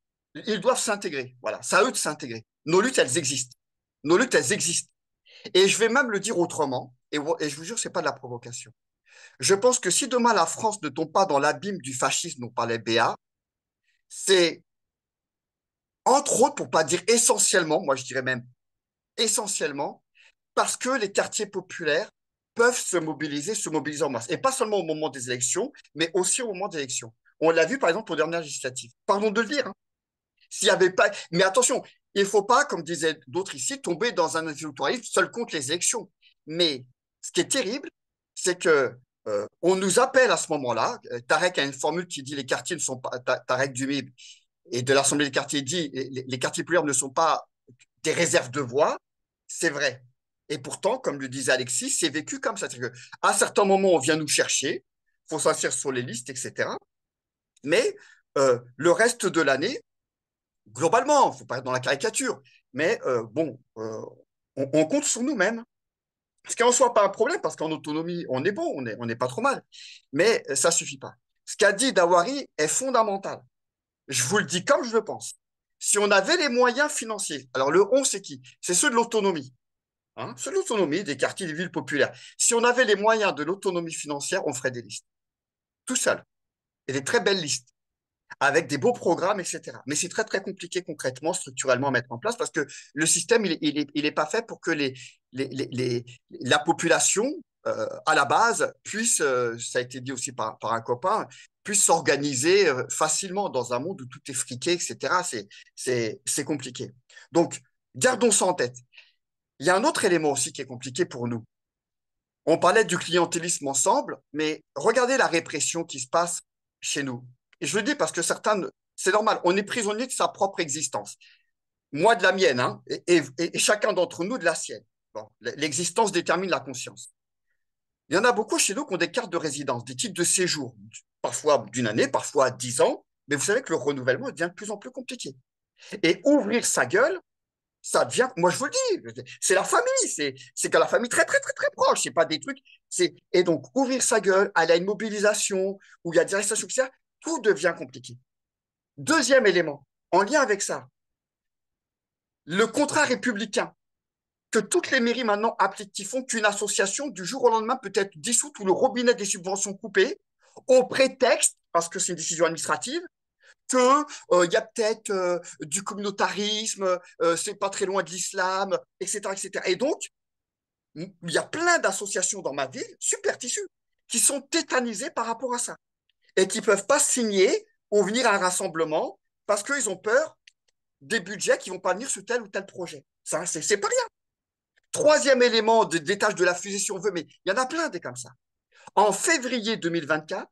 ils doivent s'intégrer. Voilà, c'est à eux de s'intégrer. Nos luttes, elles existent. Nos luttes, elles existent. Et je vais même le dire autrement, et je vous jure, ce n'est pas de la provocation. Je pense que si demain la France ne tombe pas dans l'abîme du fascisme dont parlait Béat, c'est entre autres, pour ne pas dire essentiellement, moi je dirais même essentiellement, parce que les quartiers populaires peuvent se mobiliser en masse. Et pas seulement au moment des élections, mais aussi au moment des élections. On l'a vu par exemple aux dernières législatives. Pardon de le dire. Hein. S'il y avait pas... Mais attention, il ne faut pas, comme disaient d'autres ici, tomber dans un électoralisme seul contre les élections. Mais ce qui est terrible, c'est que on nous appelle à ce moment-là. Tarek a une formule qui dit les quartiers ne sont pas. Tarek Dumib et de l'Assemblée des quartiers dit les quartiers populaires ne sont pas des réserves de voix. C'est vrai. Et pourtant, comme le disait Alexis, c'est vécu comme ça. C'est-à-dire qu'à certains moments, on vient nous chercher, il faut s'inscrire sur les listes, etc. Mais le reste de l'année, globalement, il ne faut pas être dans la caricature, mais on compte sur nous-mêmes. Ce qui en soit pas un problème, parce qu'en autonomie, on est bon, on n'est pas trop mal. Mais ça ne suffit pas. Ce qu'a dit Dawari est fondamental. Je vous le dis comme je le pense. Si on avait les moyens financiers, alors le on, c'est qui? C'est ceux de l'autonomie. Hein, ceux de l'autonomie, des quartiers, des villes populaires. Si on avait les moyens de l'autonomie financière, on ferait des listes. Tout seul. Et des très belles listes. Avec des beaux programmes, etc. Mais c'est très, très compliqué concrètement, structurellement à mettre en place parce que le système, il est pas fait pour que la population, à la base, puisse, ça a été dit aussi par un copain, puisse s'organiser facilement dans un monde où tout est friqué, etc. C'est compliqué. Donc, gardons ça en tête. Il y a un autre élément aussi qui est compliqué pour nous. On parlait du clientélisme ensemble, mais regardez la répression qui se passe chez nous. Et je le dis parce que certains, c'est normal, on est prisonnier de sa propre existence. Moi de la mienne, hein, et chacun d'entre nous de la sienne. Bon, l'existence détermine la conscience. Il y en a beaucoup chez nous qui ont des cartes de résidence, des titres de séjour, parfois d'une année, parfois 10 ans, mais vous savez que le renouvellement devient de plus en plus compliqué. Et ouvrir sa gueule, ça devient, moi je vous le dis, c'est la famille, c'est que la famille très, très, très, très proche, c'est pas des trucs. Et donc, ouvrir sa gueule, aller à une mobilisation, où il y a des arrestations, etc., tout devient compliqué. Deuxième élément, en lien avec ça, le contrat républicain que toutes les mairies maintenant appliquent, qui font qu'une association, du jour au lendemain, peut être dissoute ou le robinet des subventions coupé, au prétexte, parce que c'est une décision administrative, qu'il y a peut-être du communautarisme, c'est pas très loin de l'islam, etc., etc. Et donc, il y a plein d'associations dans ma ville, super tissues, qui sont tétanisées par rapport à ça et qui ne peuvent pas signer ou venir à un rassemblement parce qu'ils ont peur des budgets qui ne vont pas venir sur tel ou tel projet. Ça, c'est pas rien. Troisième élément des tâches de la fusée, si on veut, mais il y en a plein des comme ça. En février 2024,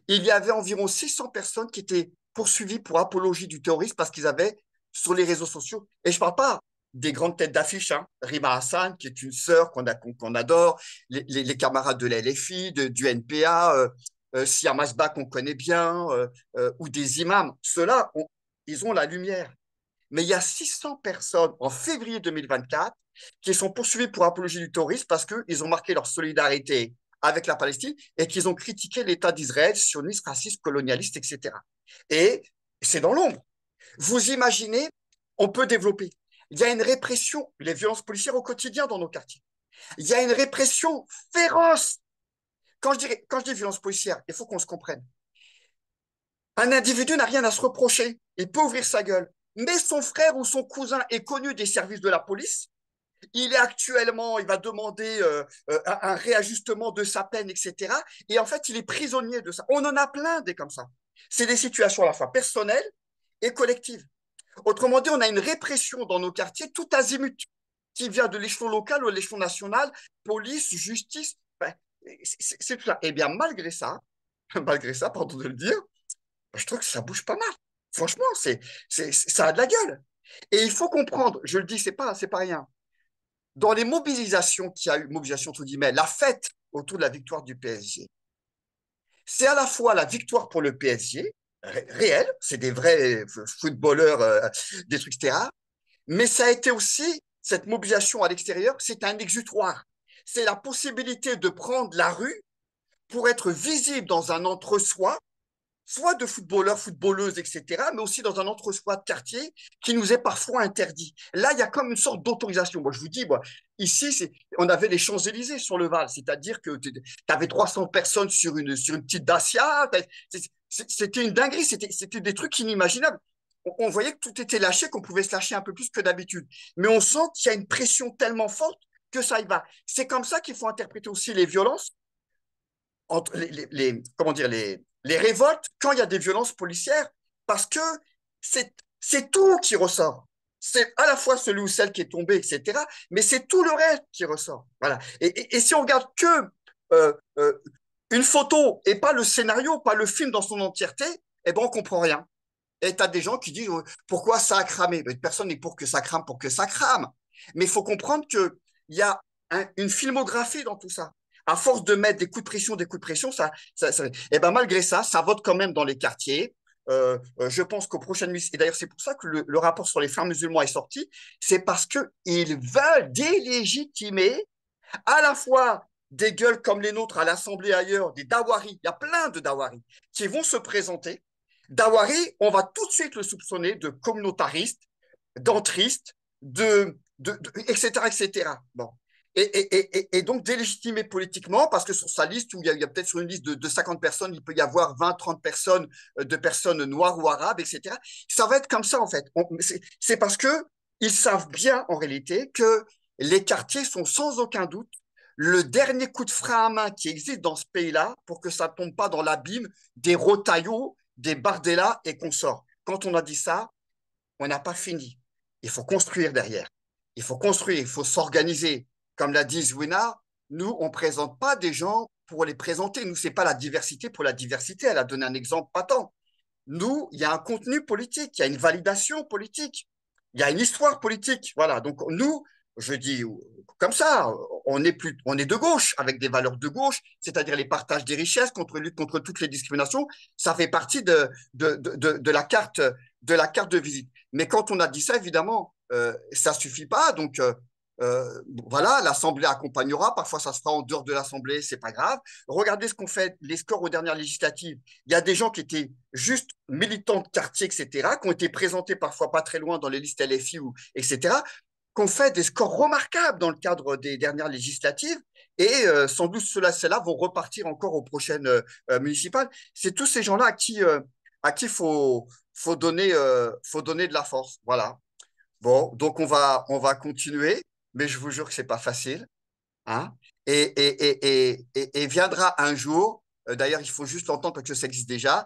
il y avait environ 600 personnes qui étaient poursuivies pour apologie du terrorisme parce qu'ils avaient sur les réseaux sociaux. Et je ne parle pas des grandes têtes d'affiche, hein. Rima Hassan, qui est une sœur qu'on adore, les camarades de la LFI, du NPA, Siam Asba qu'on connaît bien, ou des imams. Ceux-là, ils ont la lumière. Mais il y a 600 personnes en février 2024 qui sont poursuivies pour apologie du terrorisme parce qu'ils ont marqué leur solidarité avec la Palestine et qu'ils ont critiqué l'État d'Israël, sioniste, raciste, colonialiste, etc. Et c'est dans l'ombre. Vous imaginez, on peut développer. Il y a une répression, les violences policières au quotidien dans nos quartiers. Il y a une répression féroce. Quand je dis violence policière, il faut qu'on se comprenne. Un individu n'a rien à se reprocher. Il peut ouvrir sa gueule. Mais son frère ou son cousin est connu des services de la police. Il va demander un réajustement de sa peine, etc. Et en fait, il est prisonnier de ça. On en a plein des comme ça. C'est des situations à la fois personnelles et collectives. Autrement dit, on a une répression dans nos quartiers tout azimut, qui vient de l'échelon local ou de l'échelon national, police, justice, ben, c'est tout ça. Et bien, malgré ça, pardon de le dire, je trouve que ça bouge pas mal. Franchement, ça a de la gueule. Et il faut comprendre, je le dis, c'est pas rien. Dans les mobilisations qu'il y a eu, mobilisation entre guillemets, la fête autour de la victoire du PSG, c'est à la fois la victoire pour le PSG, réel, c'est des vrais footballeurs, des trucs, etc. Mais ça a été aussi, cette mobilisation à l'extérieur, c'est un exutoire. C'est la possibilité de prendre la rue pour être visible dans un entre-soi, soit de footballeurs, footballeuses, etc., mais aussi dans un entre-soi de quartier qui nous est parfois interdit. Là, il y a comme une sorte d'autorisation. Moi, je vous dis, ici, on avait les Champs-Élysées sur le Val, c'est-à-dire que tu avais 300 personnes sur une petite Dacia. C'était une dinguerie, c'était des trucs inimaginables. on voyait que tout était lâché, qu'on pouvait se lâcher un peu plus que d'habitude. Mais on sent qu'il y a une pression tellement forte que ça y va. C'est comme ça qu'il faut interpréter aussi les violences, entre comment dire, les révoltes quand il y a des violences policières, parce que c'est tout qui ressort. C'est à la fois celui ou celle qui est tombé, etc., mais c'est tout le reste qui ressort. Voilà. Et si on regarde que euh, euh, une photo et pas le scénario, pas le film dans son entièreté, eh ben on comprend rien. Et tu as des gens qui disent pourquoi ça a cramé. Mais personne n'est pour que ça crame pour que ça crame. Mais il faut comprendre qu'il y a une filmographie dans tout ça. À force de mettre des coups de pression, et ben malgré ça, ça vote quand même dans les quartiers. Je pense qu'aux prochaines et d'ailleurs c'est pour ça que le rapport sur les frères musulmans est sorti, c'est parce qu'ils veulent délégitimer à la fois des gueules comme les nôtres à l'Assemblée ailleurs, des Dawari, il y a plein de Dawari qui vont se présenter. Dawari, on va tout de suite le soupçonner de communautariste, d'entriste, etc., etc. Bon. Et donc délégitimé politiquement, parce que sur sa liste, où il y a peut-être sur une liste de 50 personnes, il peut y avoir 20, 30 personnes, de personnes noires ou arabes, etc. Ça va être comme ça, en fait. C'est parce qu'ils savent bien, en réalité, que les quartiers sont sans aucun doute le dernier coup de frein à main qui existe dans ce pays-là pour que ça ne tombe pas dans l'abîme des Rotaillo, des Bardella et consorts. Quand on a dit ça, on n'a pas fini. Il faut construire derrière. Il faut construire, il faut s'organiser. Comme l'a dit Zwina, nous, on ne présente pas des gens pour les présenter. Nous, ce n'est pas la diversité pour la diversité. Elle a donné un exemple patent. Nous, il y a un contenu politique, il y a une validation politique, il y a une histoire politique. Voilà. Donc, nous, je dis comme ça, on est de gauche, avec des valeurs de gauche, c'est-à-dire les partages des richesses, lutte contre toutes les discriminations. Ça fait partie de la carte de visite. Mais quand on a dit ça, évidemment, ça ne suffit pas. Donc, voilà, l'Assemblée accompagnera. Parfois, ça se fera en dehors de l'Assemblée, c'est pas grave. Regardez ce qu'ont fait les scores aux dernières législatives. Il y a des gens qui étaient juste militants de quartier, etc., qui ont été présentés parfois pas très loin dans les listes LFI, etc., qui ont fait des scores remarquables dans le cadre des dernières législatives. Et sans doute ceux-là vont repartir encore aux prochaines municipales. C'est tous ces gens-là à qui faut donner de la force. Voilà. Bon, donc on va continuer, mais je vous jure que c'est pas facile, hein. Et viendra un jour, d'ailleurs, il faut juste l'entendre parce que ça existe déjà.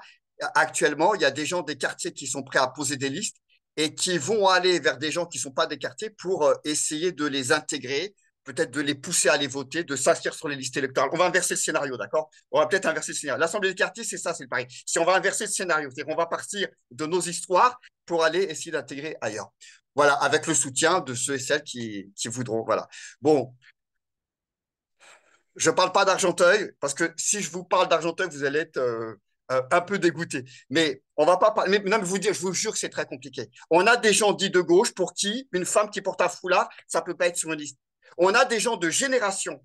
Actuellement, il y a des gens des quartiers qui sont prêts à poser des listes et qui vont aller vers des gens qui ne sont pas des quartiers pour essayer de les intégrer, peut-être de les pousser à aller voter, de s'inscrire sur les listes électorales. On va inverser le scénario, d'accord? On va peut-être inverser le scénario. L'Assemblée des quartiers, c'est ça, c'est pareil. Si on va inverser le scénario, c'est-à-dire qu'on va partir de nos histoires pour aller essayer d'intégrer ailleurs. Voilà, avec le soutien de ceux et celles qui voudront. Voilà. Bon, je ne parle pas d'Argenteuil, parce que si je vous parle d'Argenteuil, vous allez être un peu dégoûté. Mais on va pas parler. Mais non, mais je vous jure que c'est très compliqué. On a des gens dits de gauche pour qui une femme qui porte un foulard, ça ne peut pas être sur une liste. On a des gens de génération,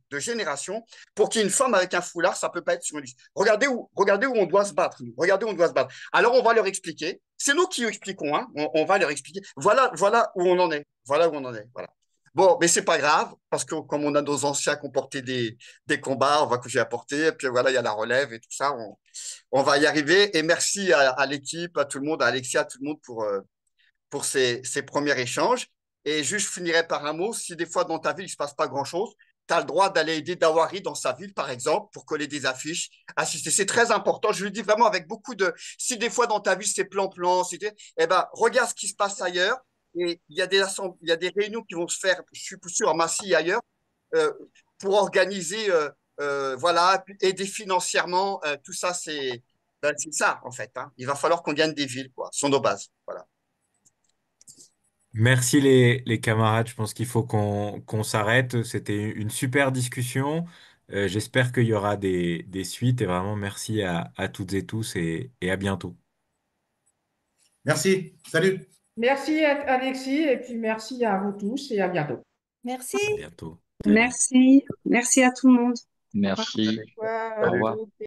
pour qui une femme avec un foulard, ça ne peut pas être sur une liste. Regardez où on doit se battre. Regardez où on doit se battre. Alors, on va leur expliquer. C'est nous qui expliquons. Hein. On va leur expliquer. Voilà où on en est. Voilà où on en est. Voilà. Bon, mais c'est pas grave, parce que comme on a nos anciens qui ont porté des combats, on va que j'ai apporté, et puis voilà, il y a la relève et tout ça, on va y arriver. Et merci à l'équipe, à tout le monde, à Alexia, à tout le monde pour ces premiers échanges. Et juste, je finirai par un mot. Si des fois dans ta ville, il ne se passe pas grand-chose, tu as le droit d'aller aider Dawari dans sa ville, par exemple, pour coller des affiches, assister. C'est très important. Je le dis vraiment avec beaucoup de. Si des fois dans ta ville, c'est plan-plan, eh ben, regarde ce qui se passe ailleurs. Et il y a des réunions qui vont se faire, je suis sûr, à Massy et ailleurs, euh, pour organiser, voilà, aider financièrement. Tout ça, c'est ça, en fait. Hein. Il va falloir qu'on gagne des villes, quoi. Ce sont nos bases. Voilà. Merci les camarades, je pense qu'il faut qu'on s'arrête. C'était une super discussion. J'espère qu'il y aura des suites et vraiment merci à toutes et tous et à bientôt. Merci. Salut. Merci Alexis et puis merci à vous tous et à bientôt. Merci. À bientôt. Salut. Merci. Merci à tout le monde. Au revoir. Merci. Au revoir. Au revoir.